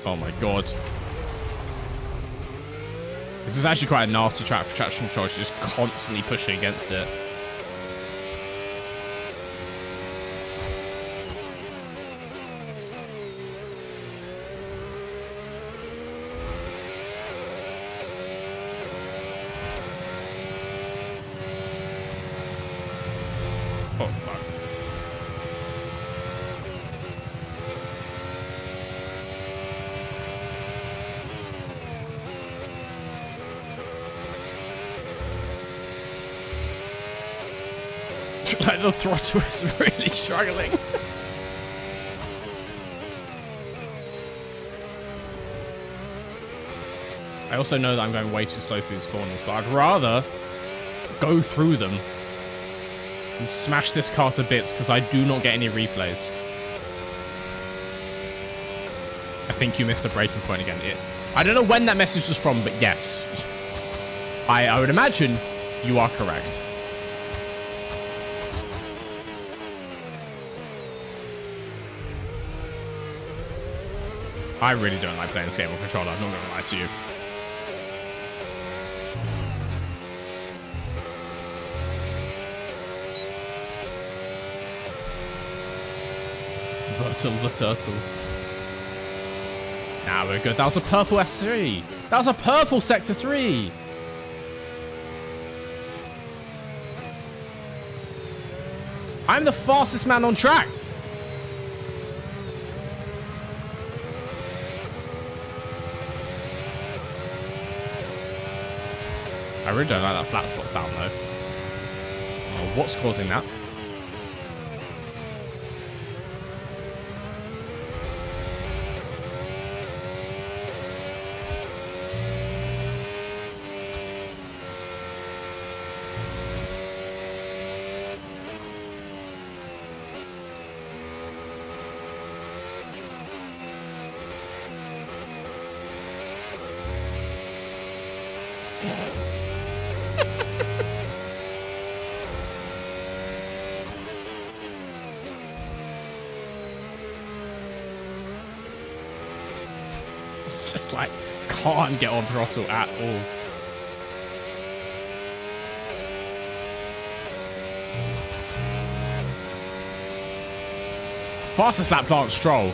Oh my god. This is actually quite a nasty track for traction control. She's just constantly pushing against it. Oh, fuck. Like the throttle is really struggling. I also know that I'm going way too slow through these corners, but I'd rather go through them and smash this car to bits because I do not get any replays. I think you missed the braking point again. I don't know when that message was from, but yes. I would imagine you are correct. I really don't like playing this game on controller, I'm not going to lie to you. Virtual the turtle. Nah, we're good. That was a purple S3. That was a purple Sector 3. I'm the fastest man on track. I really don't like that flat spot sound though. Oh, what's causing that? Just like can't get on throttle at all. Fastest lap plant Stroll.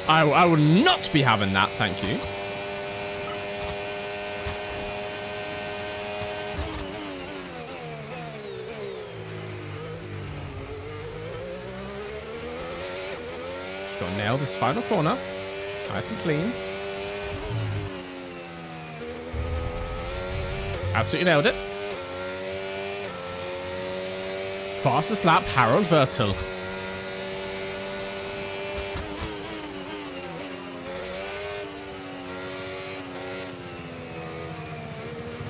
I will not be having that, thank you. Just gotta nail this final corner. Nice and clean. Absolutely nailed it. Fastest lap, Harold Vertel.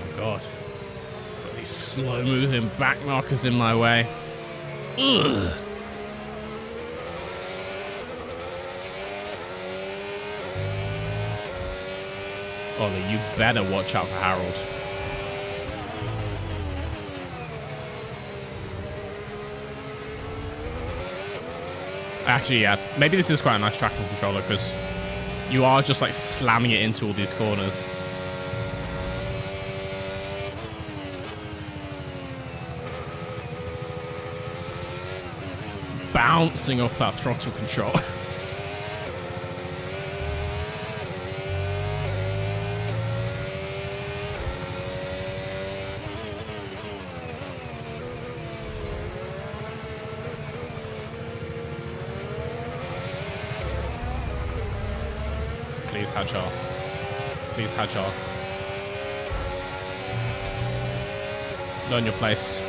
Oh God. Got these slow moving back markers in my way. Ugh. Ollie, you better watch out for Harold. Actually, yeah. Maybe this is quite a nice tracking controller because you are just like slamming it into all these corners. Bouncing off that throttle control. Please, Hajar. Please, Hajar. Learn your place.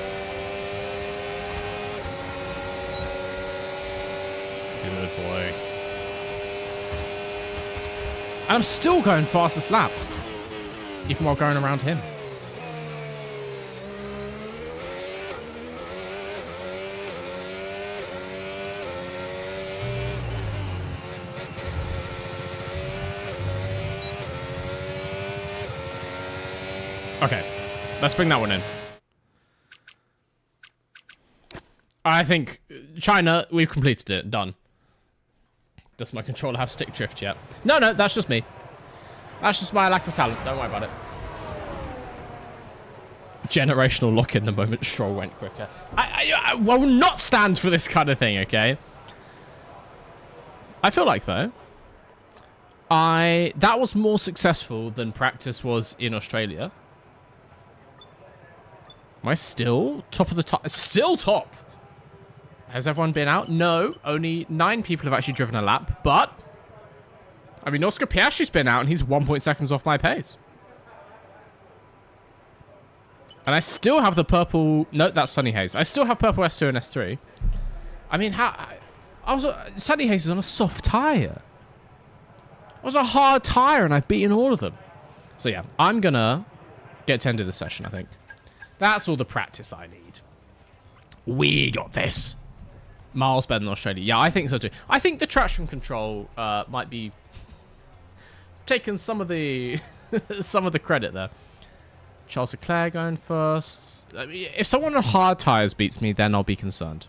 Good boy. And I'm still going fastest lap. Even while going around him. Okay, let's bring that one in. I think China, we've completed it. Done. Does my controller have stick drift yet? No, that's just me. That's just my lack of talent. Don't worry about it. Generational lock-in the moment Stroll went quicker. I will not stand for this kind of thing, okay? I feel like, though, that was more successful than practice was in Australia. Am I still top of the top? Still top. Has everyone been out? No. Only 9 people have actually driven a lap. But, I mean, Oscar Piastri's been out and he's 1 seconds off my pace. And I still have the purple... No, that's Sunny Haze. I still have purple S2 and S3. I mean, how... Sunny Haze is on a soft tyre. It was a hard tyre, and I've beaten all of them. So, yeah. I'm going to get to end of the session, I think. That's all the practice I need. We got this. Miles better than Australia. Yeah, I think so, too. I think the traction control might be... taking some of the... some of the credit there. Charles Leclerc going first. I mean, if someone on hard tyres beats me, then I'll be concerned.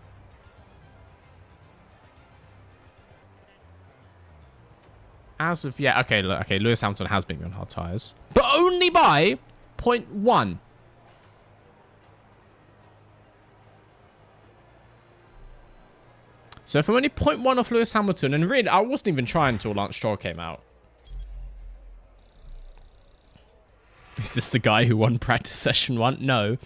As of... Yeah, okay, okay. Lewis Hamilton has beat me on hard tyres. But only by 0.1. So if I'm only 0.1 off Lewis Hamilton, and really, I wasn't even trying until Lance Stroll came out. Is this the guy who won practice session 1? No.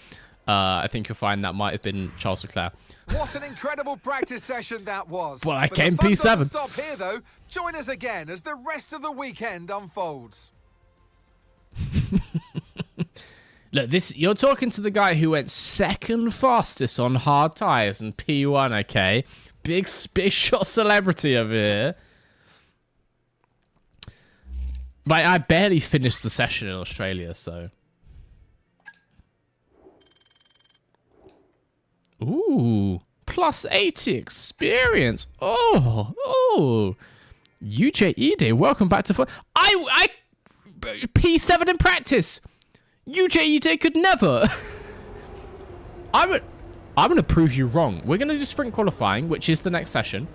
I think you'll find that might have been Charles Leclerc. What an incredible practice session that was. Well, I but came the fun P7. doesn't stop here, though. Join us again as the rest of the weekend unfolds. Look, you're talking to the guy who went second fastest on hard tyres in P1, okay? Big shot celebrity over here. But I barely finished the session in Australia, so... Ooh, plus 80 experience. Oh. UJE Day, welcome back to... I P7 in practice. UJE Day could never. I'm going to prove you wrong. We're going to do sprint qualifying, which is the next session.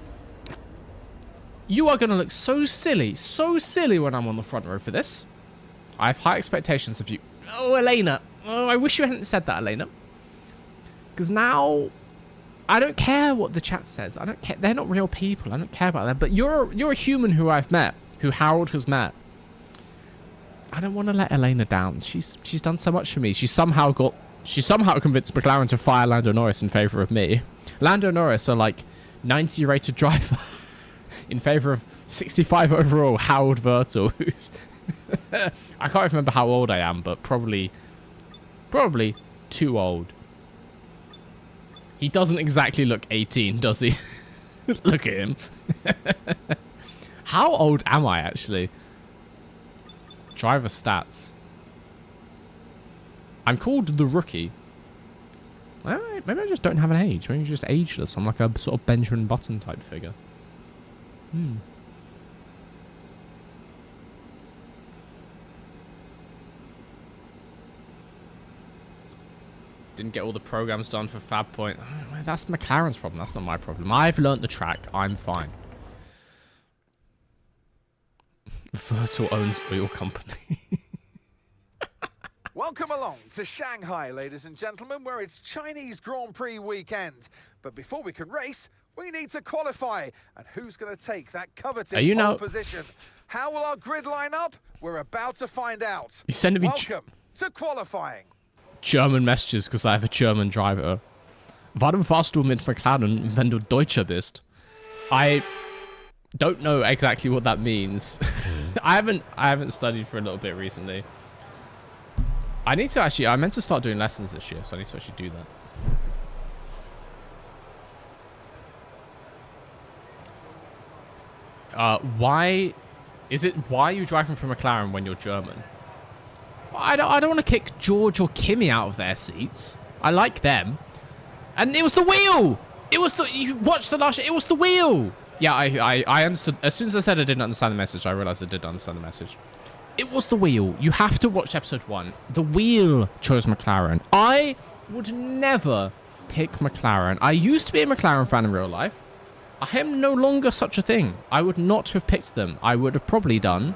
You are going to look so silly when I'm on the front row for this. I have high expectations of you. Oh, Elena. Oh, I wish you hadn't said that, Elena. Because now, I don't care what the chat says. I don't care. They're not real people. I don't care about that. But you're a human who I've met, who Harold has met. I don't want to let Elena down. She's done so much for me. She somehow convinced McLaren to fire Lando Norris in favor of me. Lando Norris, are like 90 rated driver. In favor of 65 overall Howard Vertel, who's... I can't remember how old I am, but probably too old. He doesn't exactly look 18, does he? Look at him. How old am I, actually? Driver stats. I'm called the Rookie. Maybe I just don't have an age. Maybe I'm just ageless. I'm like a sort of Benjamin Button type figure. Didn't get all the programs done for Fab Point. That's McLaren's problem. That's not my problem. I've learnt the track. I'm fine. Vertel owns oil company. Welcome along to Shanghai, ladies and gentlemen, where it's Chinese Grand Prix weekend. But before we can race, we need to qualify. And who's going to take that coveted pole position? How will our grid line up? We're about to find out. He's sending me Welcome to qualifying. German messages because I have a German driver. Warum fährst du mit McLaren, wenn du Deutscher bist? I don't know exactly what that means. I haven't studied for a little bit recently. I need to actually... I meant to start doing lessons this year, so I need to actually do that. Why are you driving for McLaren when you're German? I don't want to kick George or Kimi out of their seats. I like them. And it was the wheel! You watched the last... It was the wheel! Yeah, I understood. As soon as I said I didn't understand the message, I realized I did understand the message. It was the wheel. You have to watch episode 1. The wheel chose McLaren. I would never pick McLaren. I used to be a McLaren fan in real life. I am no longer such a thing. I would not have picked them. I would have probably done,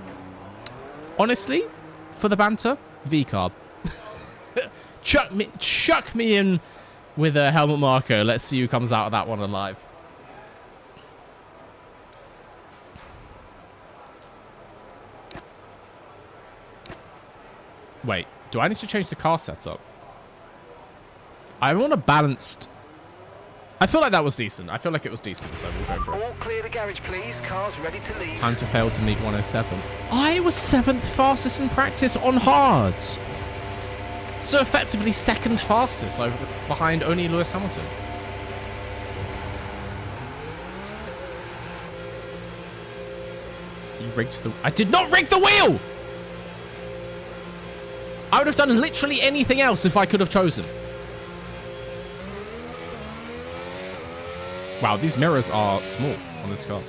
honestly, for the banter, V-carb. Chuck me in with a Helmut Marko. Let's see who comes out of that one alive. Wait, do I need to change the car setup? I want a balanced... I feel like that was decent. I feel like it was decent, so we'll go for it. All clear the garage, please. Cars ready to leave. Time to fail to meet 107. I was 7th fastest in practice on hards. So effectively second fastest behind only Lewis Hamilton. You rigged the... I did not rig the wheel! I would have done literally anything else if I could have chosen. Wow, these mirrors are small on this car.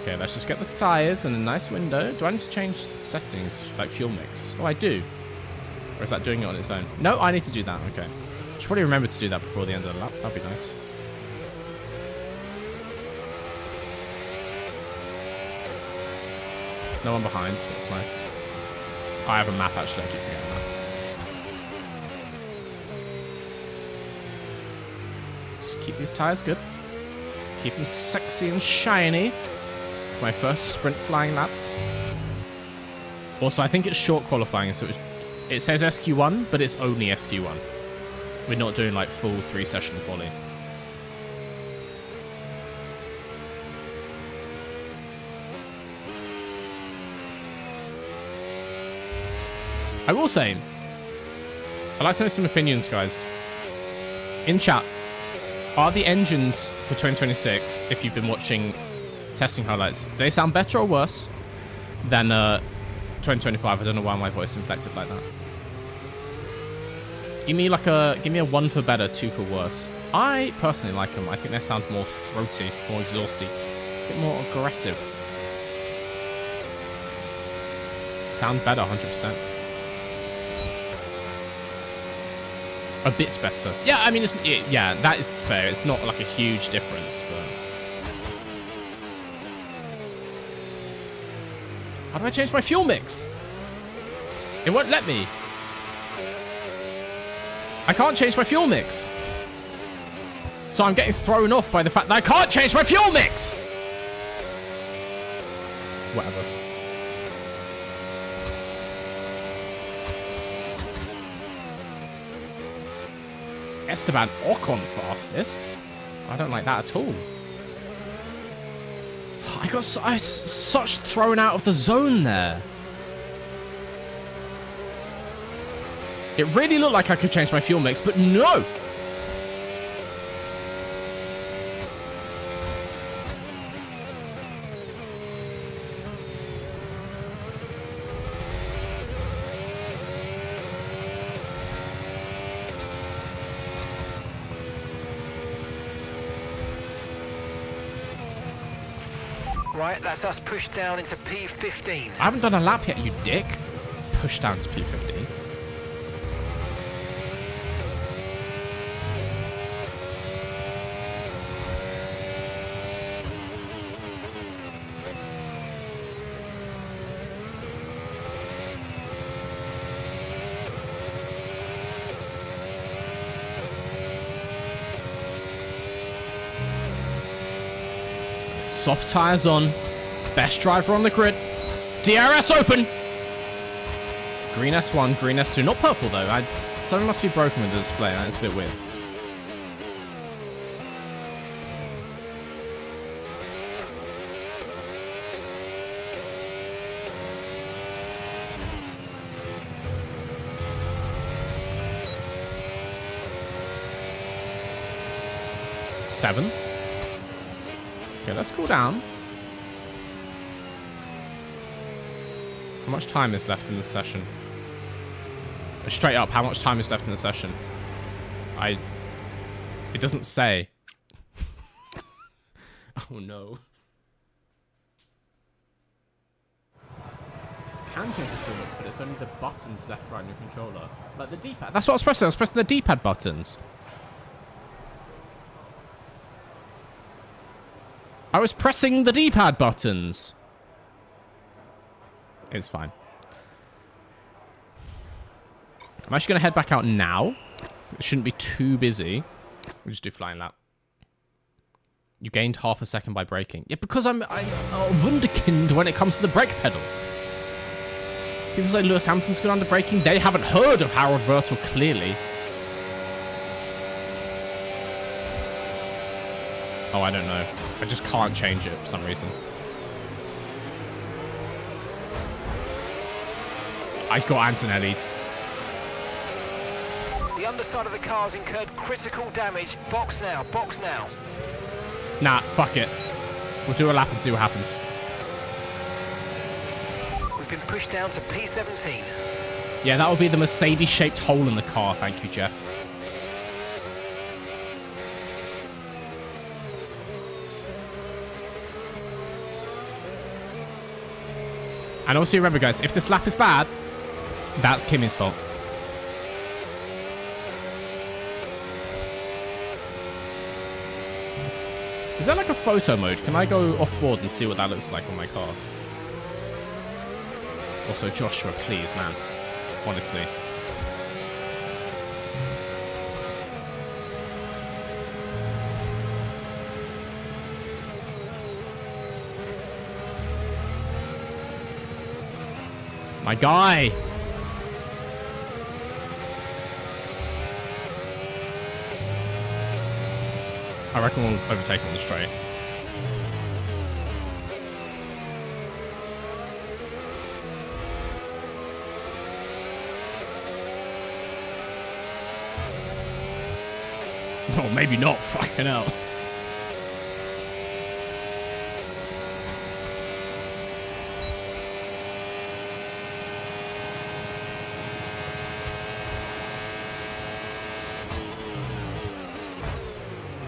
Okay, let's just get the tires and a nice window. Do I need to change settings, like fuel mix? Oh, I do. Or is that doing it on its own? No, I need to do that. Okay. Should probably remember to do that before the end of the lap. That'd be nice. No one behind. That's nice. Oh, I have a map, actually. I keep forgetting that. Just keep these tires good. Keep them sexy and shiny. My first sprint flying lap. Also, I think it's short qualifying, so it says SQ1, but it's only SQ1. We're not doing like full 3-session quali. I will say, I'd like to know some opinions, guys. In chat, are the engines for 2026, if you've been watching testing highlights, do they sound better or worse than 2025? I don't know why my voice inflected like that. Give me a 1 for better, 2 for worse. I personally like them. I think they sound more throaty, more exhausty, a bit more aggressive. Sound better, 100%. A bit better. Yeah, I mean, yeah, that is fair. It's not like a huge difference, but... How do I change my fuel mix? It won't let me. I can't change my fuel mix. So I'm getting thrown off by the fact that I can't change my fuel mix. Whatever. Esteban Ocon fastest? I don't like that at all. I got such thrown out of the zone there. It really looked like I could change my fuel mix, but no! Right, that's us pushed down into P15. I haven't done a lap yet, you dick. Push down to P15. Soft tires on. Best driver on the grid. DRS open. Green S1, green S2. Not purple though. Something must be broken with the display. That's a bit weird. Seven. Okay, let's cool down. How much time is left in the session? Straight up, how much time is left in the session? It doesn't say. Oh no. Can change performance, but it's only the buttons left, right, in your controller. Like the D-pad. That's what I was pressing. I was pressing the D-pad buttons. I was pressing the D-pad buttons. It's fine. I'm actually going to head back out now. It shouldn't be too busy. We'll just do flying lap. You gained half a second by braking. Yeah, because I'm a wunderkind when it comes to the brake pedal. People say Lewis Hamilton's good under braking. They haven't heard of Harold Virtel, clearly. Oh, I don't know. I just can't change it for some reason. I got Antonelli'd. underside of the car's incurred critical damage. Box now, box now. Nah, fuck it. We'll do a lap and see what happens. We've been pushed down to P17. Yeah, that will be the Mercedes-shaped hole in the car. Thank you, Jeff. And also remember, guys, if this lap is bad, that's Kimmy's fault. Is that like a photo mode? Can I go off board and see what that looks like on my car? Also, Joshua, please, man. Honestly. My guy! I reckon we'll overtake him on the straight. Oh, maybe not. Fucking hell.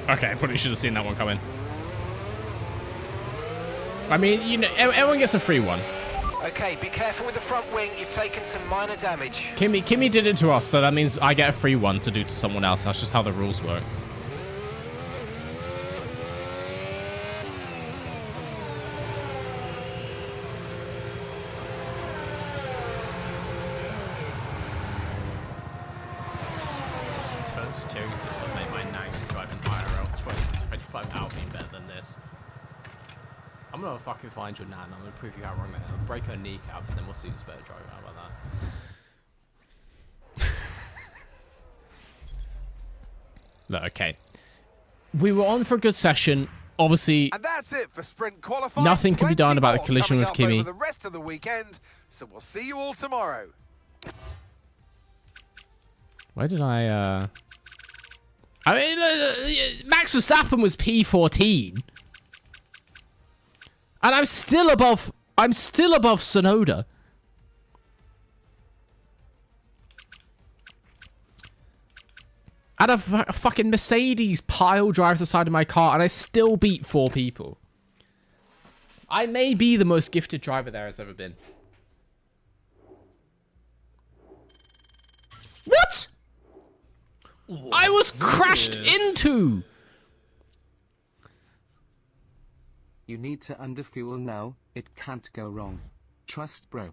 Okay, I probably should have seen that one coming. I mean, you know, everyone gets a free one. Okay, be careful with the front wing. You've taken some minor damage. Kimmy did it to us, so that means I get a free one to do to someone else. That's just how the rules work. Steering system made my nag driving IRL 20-25 out being better than this. I'm gonna fucking find your nan. I'm gonna prove you how wrong they are. I'll break her kneecaps, and then we'll see who's better driver. How about that? Look, okay. We were on for a good session. Obviously, and that's it for sprint qualifying. Nothing can be done about the collision with Kimmy. Over the rest of the weekend, so we'll see you all tomorrow. Where did I mean, Max Verstappen was P14, and I'm still above Sonoda. I had a fucking Mercedes pile drive to the side of my car, and I still beat 4 people. I may be the most gifted driver there has ever been. What? I was crashed into! You need to underfuel now, it can't go wrong. Trust, bro.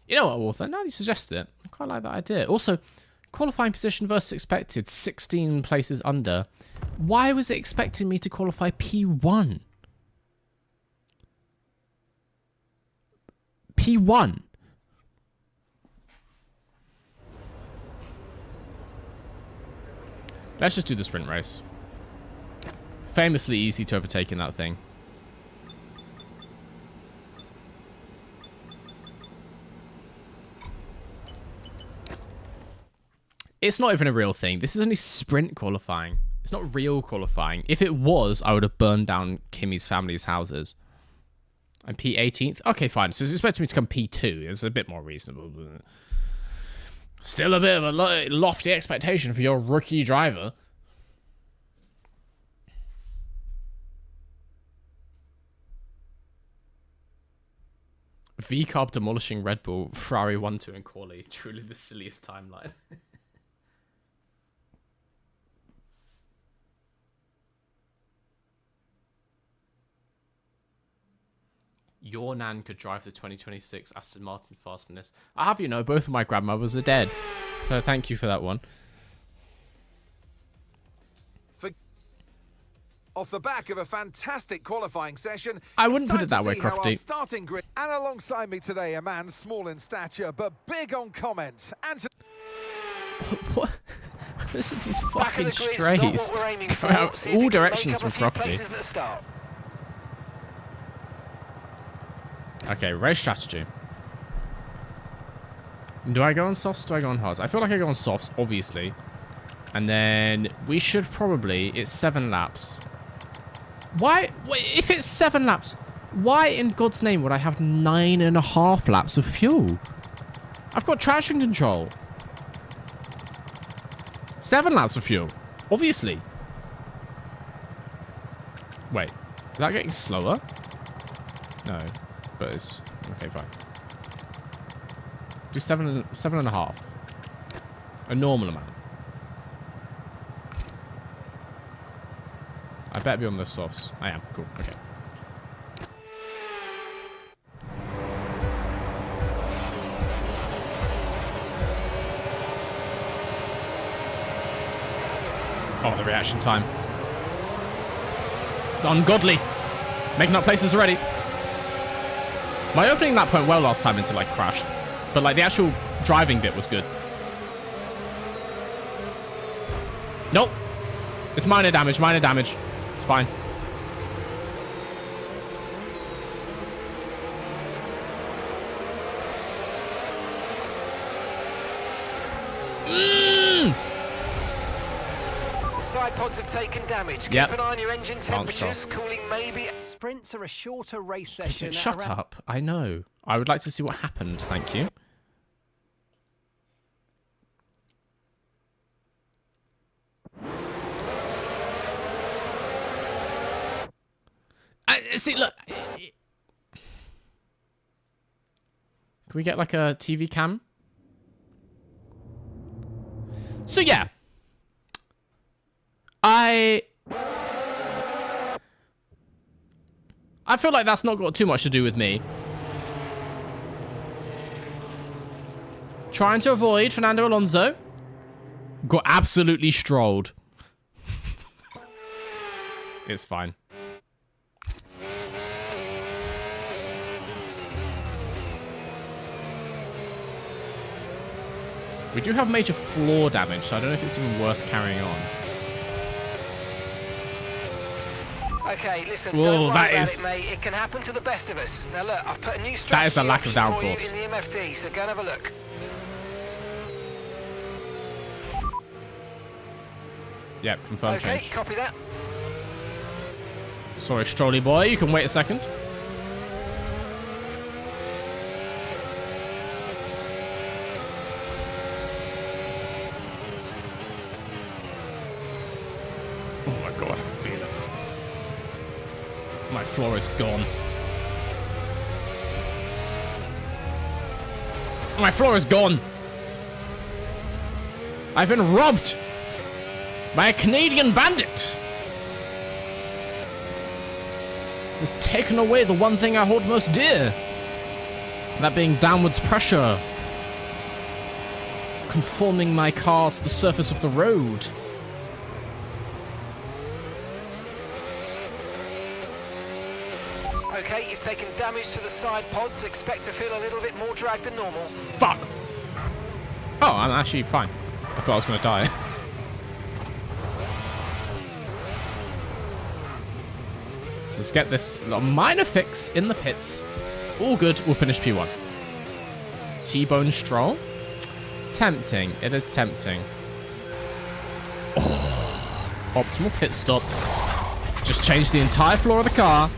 You know what, Walter? Now you suggested it. I quite like that idea. Also, qualifying position versus expected, 16 places under. Why was it expecting me to qualify P1? P1. Let's just do the sprint race. Famously easy to overtake in that thing. It's not even a real thing. This is only sprint qualifying. It's not real qualifying. If it was, I would have burned down Kimmy's family's houses. I'm P18th? Okay, fine. So it's expecting me to come P2. It's a bit more reasonable. Still a bit of a lofty expectation for your rookie driver. V-Carb demolishing Red Bull, Ferrari 1-2 and quali. Truly the silliest timeline. Your nan could drive the 2026 Aston Martin fastness. I have, you know, both of my grandmothers are dead. So thank you for that one. Off the back of a fantastic qualifying session, I wouldn't put it that way, Crofty. Starting grid. And alongside me today, a man small in stature but big on comment. And what? Listen to these fucking strays. All directions from Crofty. Okay, race strategy. Do I go on softs? Do I go on hards? I feel like I go on softs, obviously. And then we should probably... It's 7 laps. Why? If it's 7 laps, why in God's name would I have 9.5 laps of fuel? I've got traction control. 7 laps of fuel. Obviously. Wait. Is that getting slower? No. But it's... Okay, fine. Do 7.5. A normal amount. I better be on the softs. I am. Cool. Okay. Oh, the reaction time. It's ungodly. Making up places already. My opening lap went well last time until I crashed. But like the actual driving bit was good. Nope. It's minor damage, minor damage. It's fine. The side pods have taken damage. Keep an eye on your engine temperatures. Cooling maybe. Sprints are a shorter race session. Shut up. I know. I would like to see what happened. Thank you. See, look. Can we get like a TV cam? So yeah. I feel like that's not got too much to do with me. Trying to avoid Fernando Alonso. Got absolutely strolled. It's fine. We do have major floor damage, so I don't know if it's even worth carrying on. Okay, listen, don't worry about it, mate. It can happen to the best of us. Now look, I've put a new strategy that is a lack of downforce in the MFD, so go and have a look. Yep, confirm change. Okay, copy that. Sorry, Strolly boy, you can wait a second. My floor is gone. My floor is gone. I've been robbed by a Canadian bandit. Has taken away the one thing I hold most dear. That being downwards pressure. Conforming my car to the surface of the road. Okay, you've taken damage to the side pods. Expect to feel a little bit more drag than normal. Fuck! Oh, I'm actually fine. I thought I was going to die. So let's get this little minor fix in the pits. All good, we'll finish P1. T-bone stroll? Tempting, it is tempting. Oh, optimal pit stop. Just change the entire floor of the car.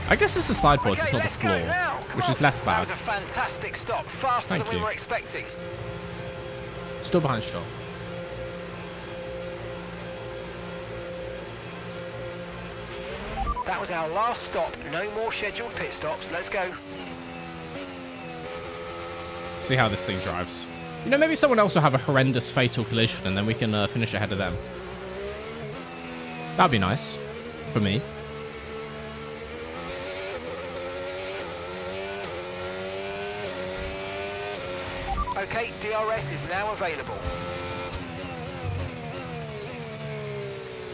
I guess it's the side pods, it's not the floor, which is less bad. That was a fantastic stop, faster than we were expecting. Still behind Stroll. That was our last stop. No more scheduled pit stops. Let's go. See how this thing drives. You know, maybe someone else will have a horrendous fatal collision and then we can finish ahead of them. That'd be nice. For me. Okay, DRS is now available.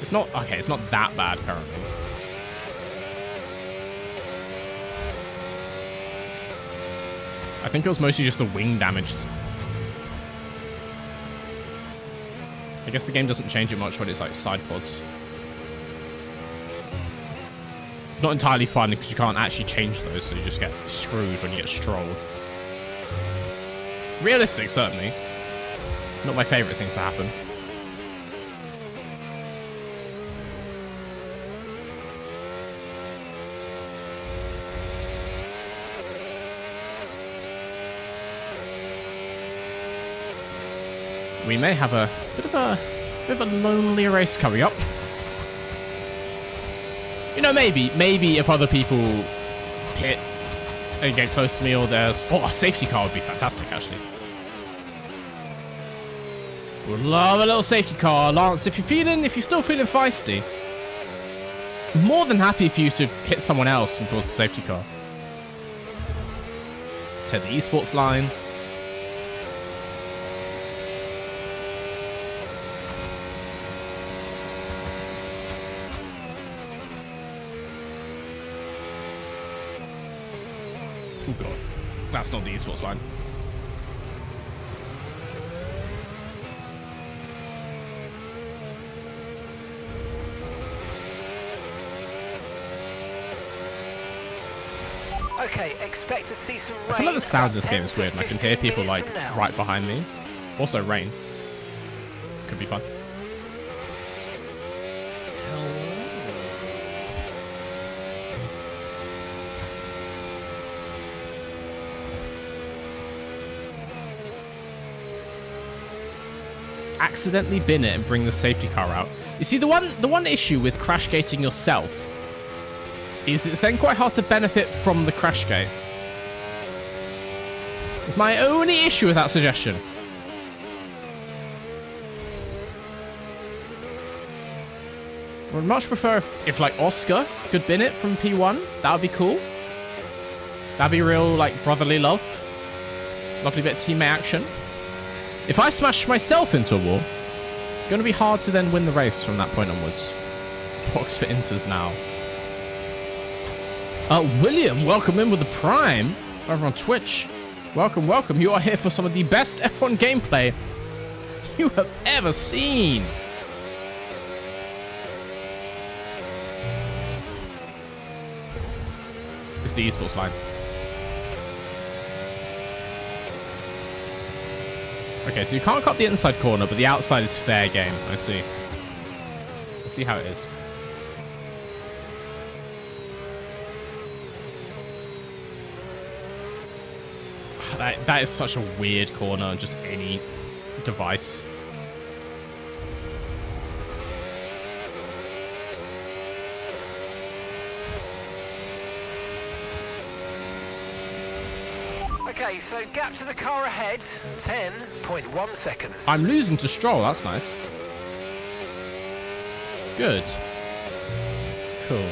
It's not... Okay, it's not that bad, apparently. I think it was mostly just the wing damage. I guess the game doesn't change it much when it's like side pods. It's not entirely fun because you can't actually change those, so you just get screwed when you get strolled. Realistic, certainly. Not my favourite thing to happen. We may have a bit of a lonely race coming up. You know, maybe if other people pit and get close to me, or there's... Oh, a safety car would be fantastic, actually. Would love a little safety car. Lance, if you're still feeling feisty, I'm more than happy for you to hit someone else and cause a safety car. Take the esports line. Oh god, that's not the esports line. Okay, expect to see some rain. I feel like the sound of this game about is weird, and I can 10 hear to people 15 like minutes from now. right behind me. Also rain. Could be fun. Accidentally bin it and bring the safety car out. You see, the one issue with crash gating yourself is it's then quite hard to benefit from the crash gate. It's my only issue with that suggestion. I would much prefer if like Oscar could bin it from P1. That would be cool. That'd be real like brotherly love. Lovely bit of teammate action. If I smash myself into a wall, it's going to be hard to then win the race from that point onwards. Box for Inters now. William, welcome in with the Prime over on Twitch. Welcome, welcome. You are here for some of the best F1 gameplay you have ever seen. It's the esports line. Okay, so you can't cut the inside corner, but the outside is fair game. I see. Let's see how it is. That is such a weird corner on just any device. Okay, so gap to the car ahead, 10.1 seconds. I'm losing to Stroll. That's nice. Good. Cool.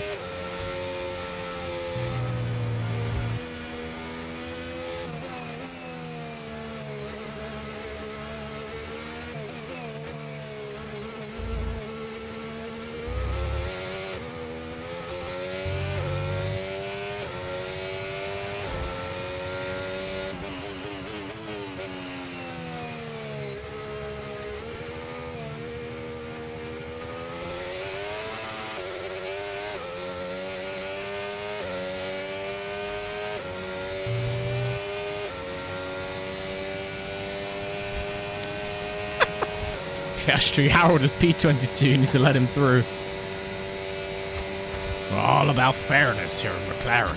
Piastri Harold is P22. Need to let him through. We're all about fairness here in McLaren.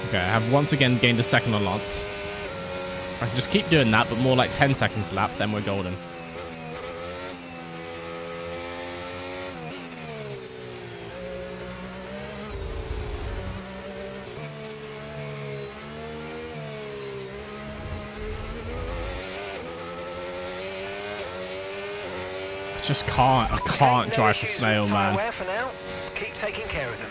Okay, I have once again gained a second on Lance. I can just keep doing that, but more like 10 seconds a lap, then we're golden. I can't drive the snail, man. For now. Keep taking care of them.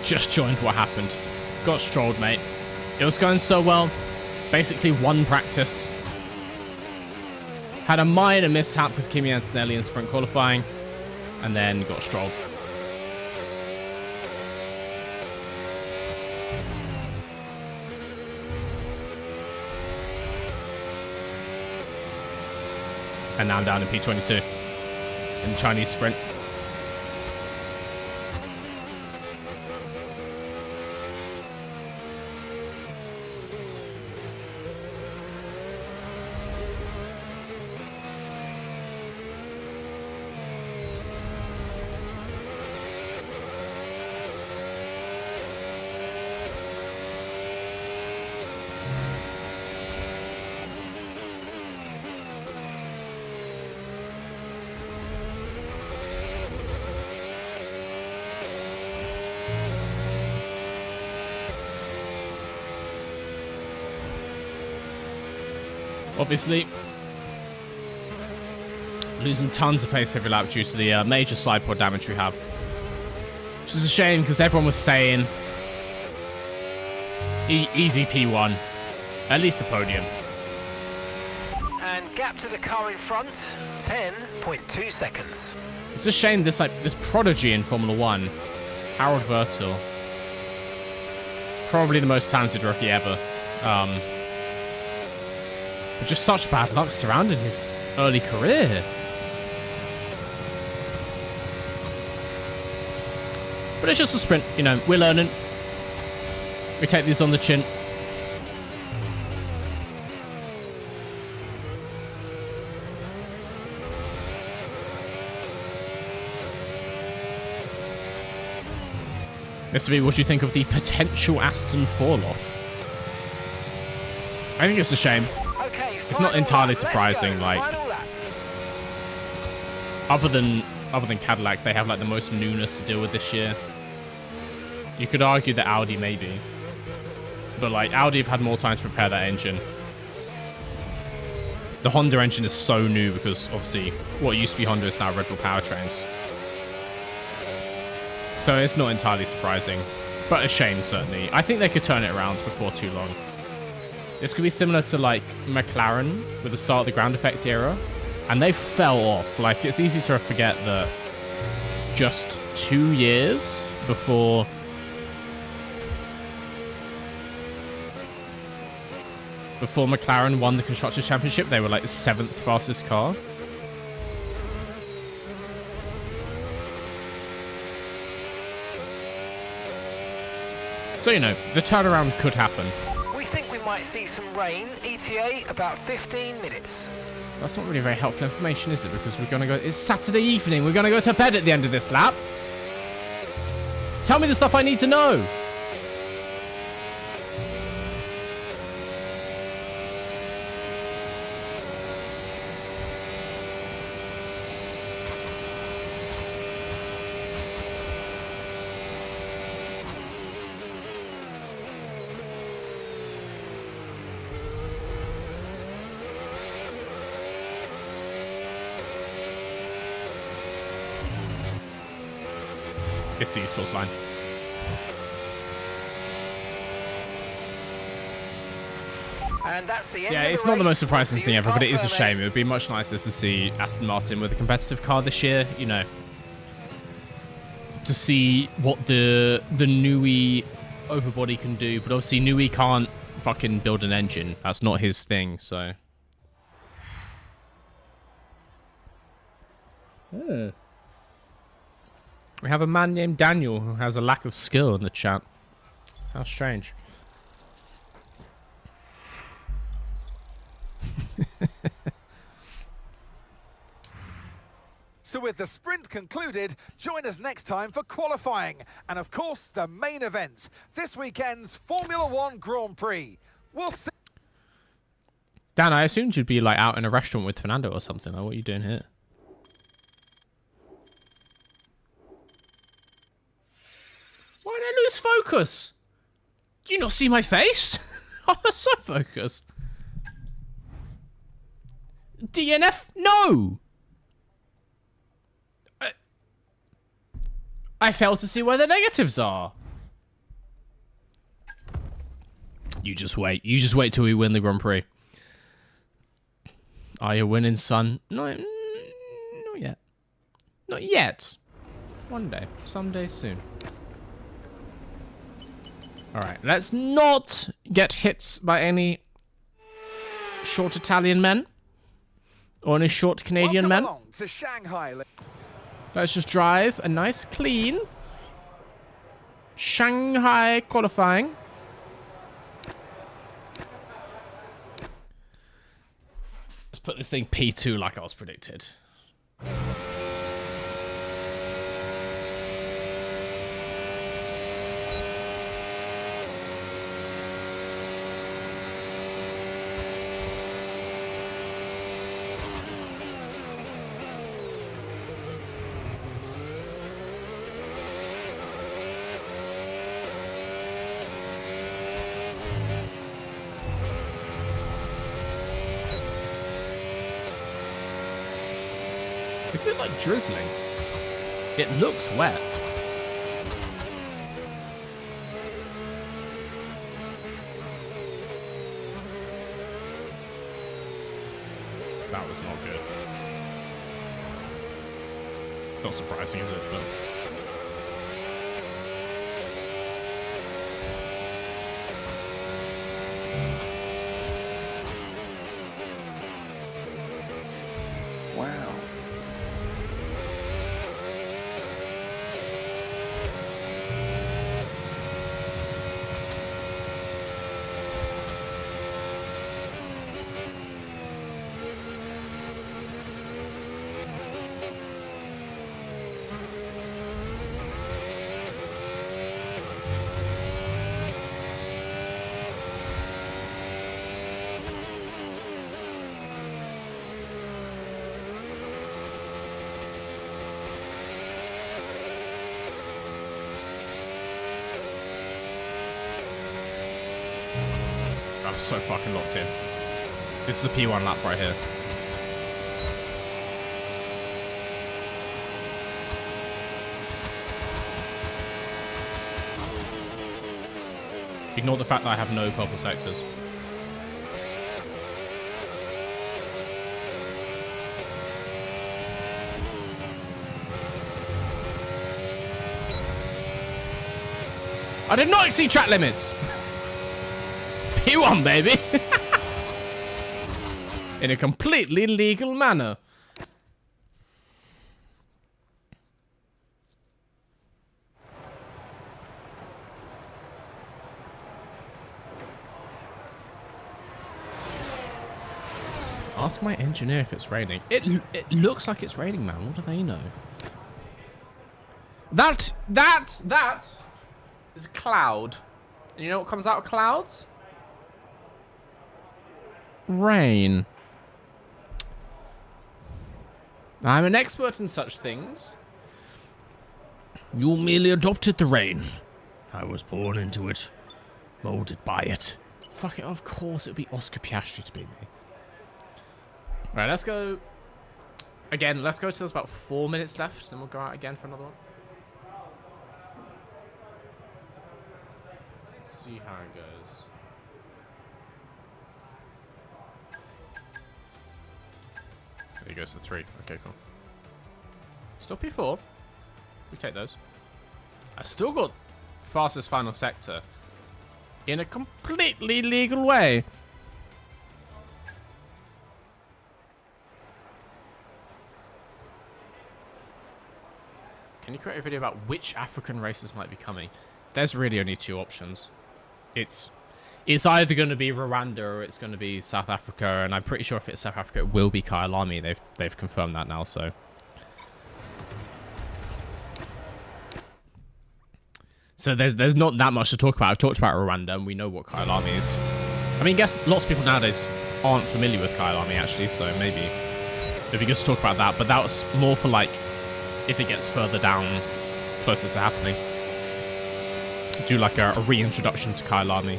just joined what happened. Got strolled, mate. It was going so well. Basically one practice. Had a minor mishap with Kimi Antonelli in sprint qualifying. And then got strolled. And now I'm down in P22 in the Chinese sprint. Obviously, losing tons of pace every lap due to the major side pod damage we have. Which is a shame because everyone was saying easy P1, at least a podium. And gap to the car in front, 10.2 seconds. It's a shame this prodigy in Formula 1, Harold Vertel, probably the most talented rookie ever. But just such bad luck surrounding his early career. But it's just a sprint, you know, we're learning. We take these on the chin. Mr. V, what do you think of the potential Aston fall-off? I think it's a shame. It's not entirely surprising, like, other than Cadillac, they have like the most newness to deal with this year. You could argue that Audi maybe, but like Audi have had more time to prepare that engine. The Honda engine is so new because obviously what used to be Honda is now Red Bull powertrains. So it's not entirely surprising, but a shame certainly. I think they could turn it around before too long. This could be similar to like McLaren with the start of the ground effect era, and they fell off. Like, it's easy to forget that just 2 years before McLaren won the Constructors' Championship, they were like the 7th fastest car. So, you know, the turnaround could happen. Might see some rain. ETA about 15 minutes. That's not really very helpful information, is it? Because we're gonna go. It's Saturday evening. We're gonna go to bed at the end of this lap. Tell me the stuff I need to know. It's the esports line. And that's the end Yeah, of it's the not the race. most surprising thing ever, but it is a Confirm shame. It would be much nicer to see Aston Martin with a competitive car this year, you know. To see what the Newey overbody can do, but obviously Newey can't fucking build an engine. That's not his thing, so. Oh. We have a man named Daniel who has a lack of skill in the chat. How strange. So with the sprint concluded, join us next time for qualifying. And of course, the main event, this weekend's Formula 1 Grand Prix. We'll see. Dan, I assumed you'd be like out in a restaurant with Fernando or something. Like, what are you doing here? Why did I lose focus? Do you not see my face? I was so focused. DNF? No! I fail to see where the negatives are. You just wait. You just wait till we win the Grand Prix. Are you winning, son? Not yet. Not yet. One day. Someday soon. Alright, let's not get hit by any short Italian men. Or any short Canadian men. Along to Shanghai. Let's just drive a nice, clean Shanghai qualifying. Let's put this thing P2 like I was predicted. Is it like drizzling? It looks wet. That was not good. Not surprising, is it? But... Wow. I'm so fucking locked in. This is a P1 lap right here. Ignore the fact that I have no purple sectors. I did not exceed track limits! P1, baby! In a completely legal manner. Ask my engineer if it's raining. It looks like it's raining, man. What do they know? That is a cloud. And you know what comes out of clouds? Rain. I'm an expert in such things. You merely adopted the rain. I was born into it. Molded by it. Fuck it, of course it would be Oscar Piastri to beat me. Right, let's go. Again, let's go till there's about 4 minutes left. Then we'll go out again for another one. See how it goes. There he goes to 3. Okay, cool. Still P4. We take those. I still got fastest final sector in a completely legal way. Can you create a video about which African races might be coming? There's really only 2 options. It's either going to be Rwanda or it's going to be South Africa, and I'm pretty sure if it's South Africa, it will be Kyalami. They've confirmed that now, so. So there's not that much to talk about. I've talked about Rwanda, and we know what Kyalami is. I mean, I guess lots of people nowadays aren't familiar with Kyalami, actually, so maybe it'd be good to talk about that. But that was more for, like, if it gets further down, closer to happening. Do, like, a reintroduction to Kyalami.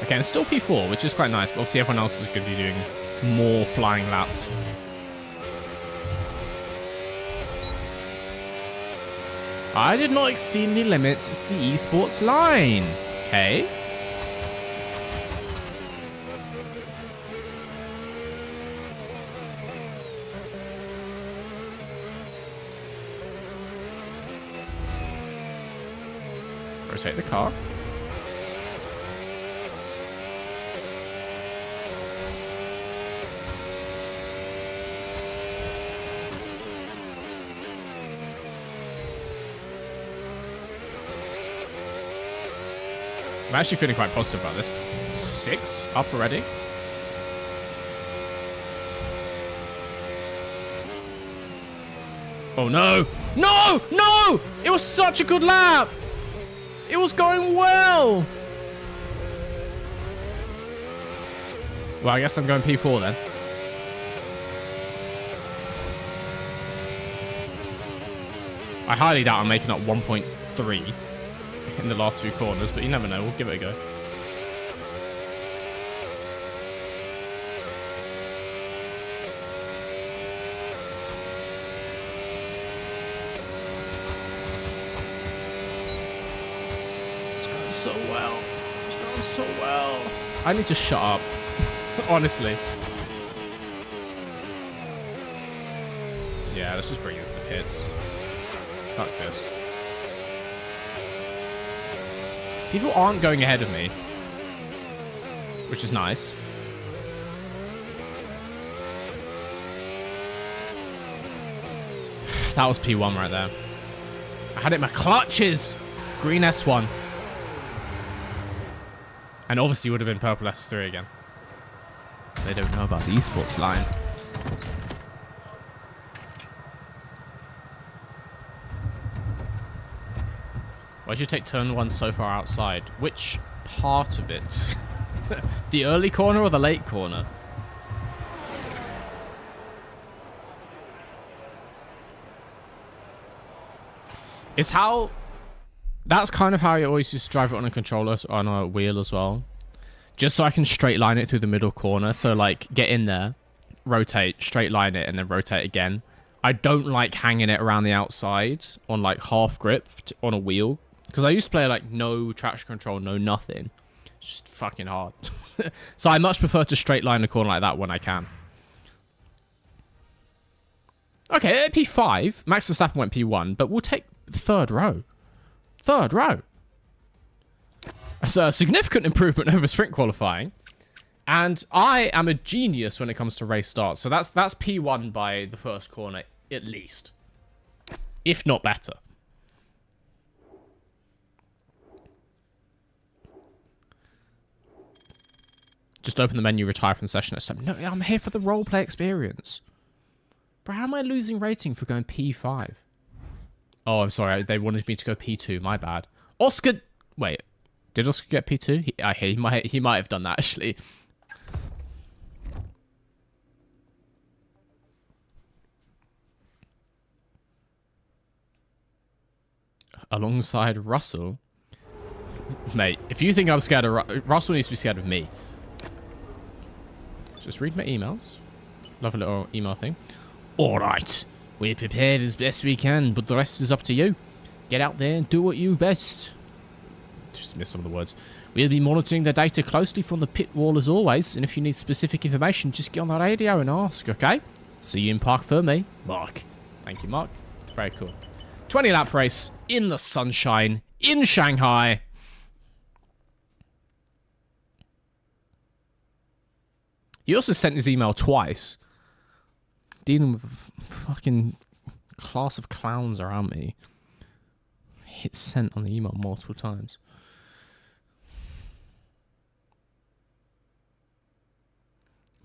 Okay, it's still P4, which is quite nice, but obviously everyone else is going to be doing more flying laps. I did not exceed any limits. It's the esports line. Okay. Rotate the car. I'm actually feeling quite positive about this. 6 up already. Oh no! No! No! It was such a good lap! It was going well! Well, I guess I'm going P4 then. I highly doubt I'm making up 1.3 in the last few corners, but you never know. We'll give it a go. It's going so well. It's going so well. I need to shut up. Honestly. Yeah, let's just bring this to the pits. Fuck this. People aren't going ahead of me, which is nice. That was P1 right there. I had it in my clutches. Green S1. And obviously would have been purple S3 again. They don't know about the esports line. Why'd you take turn 1 so far outside? Which part of it? The early corner or the late corner? It's how... That's kind of how I always used to drive it on a controller, on a wheel as well. Just so I can straight line it through the middle corner. So like, get in there, rotate, straight line it, and then rotate again. I don't like hanging it around the outside on like half grip on a wheel. Because I used to play like no traction control, no nothing. It's just fucking hard. So I much prefer to straight line a corner like that when I can. Okay, at P5, Max Verstappen went P1, but we'll take third row. Third row. That's a significant improvement over sprint qualifying. And I am a genius when it comes to race starts. So that's P1 by the first corner, at least. If not better. Just open the menu, retire from the session at time. No, I'm here for the roleplay experience. Bro, how am I losing rating for going P5? Oh, I'm sorry. They wanted me to go P2. My bad. Oscar... Wait. Did Oscar get P2? He might have done that, actually. Alongside Russell? Mate, if you think I'm scared of... Russell needs to be scared of me. Just read my emails. Love a little email thing. Alright. We're prepared as best we can, but the rest is up to you. Get out there and do what you best. Just missed some of the words. We'll be monitoring the data closely from the pit wall as always, and if you need specific information, just get on the radio and ask, okay? See you in Park Ferme, Mark. Thank you, Mark. Very cool. 20 lap race in the sunshine in Shanghai. He also sent his email twice. Dealing with a fucking class of clowns around me. Hit sent on the email multiple times.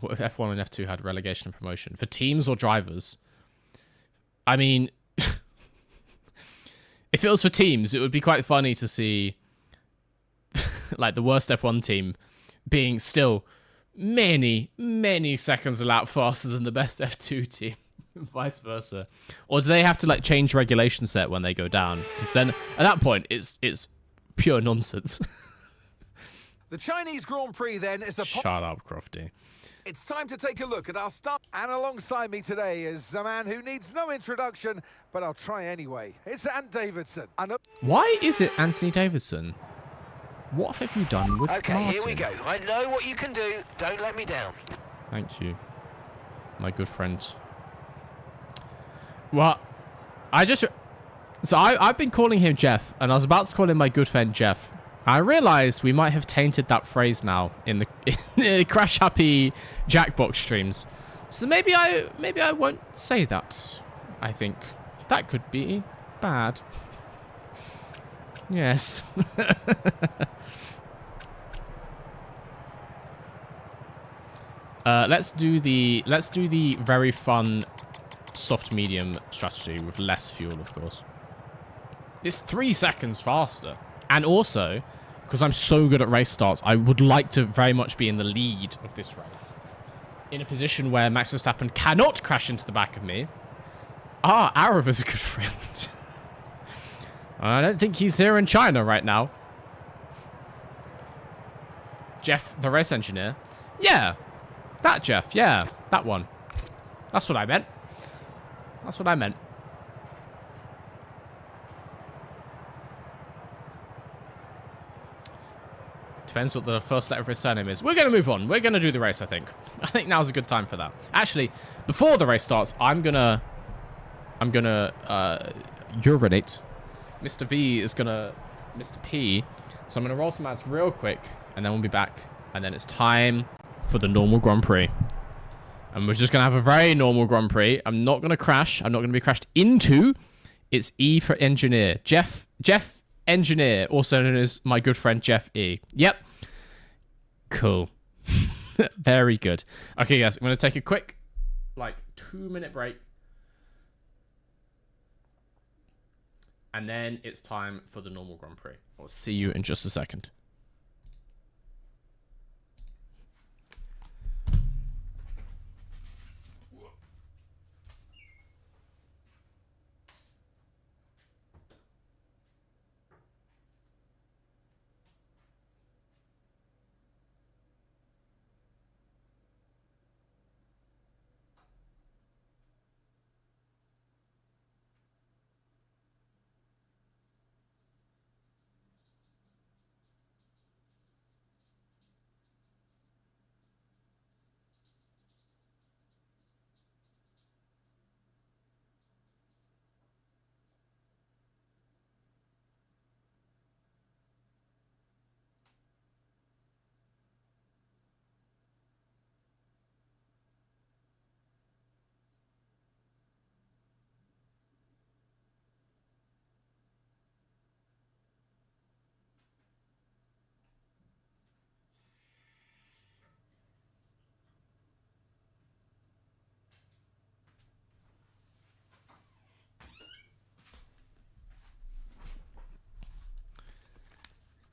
What if F1 and F2 had relegation and promotion? For teams or drivers? I mean... if it was for teams, it would be quite funny to see... like, the worst F1 team being still... many seconds a lap faster than the best F2 team. Vice versa. Or do they have to like change regulation set when they go down? Because then at that point it's pure nonsense. The Chinese Grand Prix then is a... Shut up, Crofty. It's time to take a look at our start. And alongside me today is a man who needs no introduction, but I'll try anyway. It's Ant Davidson. Why is it Anthony Davidson? What have you done with Okay, Martin? here we go. I know what you can do. Don't let me down. Thank you, my good friend. Well, I've been calling him Jeff, and I was about to call him my good friend Jeff. I realised we might have tainted that phrase now in the Crash Happy Jackbox streams. So maybe I won't say that. I think that could be bad. Yes. Let's do the very fun soft medium strategy with less fuel, of course. It's 3 seconds faster. And also, because I'm so good at race starts, I would like to very much be in the lead of this race. In a position where Max Verstappen cannot crash into the back of me. Ah, Arava's a good friend. I don't think he's here in China right now. Jeff, the race engineer. Yeah, that Jeff. Yeah, that one. That's what I meant. That's what I meant. Depends what the first letter of his surname is. We're going to move on. We're going to do the race, I think. I think now's a good time for that. Actually, before the race starts, I'm gonna urinate. Mr. V is gonna Mr. P. So I'm gonna roll some ads real quick, and then we'll be back. And then it's time for the normal Grand Prix. And we're just gonna have a very normal Grand Prix. I'm not gonna crash. I'm not gonna be crashed into. It's E for engineer. Jeff Engineer, also known as my good friend Jeff E. Yep. Cool. Very good. Okay, guys, I'm going to take a quick, 2-minute break. And then it's time for the normal Grand Prix. I'll see you in just a second.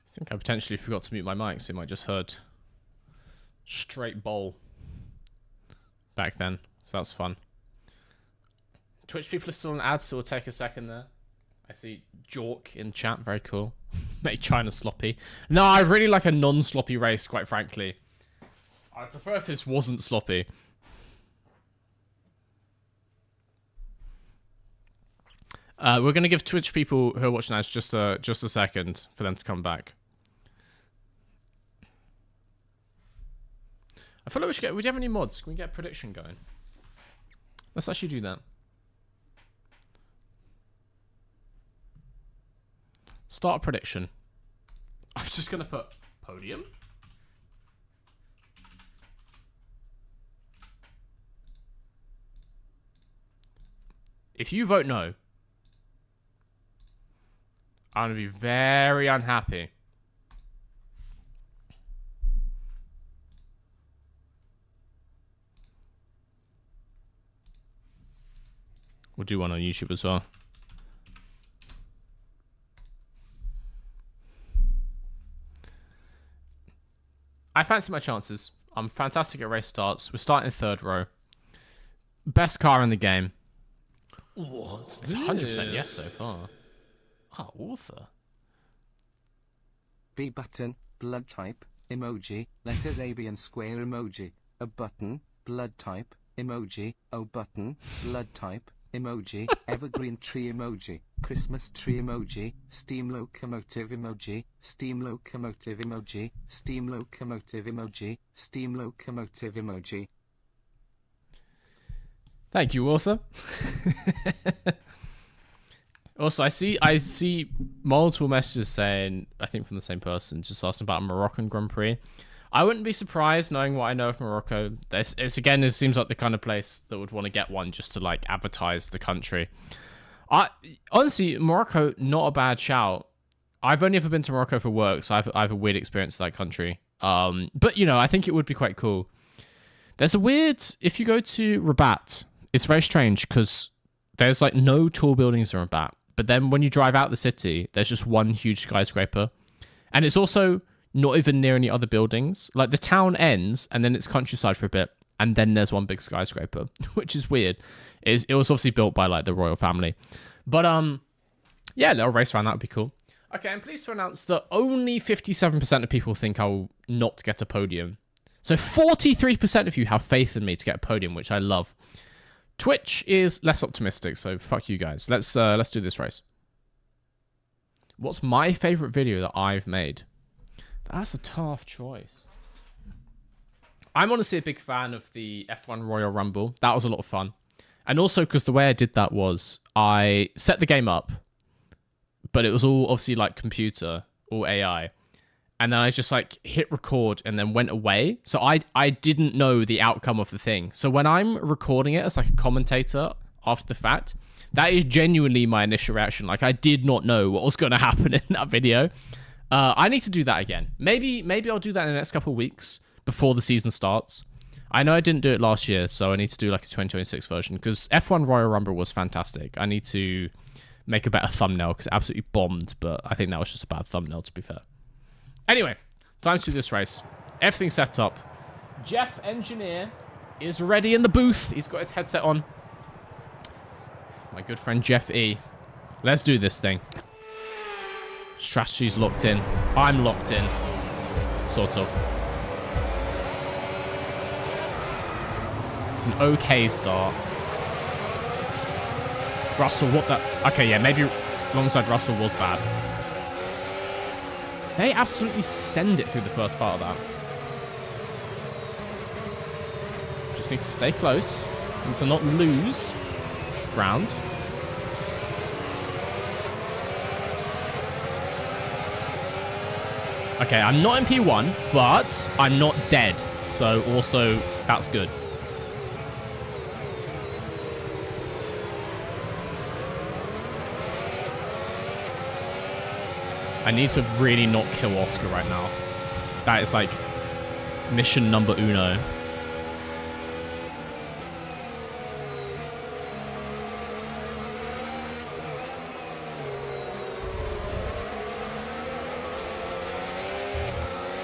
I think I potentially forgot to mute my mic, so you might just heard straight bowl back then. So that's fun. Twitch people are still on ads, so we'll take a second there. I see Jork in chat, very cool. Make China sloppy. No, I really like a non-sloppy race, quite frankly. I prefer if this wasn't sloppy. We're going to give Twitch people who are watching ads just a second for them to come back. I feel like we should get... Would you have any mods? Can we get a prediction going? Let's actually do that. Start a prediction. I was just going to put podium. If you vote no, I'm going to be very unhappy. We'll do one on YouTube as well. I fancy my chances. I'm fantastic at race starts. We're starting third row. Best car in the game. What's it's 100% yes so far. Ah, author. B button, blood type, emoji, letters A, B and square emoji, a button, blood type, emoji, O button, blood type, emoji, evergreen tree emoji, Christmas tree emoji, steam locomotive emoji, steam locomotive emoji, steam locomotive emoji, steam locomotive emoji. Thank you, author. Also, I see multiple messages saying, I think from the same person, just asking about a Moroccan Grand Prix. I wouldn't be surprised knowing what I know of Morocco. It seems like the kind of place that would want to get one just to like advertise the country. Honestly, Morocco, not a bad shout. I've only ever been to Morocco for work, so I have a weird experience in that country. But you know, I think it would be quite cool. There's a weird, if you go to Rabat, it's very strange because there's like no tall buildings in Rabat. But then when you drive out the city, there's just one huge skyscraper. And it's also not even near any other buildings. Like the town ends and then it's countryside for a bit. And then there's one big skyscraper, which is weird. It was obviously built by like the royal family. But yeah, a little race around, that would be cool. Okay, I'm pleased to announce that only 57% of people think I will not get a podium. So 43% of you have faith in me to get a podium, which I love. Twitch is less optimistic, so fuck you guys. Let's do this race. What's my favorite video that I've made? That's a tough choice. I'm honestly a big fan of the F1 Royal Rumble. That was a lot of fun. And also because the way I did that was I set the game up, but it was all obviously like computer, all AI. And then I just like hit record and then went away. So I didn't know the outcome of the thing. So when I'm recording it as like a commentator after the fact, that is genuinely my initial reaction. Like I did not know what was going to happen in that video. I need to do that again. Maybe I'll do that in the next couple of weeks before the season starts. I know I didn't do it last year, so I need to do like a 2026 version because F1 Royal Rumble was fantastic. I need to make a better thumbnail because it absolutely bombed, but I think that was just a bad thumbnail to be fair. Anyway, time to do this race. Everything's set up. Jeff Engineer is ready in the booth. He's got his headset on. My good friend Jeff E. Let's do this thing. Strategy's locked in. I'm locked in. Sort of. It's an okay start. Russell, what the... Okay, yeah, maybe alongside Russell was bad. They absolutely send it through the first part of that. Just need to stay close and to not lose ground. Okay, I'm not in P1, but I'm not dead. So also, that's good. I need to really not kill Oscar right now. That is like mission number uno.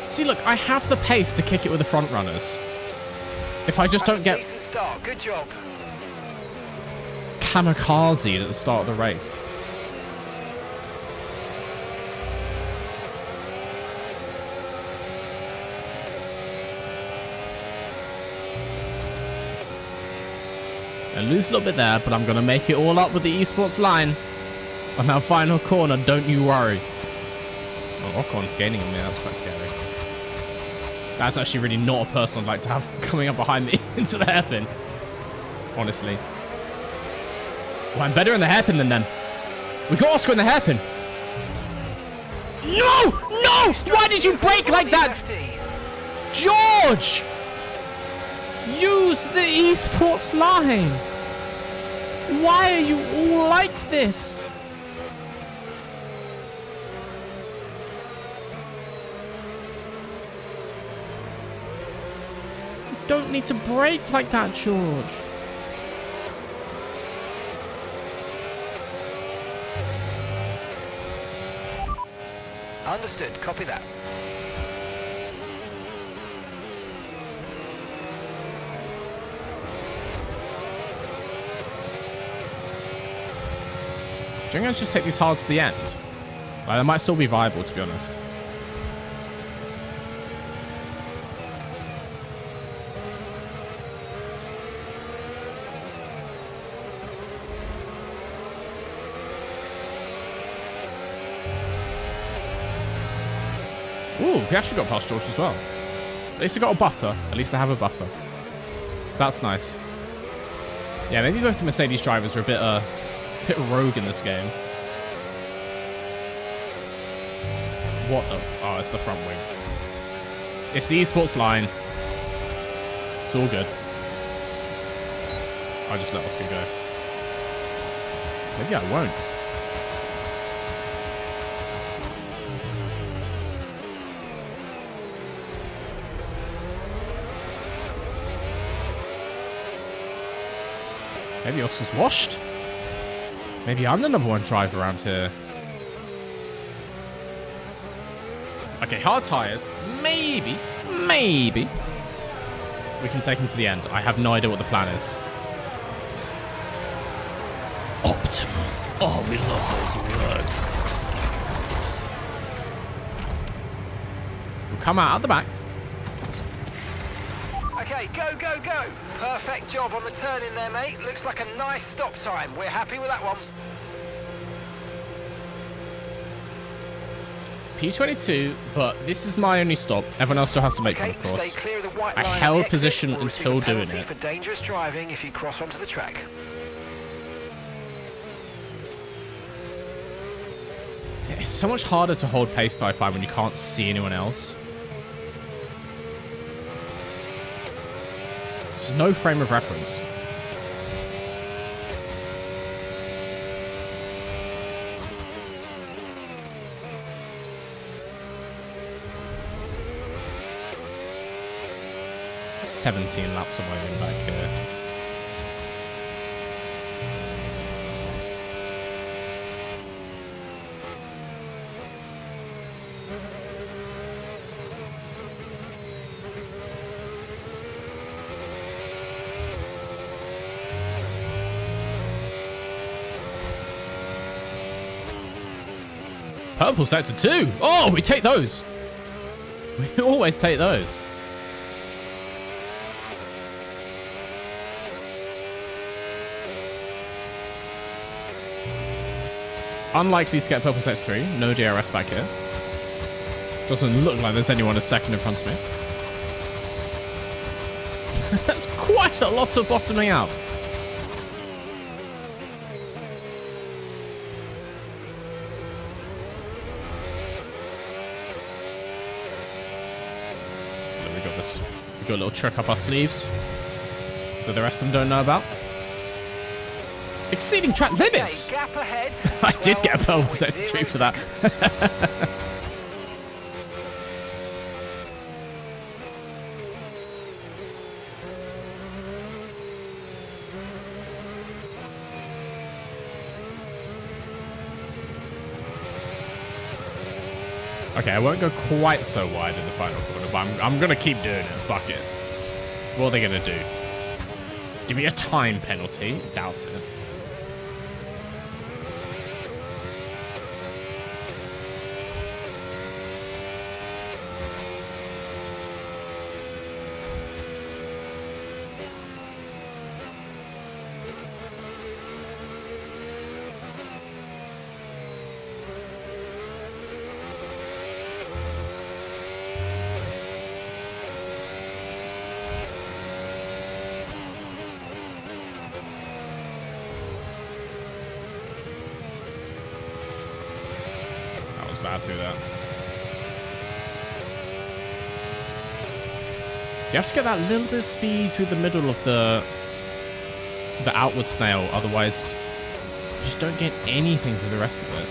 See, look, I have the pace to kick it with the front runners. If I just don't get decent start. Good job. kamikaze at the start of the race. I lose a little bit there, but I'm going to make it all up with the esports line. On that final corner, don't you worry. Oh, Ocon's gaining on me. That's quite scary. That's actually really not a person I'd like to have coming up behind me into the hairpin. Honestly. Well, I'm better in the hairpin than them. We got Oscar in the hairpin. No! No! Why did you brake like that? George! Use the esports line. Why are you all like this? You don't need to brake like that, George. Understood. Copy that. Do you think I just take these hards to the end? Like, they might still be viable, to be honest. Ooh, we actually got past George as well. At least I got a buffer. At least I have a buffer. So that's nice. Yeah, maybe both the Mercedes drivers are a bit rogue in this game. What the... Oh, it's the front wing. It's the esports line. It's all good. I'll just let Oscar go. Maybe I won't. Maybe Oscar's washed. Maybe I'm the #1 driver around here. Okay, hard tires. Maybe we can take him to the end. I have no idea what the plan is. Optimal. Oh, we love those words. We'll come out at the back. Okay, go, go, go. Perfect job on the turn in there, mate. Looks like a nice stop time. We're happy with that one. P22, but this is my only stop. Everyone else still has to make one, of course. Stay clear of the white I line held exit. position We'll receive until a doing penalty it. for dangerous driving if you cross onto the track. It's so much harder to hold pace, though, I find, when you can't see anyone else. There's no frame of reference. "17 laps on my way back here." Purple sector 2. Oh, we take those. We always take those. Unlikely to get purple sector 3. No DRS back here. Doesn't look like there's anyone a second in front of me. That's quite a lot of bottoming out. We got a little trick up our sleeves that the rest of them don't know about. Exceeding track limits. Okay, gap ahead. I did get a purple sector 3 for that. Okay, I won't go quite so wide in the final corner, but I'm going to keep doing it. Fuck it. What are they going to do? Give me a time penalty? Doubt it. Bad through that. You have to get that little bit of speed through the middle of the outward snail, otherwise you just don't get anything through the rest of it.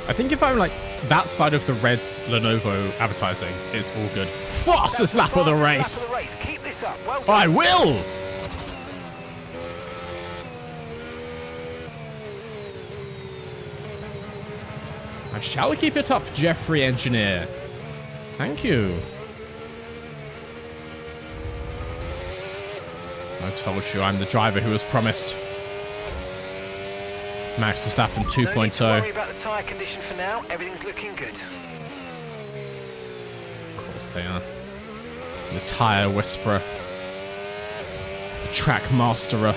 I think if I'm like that side of the red Lenovo advertising, it's all good. Fastest lap of the race. Keep this up. Well done. I will. I shall keep it up, Jeffrey Engineer. Thank you. I told you I'm the driver who was promised. Max Verstappen 2.0. No need to worry about the tyre condition for now. Everything's looking good. Of course they are. The tyre whisperer. The track masterer.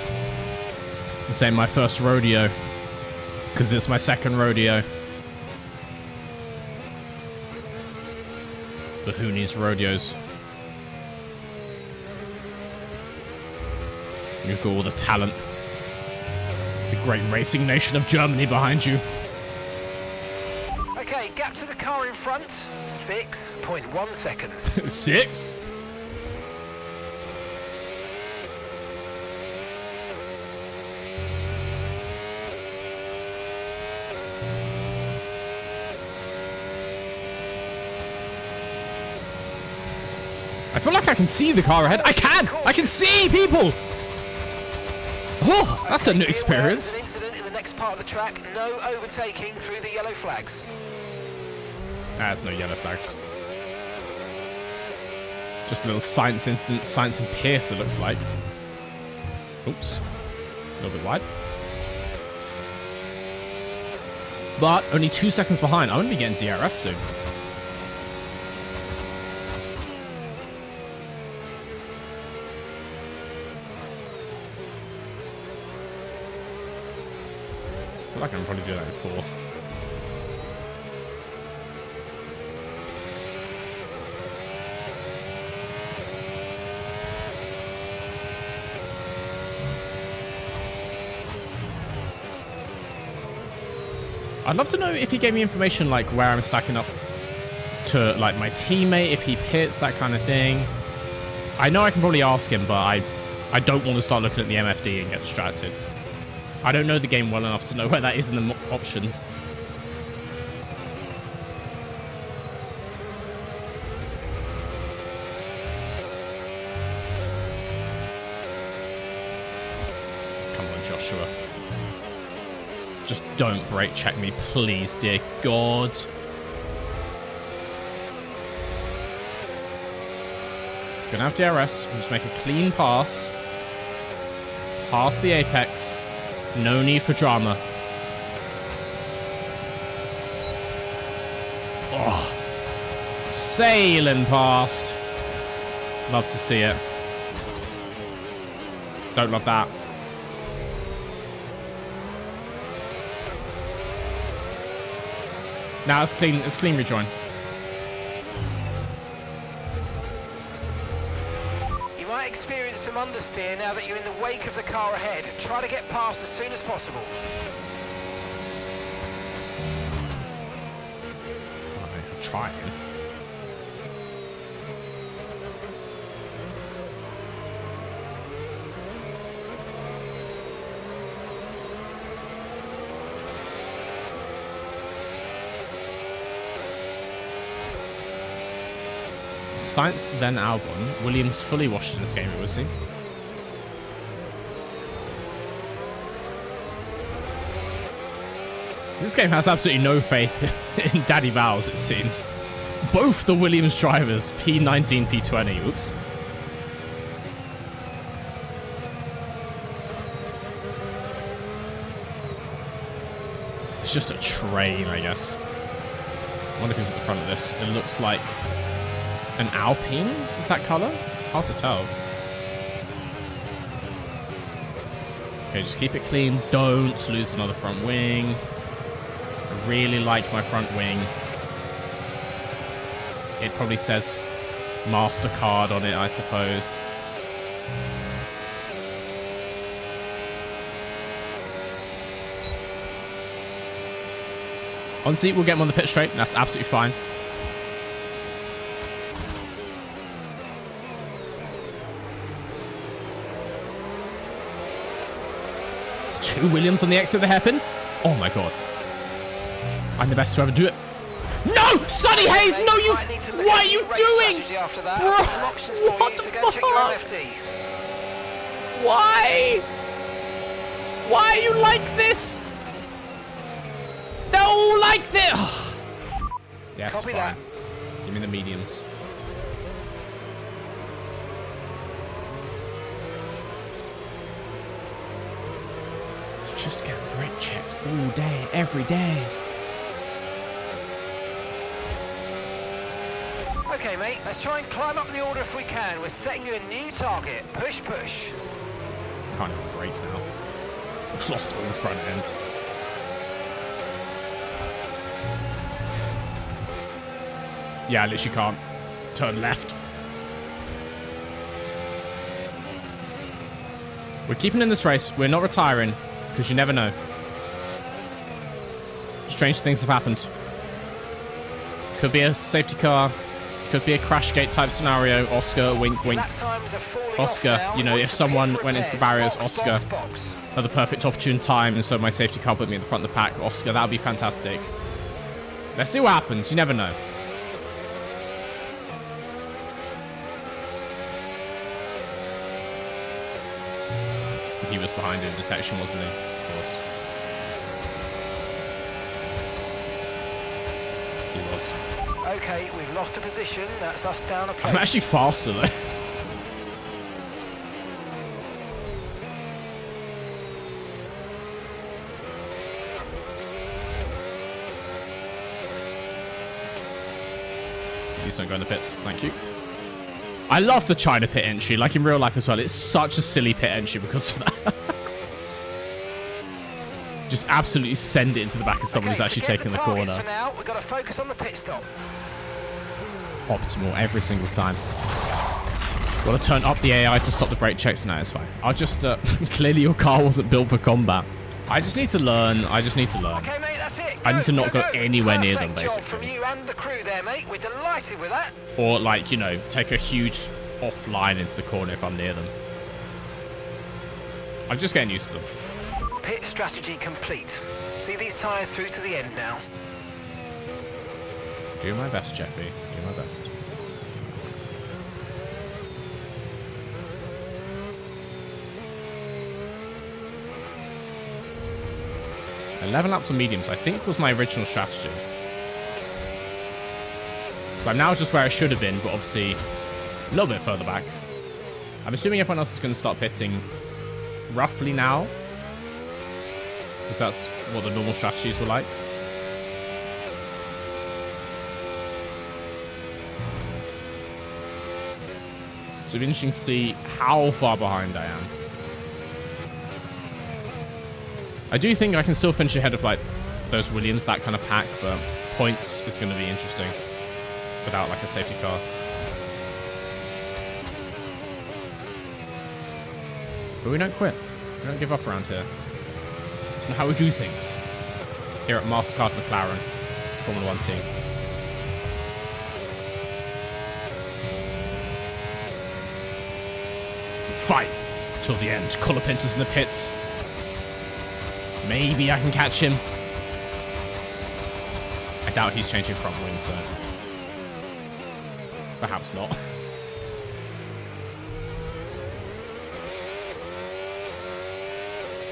This ain't my first rodeo. Because it's my second rodeo. But who needs rodeos? You've got all the talent. The great racing nation of Germany behind you. Okay, gap to the car in front. 6.1 seconds. 6? I feel like I can see the car ahead. I can! I can see people! Oh, that's a new experience. An incident in the next part of the track. No overtaking through the yellow flags. There's no yellow flags. Just a little science incident, Science and Pierce, it looks like. Oops. A little bit wide. But only 2 seconds behind. I'm going to be getting DRS soon. I feel like I can probably do that in 4th. I'd love to know if he gave me information like where I'm stacking up to like my teammate, if he pits, that kind of thing. I know I can probably ask him, but I don't want to start looking at the MFD and get distracted. I don't know the game well enough to know where that is in the options. Come on, Joshua. Just don't brake check me, please, dear God. Gonna have DRS. Just make a clean pass. Past the apex. No need for drama. Oh. Sailing past. Love to see it. Don't love that. Now it's clean rejoin. You might experience some understeer now that you're in the wake of the car ahead. Try to get past as soon as possible. I'm trying. Science then Albon. Williams fully washed in this game, it would seem. This game has absolutely no faith in Daddy Vowels, it seems. Both the Williams drivers, P19, P20. Oops. It's just a train, I guess. I wonder who's at the front of this. It looks like an Alpine? Is that color? Hard to tell. Okay, just keep it clean. Don't lose another front wing. I really like my front wing. It probably says MasterCard on it, I suppose. Honestly, we'll get him on the pit straight. That's absolutely fine. Two Williams on the exit of the hairpin. Oh my god. I'm the best to ever do it. No! Sonny Hayes! No, you... What are you doing? Bro, what the fuck? Why? Why are you like this? They're all like this. Yes, fine. Give me the mediums. just get brake checked all day, every day. Okay, mate, let's try and climb up the order if we can. We're setting you a new target. Push, push. Can't even brake now. I've lost all the front end. Yeah, I literally can't turn left. We're keeping in this race. We're not retiring, because you never know. Strange things have happened. Could be a safety car. Could be a crash gate type scenario. Oscar, wink, wink. Oscar, you know, if someone went into the barriers, Oscar, at the perfect opportune time, and so my safety car put me in the front of the pack, Oscar, that would be fantastic. Let's see what happens. You never know. He was behind in detection, wasn't he? Of course. He was. Okay, we've lost a position. That's us down a place. I'm actually faster though. Please don't go in the pits. Thank you. I love the China pit entry, like in real life as well. It's such a silly pit entry because of that. Just absolutely send it into the back of someone who's actually taking the corner. For now, we've got to focus on the pit stop. Optimal every single time. Got to turn up the AI to stop the brake checks. No, it's fine. I'll just... clearly your car wasn't built for combat. I just need to learn. Okay, mate, that's it. I need to not go anywhere near them, basically. From you and the crew there, mate. We're delighted with that. Or, like, you know, take a huge offline into the corner if I'm near them. I'm just getting used to them. Pit strategy complete. See these tyres through to the end now. Do my best, Jeffy. Do my best. $11 laps on mediums, I think, was my original strategy. So I'm now just where I should have been, but obviously a little bit further back. I'm assuming everyone else is going to start pitting roughly now, because that's what the normal strategies were like. So it'll be interesting to see how far behind I am. I do think I can still finish ahead of, like, those Williams, that kind of pack, but points is going to be interesting without, like, a safety car. But we don't quit. We don't give up around here. It's not how we do things here at MasterCard McLaren Formula 1 team. Fight till the end. Collar pincers in the pits. Maybe I can catch him. I doubt he's changing front wing, so perhaps not.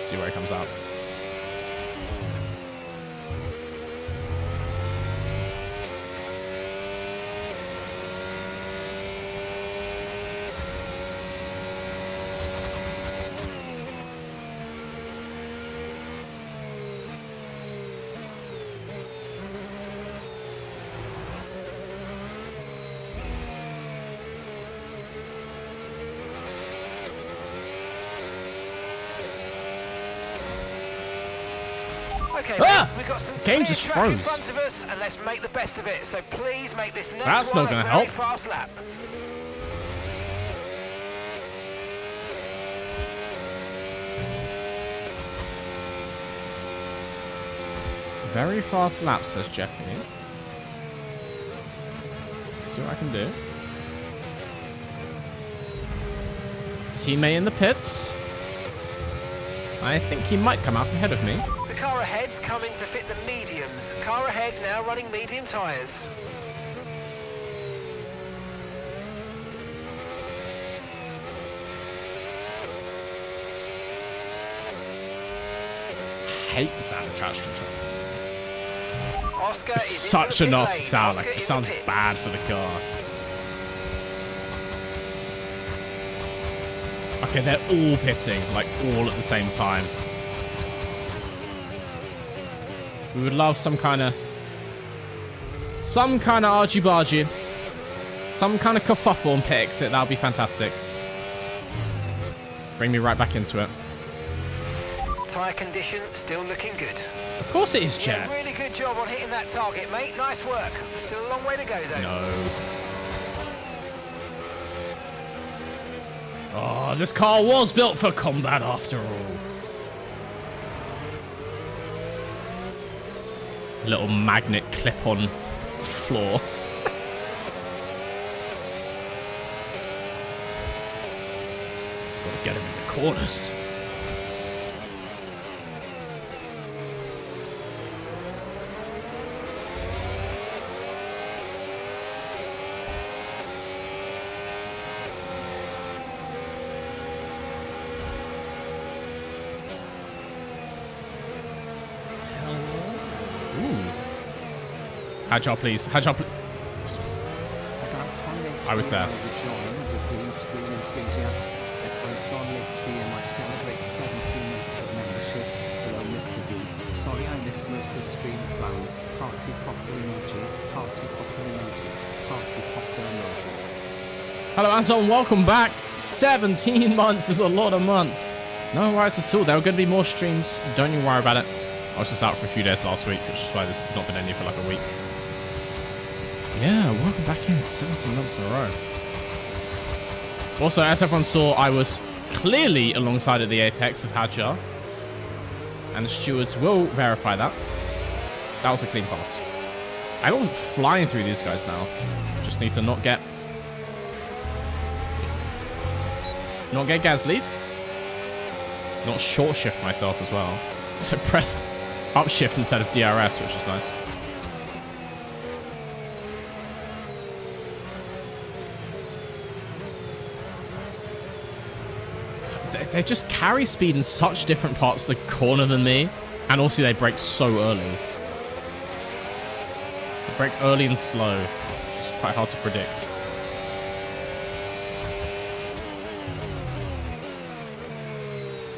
See where he comes out. Okay, we've got some game just froze. in front of us, and let's make the best of it. So please make this next That's one not gonna a very help. fast lap. Very fast lap, says Jeffy. See what I can do. Teammate in the pits. I think he might come out ahead of me. The car ahead's coming to fit the mediums. Car ahead now running medium tyres. I hate the sound of traction control. Oscar It's is such a into the pit nasty lane. sound. Oscar Like, it in the sounds pits. bad for the car. Okay, they're all pitting, like all at the same time. We would love some kind of argy-bargy. Some kind of kerfuffle on pit exit. That would be fantastic. Bring me right back into it. Tyre condition still looking good. Of course it is, Jeff. Yeah, really good job on hitting that target, mate. Nice work. Still a long way to go, though. No. Oh, this car was built for combat after all. Little magnet clip on its floor. Gotta get him in the corners. Agile, please. Agile, please. I was there. Sorry I missed most of stream flow. Party popper emoji. Party popper emoji. Party popper emoji. Hello Anton, welcome back. 17 months is a lot of months. No worries at all. There are going to be more streams. Don't you worry about it. I was just out for a few days last week, which is why there's not been any for like a week. Yeah, welcome back in 17 months in a row. Also, as everyone saw, I was clearly alongside at the apex of Hadjar. And the stewards will verify that. That was a clean pass. I'm flying through these guys now. Just need to not get gas lead. Not short shift myself as well. So press up shift instead of DRS, which is nice. They just carry speed in such different parts of the corner than me. And also they brake so early. They brake early and slow. It's quite hard to predict.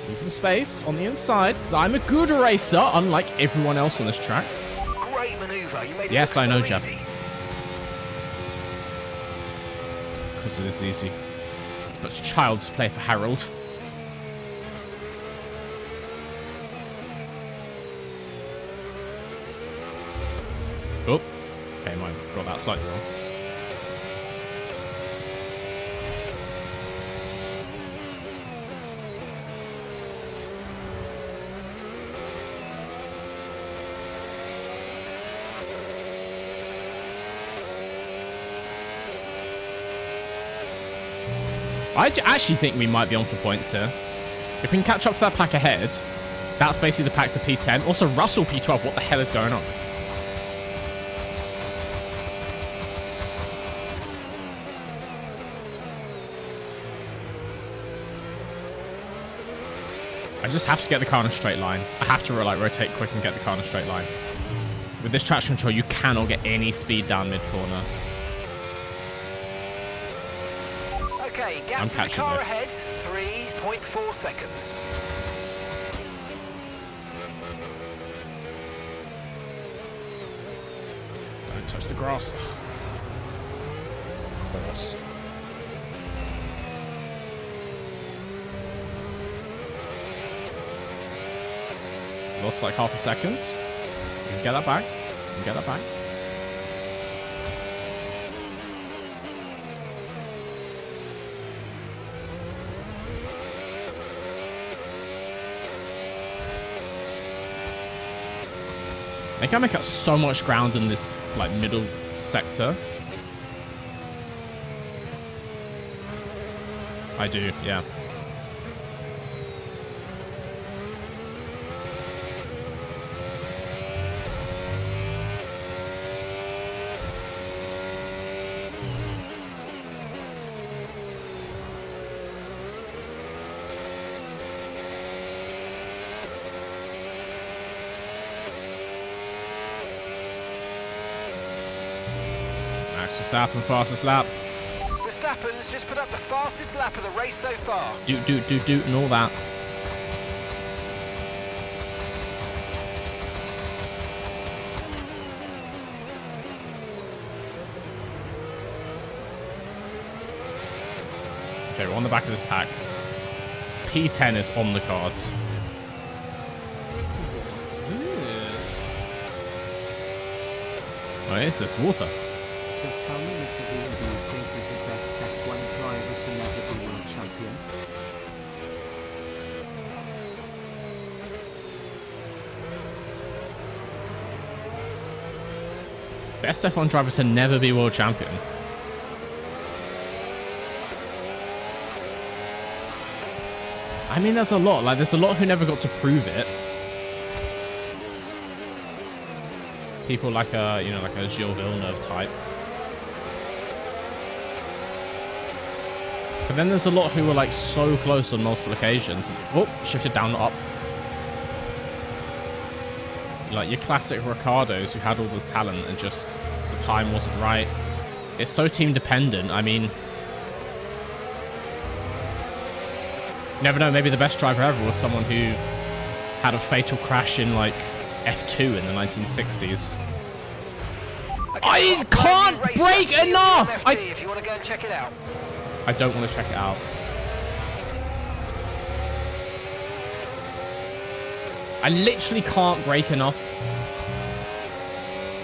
Leaving space on the inside, because I'm a good racer, unlike everyone else on this track. Great maneuver. You made yes, it I know, so Jeff. easy. Because it is easy. But it's child's play for Harold. Oh, okay, I might have got that slightly wrong. I actually think we might be on for points here. If we can catch up to that pack ahead, that's basically the pack to P10. Also, Russell P12, what the hell is going on? I just have to get the car in a straight line. I have to like rotate quick and get the car in a straight line. With this traction control, you cannot get any speed down mid-corner. Okay, gap to the car ahead, 3.4 seconds. Don't touch the grass. Horse. Lost like half a second. You can get that back. You can get that back. I think I make up so much ground in this like middle sector. I do, yeah. Verstappen fastest lap. Verstappen's just put up the fastest lap of the race so far. Doot, and all that. Okay, we're on the back of this pack. P10 is on the cards. What's this? What is this? Water. So tell me, Mr. Bean, who you think is the best F1 driver to never be world champion? Best F1 driver to never be world champion. I mean, there's a lot. Like, there's a lot who never got to prove it. People like a, you know, like a Gilles Villeneuve type. But then there's a lot who were like so close on multiple occasions. Oh, shifted down, not up. Like your classic Ricardos who had all the talent and just the time wasn't right. It's so team dependent. I mean, you never know, maybe the best driver ever was someone who had a fatal crash in like F2 in the 1960s. I can't brake enough! If you want to go and check it out. I don't want to check it out. I literally can't brake enough.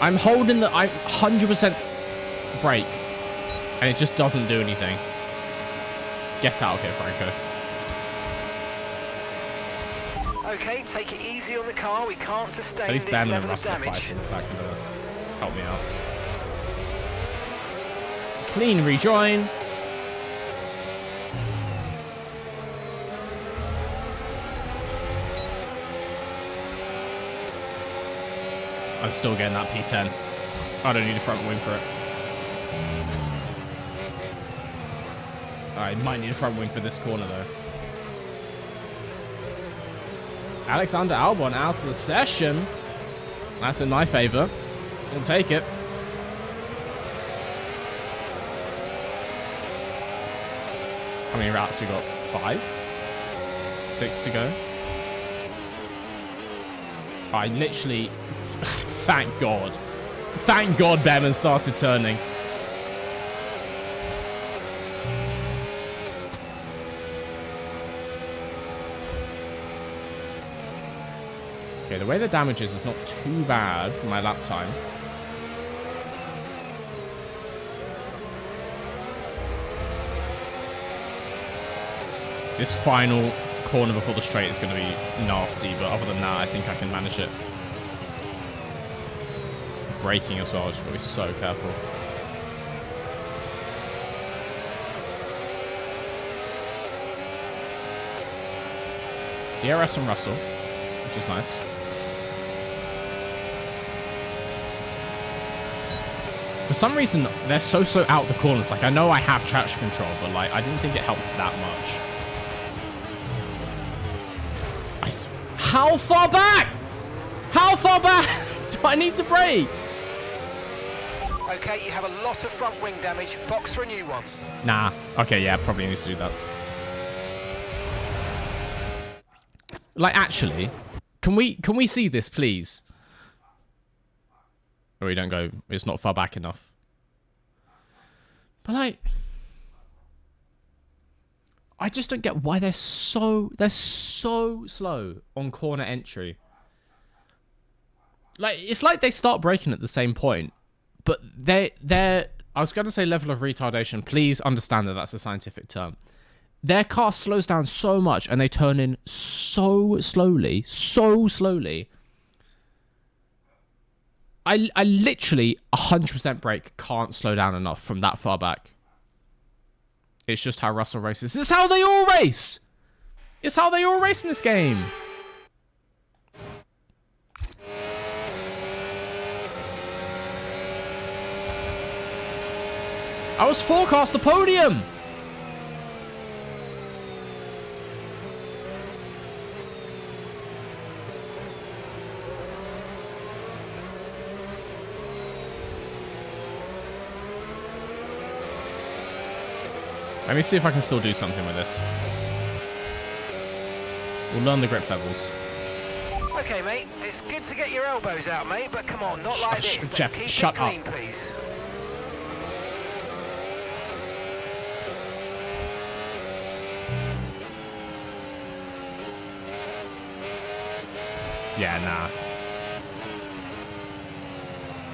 I'm holding the 100% brake and it just doesn't do anything. Get out of here, Franco. Okay, take it easy on the car. We can't sustain At least this Ben and level of Russell are damage. fighting, so that can help me out. Clean rejoin. I'm still getting that P10. I don't need a front wing for it. I might need a front wing for this corner though. Alexander Albon out of the session. That's in my favor. We'll take it. How many routes we got? 5? 6 to go. I literally... Thank God. Thank God Bevan started turning. Okay, the way the damage is not too bad for my lap time. This final corner before the straight is going to be nasty, but other than that, I think I can manage it. Braking as well, I just got to be so careful. DRS and Russell, which is nice. For some reason, they're so out the corners. Like, I know I have traction control, but like, I didn't think it helps that much. How far back? How far back do I need to brake? Okay, you have a lot of front wing damage. Box for a new one. Nah. Okay, yeah, probably needs to do that. Like, actually, can we see this, please? Or we don't go. It's not far back enough. But like, I just don't get why they're so slow on corner entry. Like, it's like they start braking at the same point, but they're I was going to say level of retardation. Please understand that that's a scientific term. Their car slows down so much and they turn in so slowly. I literally 100% brake can't slow down enough from that far back. It's just how Russell races. This is how they all race. It's how they all race in this game. I was forecast a podium. Let me see if I can still do something with this. We'll learn the grip levels. Okay, mate. It's good to get your elbows out, mate, but come on, not like this. Let's Jeff, keep shut it clean, up. Please. Yeah, nah.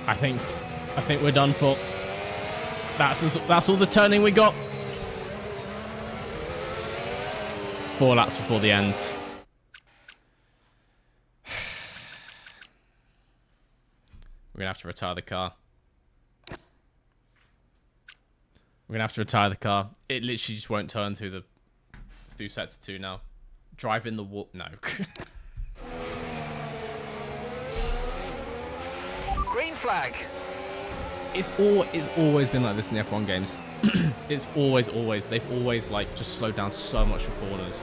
I think we're done for. That's all the turning we got. 4 laps before the end. We're gonna have to retire the car. We're gonna have to retire the car. It literally just won't turn through sector 2 now. Drive in the wall. No. Green flag. It's always been like this in the F1 games. It's always. They've always like just slowed down so much for corners.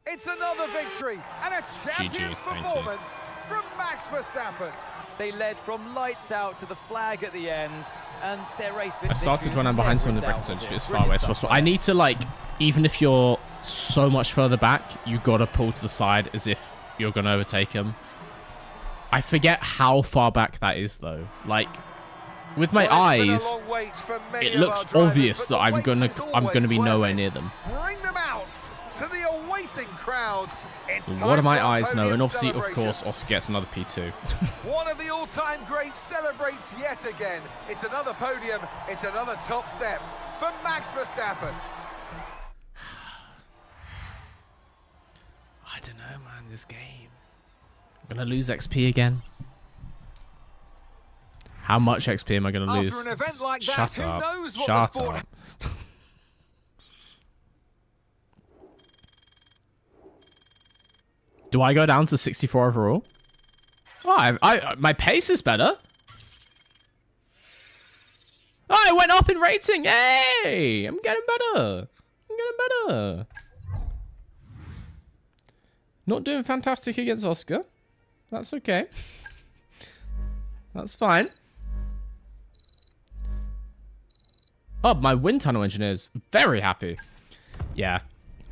It's another victory and a champion's performance from Max Verstappen. They led from lights out to the flag at the end, and their race. I started when I'm behind someone in the braking zone to be as far away as possible. I need to, like, even if you're so much further back, you gotta pull to the side as if you're gonna overtake him. I forget how far back that is though. Like, with my eyes, it looks obvious that I'm gonna be nowhere near them. Bring them out to the awaiting crowd. What do my eyes know? And obviously, of course, Oscar gets another P2. One of the all-time greats celebrates yet again. It's another podium. It's another top step for Max Verstappen. I don't know, man. This game. I'm gonna lose XP again. How much XP am I gonna lose? After an event like that, Shut who up. knows what Shut the sport up. Do I go down to 64 overall? Oh, my pace is better. Oh, I went up in rating. Hey, I'm getting better. Not doing fantastic against Oscar. That's okay. That's fine. Oh, my wind tunnel engineer's very happy. Yeah.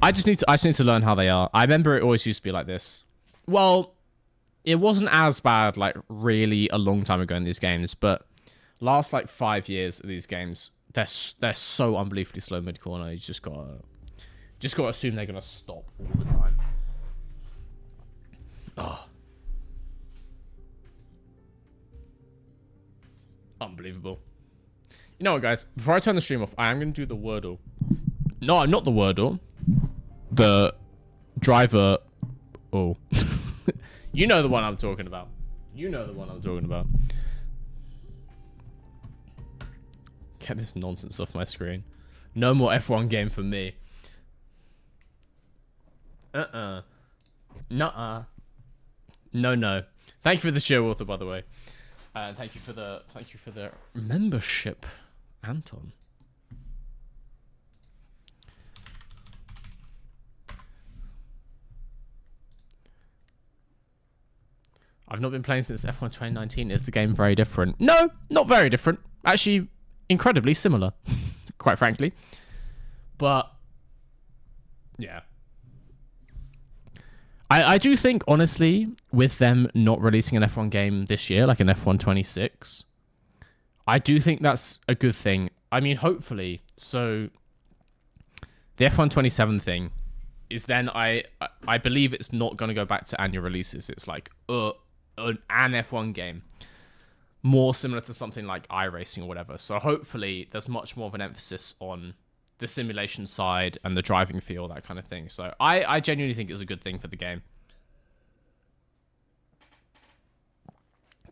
I just need to learn how they are. I remember it always used to be like this. Well, it wasn't as bad like really a long time ago in these games, but last like 5 years of these games, they're so unbelievably slow mid corner. You just gotta assume they're gonna stop all the time. Oh. Unbelievable. You know what, guys? Before I turn the stream off, I am going to do the Wordle. No, not the Wordle. The driver... Oh. You know the one I'm talking about. Get this nonsense off my screen. No more F1 game for me. Nuh-uh. No. Thank you for the show, author, by the way. Thank you for the membership, Anton. I've not been playing since F1 2019. Is the game very different? No, not very different. Actually, incredibly similar, quite frankly. But yeah. I do think, honestly, with them not releasing an F1 game this year, like an F1 26, I do think that's a good thing. I mean, hopefully. So, the F1 27 thing is then, I believe it's not going to go back to annual releases. It's like an F1 game. More similar to something like iRacing or whatever. So, hopefully, there's much more of an emphasis on the simulation side and the driving feel, that kind of thing. So I genuinely think it's a good thing for the game.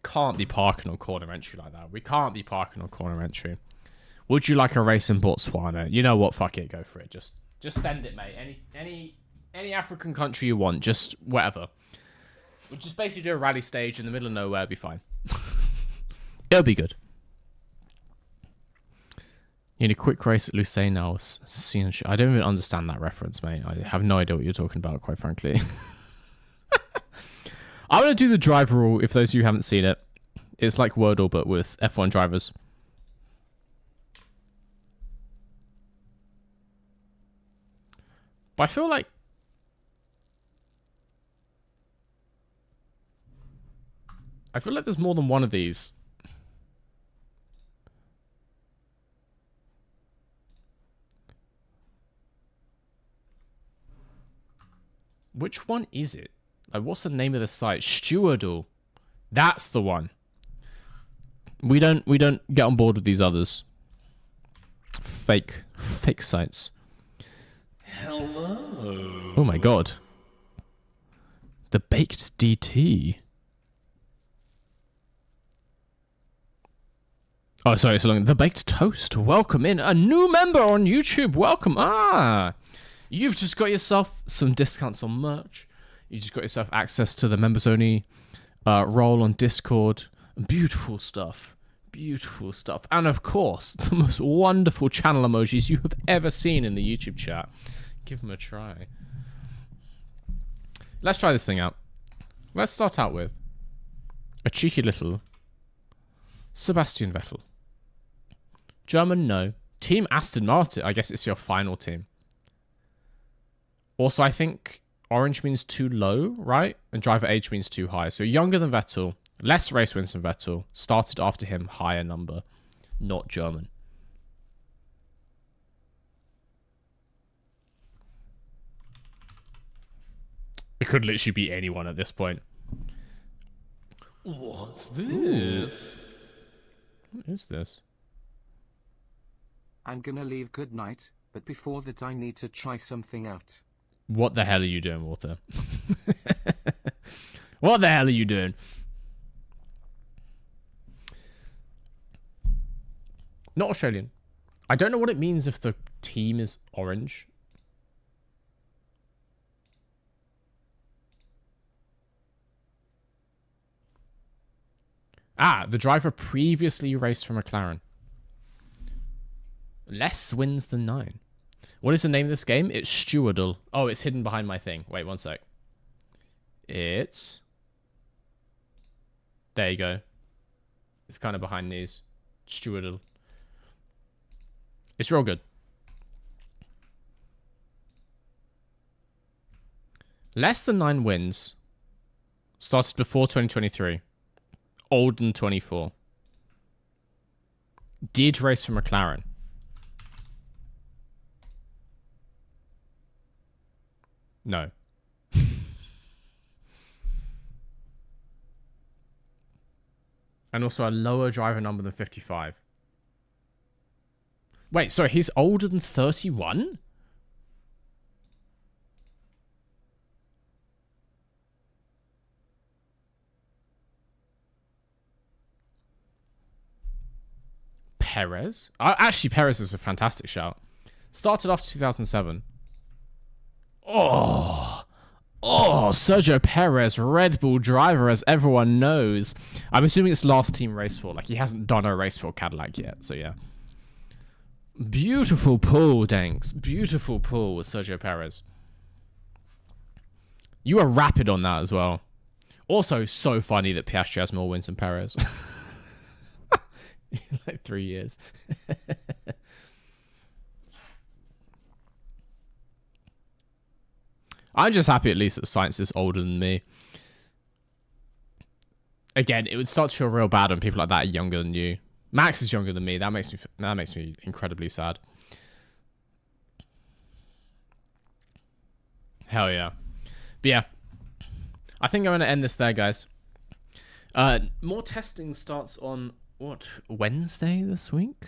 Can't be parking on corner entry like that. We can't be parking on corner entry. Would you like a race in Botswana? You know what? Fuck it. Go for it. Just send it, mate. Any African country you want. Just whatever. We'll just basically do a rally stage in the middle of nowhere. It'll be fine. It'll be good. In a quick race at Lucerne now. I don't even understand that reference, mate. I have no idea what you're talking about, quite frankly. I'm going to do the driver rule, if those of you haven't seen it. It's like Wordle, but with F1 drivers. But I feel like... there's more than one of these. Which one is it? Like, what's the name of the site? Stewardle. That's the one. We don't get on board with these others. Fake sites. Hello. Oh my god. The baked DT. Oh, sorry, so long. The baked toast. Welcome in. A new member on YouTube. Welcome. You've just got yourself some discounts on merch. You just got yourself access to the members only role on Discord. Beautiful stuff. Beautiful stuff. And of course, the most wonderful channel emojis you have ever seen in the YouTube chat. Give them a try. Let's try this thing out. Let's start out with a cheeky little Sebastian Vettel. German, no. Team Aston Martin. I guess it's your final team. Also, I think orange means too low, right? And driver age means too high. So younger than Vettel, less race wins than Vettel, started after him, higher number, not German. It could literally be anyone at this point. What's this? What is this? I'm gonna leave good night, but before that I need to try something out. What the hell are you doing, Walter? What the hell are you doing? Not Australian. I don't know what it means if the team is orange. The driver previously raced for McLaren. Less wins than 9. What is the name of this game? It's Stewardle. Oh, it's hidden behind my thing. Wait, one sec. It's... There you go. It's kind of behind these. Stewardle. It's real good. Less than 9 wins. Started before 2023. Older than 24. Did race for McLaren. No. And also a lower driver number than 55. Wait, sorry, he's older than 31? Perez? Actually, Perez is a fantastic shout. Started after 2007. Oh, Sergio Perez, Red Bull driver, as everyone knows. I'm assuming it's last team race for. Like, he hasn't done a race for Cadillac yet, so yeah. Beautiful pull, Danks. Beautiful pull with Sergio Perez. You were rapid on that as well. Also, so funny that Piastri has more wins than Perez. Like 3 years. I'm just happy at least that Science is older than me. Again, it would start to feel real bad when people like that are younger than you. Max is younger than me. That makes me incredibly sad. Hell yeah. But yeah, I think I'm going to end this there, guys. More testing starts on, what, Wednesday this week?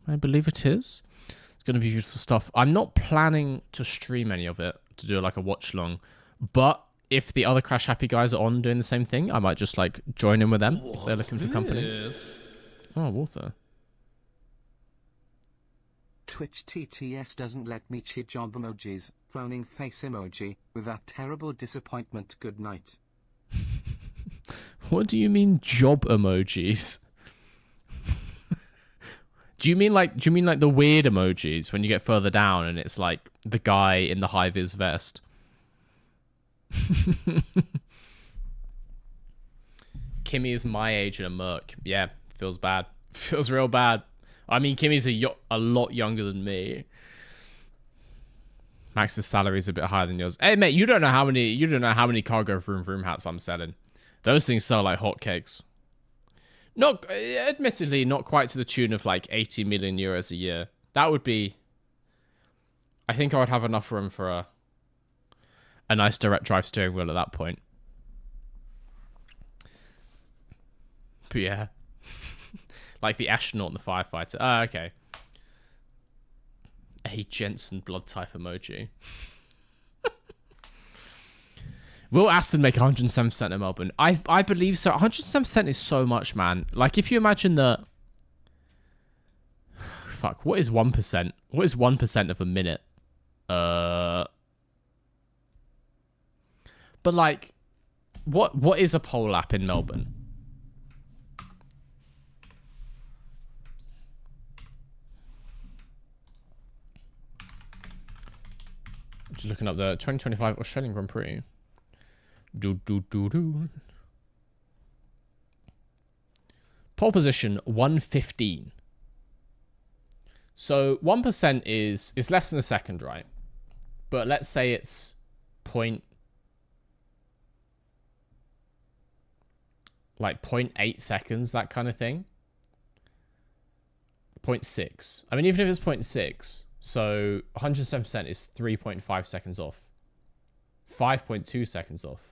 I believe it is. It's going to be beautiful stuff. I'm not planning to stream any of it, to do like a watch long, but if the other Crash Happy guys are on doing the same thing, I might just like join in with them if they're looking for company. Oh, Walter. Twitch TTS doesn't let me cheat job emojis, frowning face emoji, with that terrible disappointment. Good night. What do you mean job emojis? Do you mean like the weird emojis when you get further down and it's like the guy in the high vis vest? Kimmy is my age and a merc. Yeah, feels bad. Feels real bad. I mean, Kimmy's a lot younger than me. Max's salary is a bit higher than yours. Hey, mate, you don't know how many cargo vroom vroom hats I'm selling. Those things sell like hotcakes. Not, admittedly, not quite to the tune of like 80 million euros a year. That would be... I think I would have enough room for a nice direct drive steering wheel at that point. But yeah. Like the astronaut and the firefighter. Oh, okay. A Jensen blood type emoji. Will Aston make 107% of Melbourne? I believe so. 107% is so much, man. Like, if you imagine that... Fuck, what is 1%? What is 1% of a minute? But, like, what is a pole lap in Melbourne? Just looking up the 2025 Australian Grand Prix. Pole position 115. So 1% is less than a second, right? But let's say it's like 0.8 seconds, that kind of thing. 0.6. I mean, even if it's 0.6, so 107% is 3.5 seconds off. 5.2 seconds off.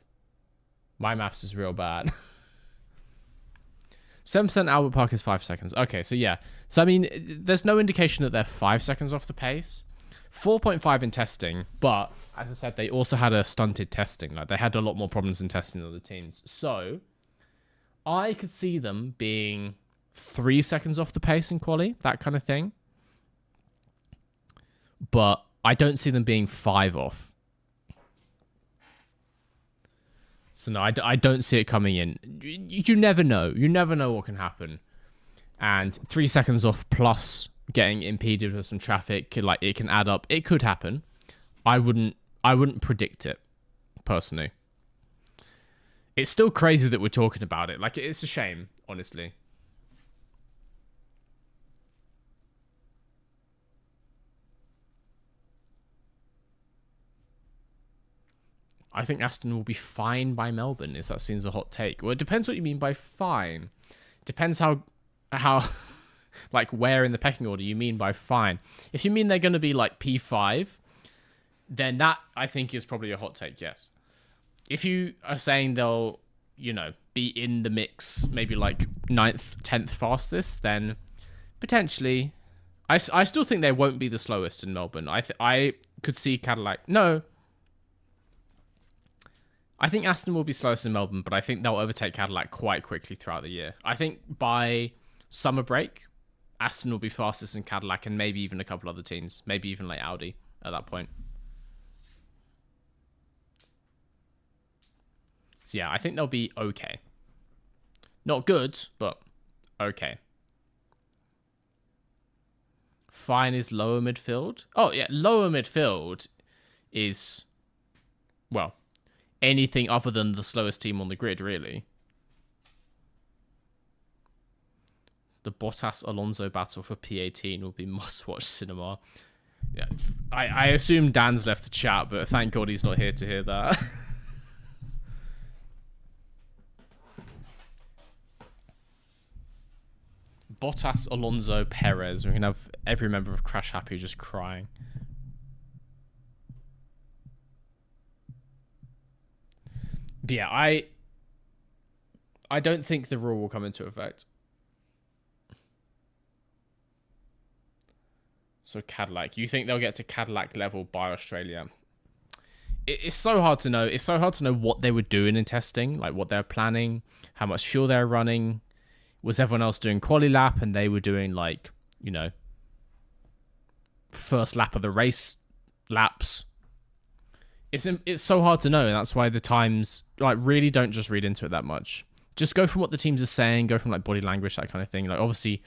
My maths is real bad. 7% Albert Park is 5 seconds. Okay, so yeah. So, I mean, there's no indication that they're 5 seconds off the pace. 4.5 in testing, but, as I said, they also had a stunted testing. Like, they had a lot more problems in testing than other teams. So, I could see them being 3 seconds off the pace in quali, that kind of thing. But I don't see them being 5 off. So no, I don't see it coming in. You never know. You never know what can happen. And 3 seconds off plus getting impeded with some traffic, like, it can add up. It could happen. I wouldn't predict it, personally. It's still crazy that we're talking about it. Like, it's a shame, honestly. I think Aston will be fine by Melbourne. Is that seems a hot take? Well, it depends what you mean by fine. Depends how like where in the pecking order you mean by fine. If you mean they're going to be like P5, then that I think is probably a hot take. Yes. If you are saying they'll, you know, be in the mix, maybe like 9th, 10th fastest, then potentially. I still think they won't be the slowest in Melbourne. I could see Cadillac. No. I think Aston will be slowest in Melbourne, but I think they'll overtake Cadillac quite quickly throughout the year. I think by summer break, Aston will be fastest in Cadillac and maybe even a couple other teams. Maybe even like Audi at that point. So yeah, I think they'll be okay. Not good, but okay. Fine is lower midfield. Oh yeah, lower midfield is, well, anything other than the slowest team on the grid, really. The Bottas-Alonso battle for P18 will be must-watch cinema. Yeah, I assume Dan's left the chat, but thank God he's not here to hear that. Bottas, Alonso, Perez. We can have every member of Crash Happy just crying. But yeah, I don't think the rule will come into effect. So Cadillac, you think they'll get to Cadillac level by Australia? It's so hard to know. It's so hard to know what they were doing in testing, like what they're planning, how much fuel they're running. Was everyone else doing quali lap and they were doing, like, you know, first lap of the race laps? It's so hard to know, and that's why the times, like, really don't just read into it that much. Just go from what the teams are saying, go from, like, body language, that kind of thing. Like, obviously,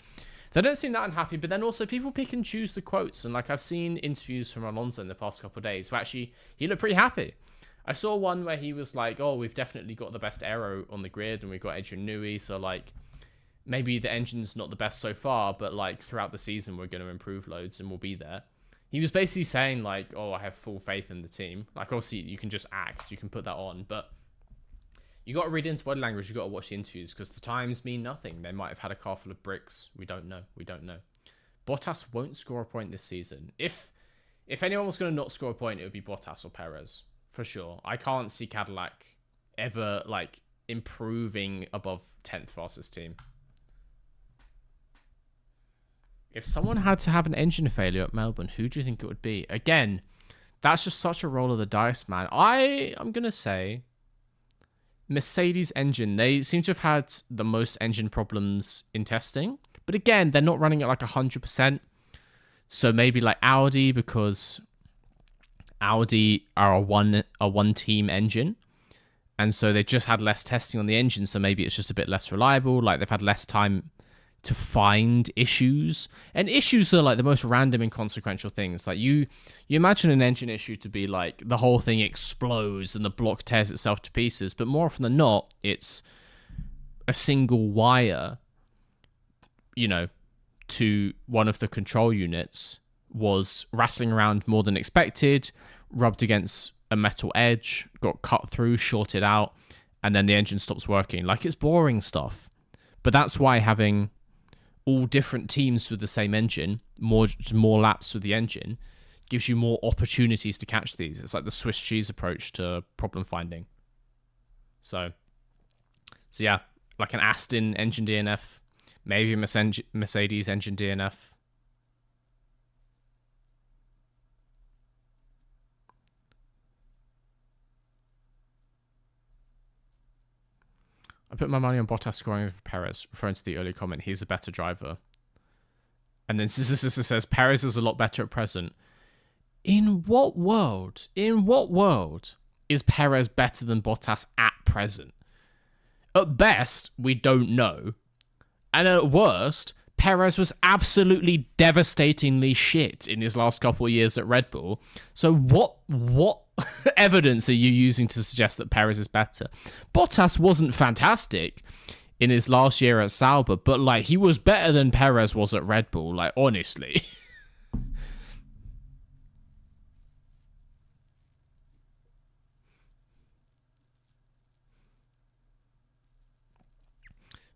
they don't seem that unhappy, but then also people pick and choose the quotes. And, like, I've seen interviews from Alonso in the past couple of days where actually he looked pretty happy. I saw one where he was like, oh, we've definitely got the best aero on the grid, and we've got Adrian Newey, so, like, maybe the engine's not the best so far, but, like, throughout the season we're going to improve loads and we'll be there. He was basically saying, like, oh, I have full faith in the team. Like, obviously, you can just act. You can put that on. But you got to read into body language. You got to watch the interviews because the times mean nothing. They might have had a car full of bricks. We don't know. We don't know. Bottas won't score a point this season. If anyone was going to not score a point, it would be Bottas or Perez for sure. I can't see Cadillac ever like improving above 10th fastest team. If someone had to have an engine failure at Melbourne, who do you think it would be? Again, that's just such a roll of the dice, man. I'm going to say Mercedes engine. They seem to have had the most engine problems in testing. But again, they're not running at like 100%. So maybe like Audi, because Audi are a one team engine. And so they just had less testing on the engine. So maybe it's just a bit less reliable. Like they've had less time to find issues, and issues are like the most random inconsequential things. Like you imagine an engine issue to be like the whole thing explodes and the block tears itself to pieces, but more often than not, it's a single wire, you know, to one of the control units was rattling around more than expected, rubbed against a metal edge, got cut through, shorted out, and then the engine stops working. Like, it's boring stuff. But that's why having all different teams with the same engine, more laps with the engine, gives you more opportunities to catch these. It's like the Swiss cheese approach to problem finding. So yeah, like an Aston engine DNF, maybe a Mercedes engine DNF. I put my money on Bottas scoring over Perez, referring to the earlier comment, he's a better driver. And then says, Perez is a lot better at present. In what world is Perez better than Bottas at present? At best, we don't know. And at worst, Perez was absolutely devastatingly shit in his last couple of years at Red Bull. So what evidence are you using to suggest that Perez is better? Bottas wasn't fantastic in his last year at Sauber, but like he was better than Perez was at Red Bull, like honestly.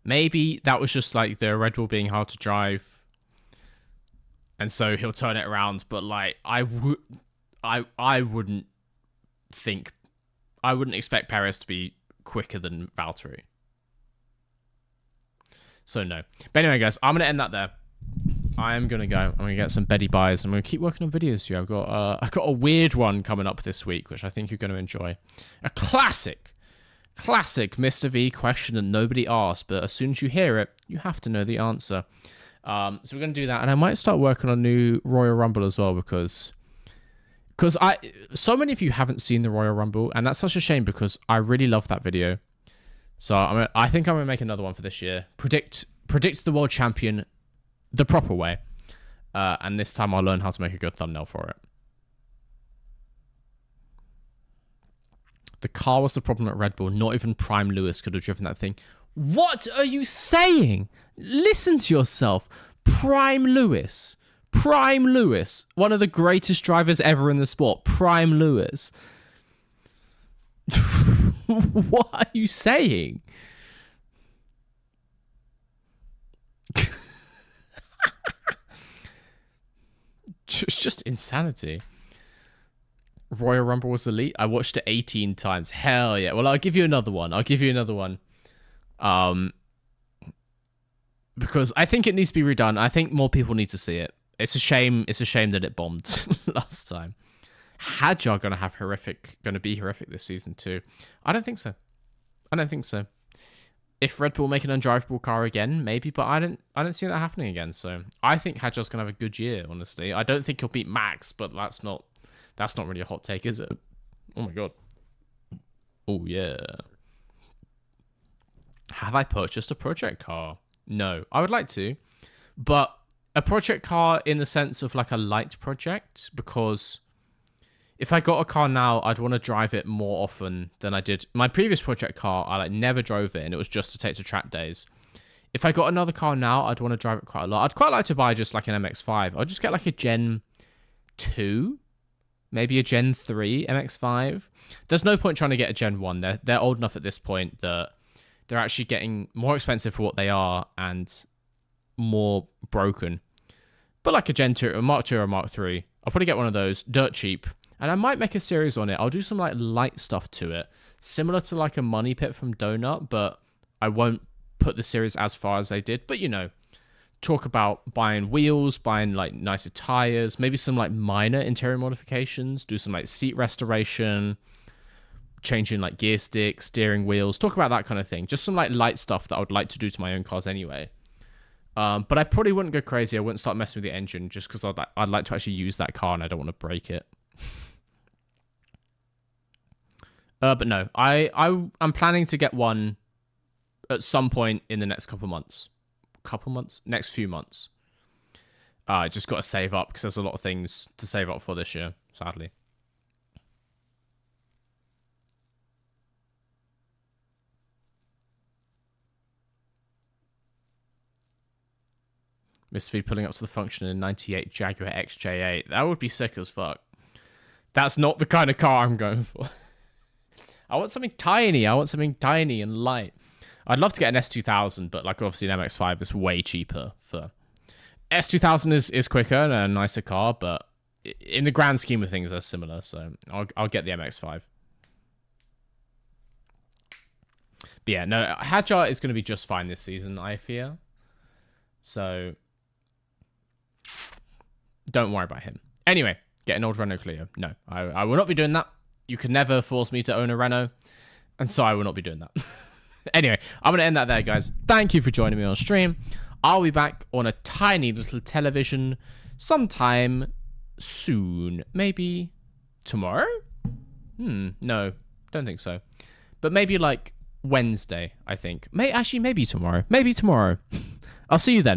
Maybe that was just like the Red Bull being hard to drive, and so he'll turn it around. But like, I wouldn't expect Perez to be quicker than Valtteri. So no. But anyway, guys, I'm gonna end that there. I'm gonna go. I'm gonna get some Betty buys. I'm gonna keep working on videos here. I've got a weird one coming up this week, which I think you're gonna enjoy. A classic Mr. V question that nobody asked, but as soon as you hear it, you have to know the answer. So we're going to do that, and I might start working on a new Royal Rumble as well, because so many of you haven't seen the Royal Rumble, and that's such a shame because I really love that video. So I think I'm going to make another one for this year. Predict the world champion the proper way, and this time I'll learn how to make a good thumbnail for it. The car was the problem at Red Bull. Not even Prime Lewis could have driven that thing. What are you saying? Listen to yourself. Prime Lewis. One of the greatest drivers ever in the sport. Prime Lewis. What are you saying? It's just insanity. Royal Rumble was elite. I watched it 18 times. Hell yeah. Well, I'll give you another one. Because I think it needs to be redone. I think more people need to see it. It's a shame that it bombed last time. Hadjar gonna be horrific this season too. I don't think so. If Red Bull make an undrivable car again, maybe, but I don't see that happening again. So I think Hadjar's gonna have a good year, honestly. I don't think he'll beat Max, but that's not really a hot take, is it? Oh my god. Oh yeah. Have I purchased a project car? No. I would like to, but a project car in the sense of like a light project, because if I got a car now, I'd want to drive it more often than I did. My previous project car, I like never drove it, and it was just to take to track days. If I got another car now, I'd want to drive it quite a lot. I'd quite like to buy just like an MX-5. I'll just get like a Gen 2, maybe a Gen 3 MX-5. There's no point trying to get a Gen 1. They're old enough at this point that they're actually getting more expensive for what they are and more broken. But like a Gen 2, a Mark 2 or a Mark 3, I'll probably get one of those, dirt cheap, And I might make a series on it. I'll do some like light stuff to it, similar to like a money pit from Donut, but I won't put the series as far as they did. But you know, talk about buying wheels, buying like nicer tires, maybe some like minor interior modifications, do some like seat restoration, changing like gear sticks, steering wheels, talk about that kind of thing. Just some like light stuff that I would like to do to my own cars anyway. But I probably wouldn't go crazy. I wouldn't start messing with the engine just because I'd like to actually use that car and I don't want to break it. But no, I'm planning to get one at some point in the next next few months. I just got to save up because there's a lot of things to save up for this year, sadly. Mr. V pulling up to the function in a 98 Jaguar XJ8. That would be sick as fuck. That's not the kind of car I'm going for. I want something tiny. I want something tiny and light. I'd love to get an S2000, but like obviously an MX-5 is way cheaper. For S2000 is quicker and a nicer car, but in the grand scheme of things, they're similar. So I'll get the MX-5. But yeah, no, Hadjar is going to be just fine this season, I fear. So don't worry about him. Anyway, get an old Renault Clio. No, I will not be doing that. You can never force me to own a Renault, and so I will not be doing that. Anyway, I'm going to end that there, guys. Thank you for joining me on stream. I'll be back on a tiny little television sometime soon. Maybe tomorrow? No, don't think so. But maybe like Wednesday, I think. Maybe tomorrow. Maybe tomorrow. I'll see you then.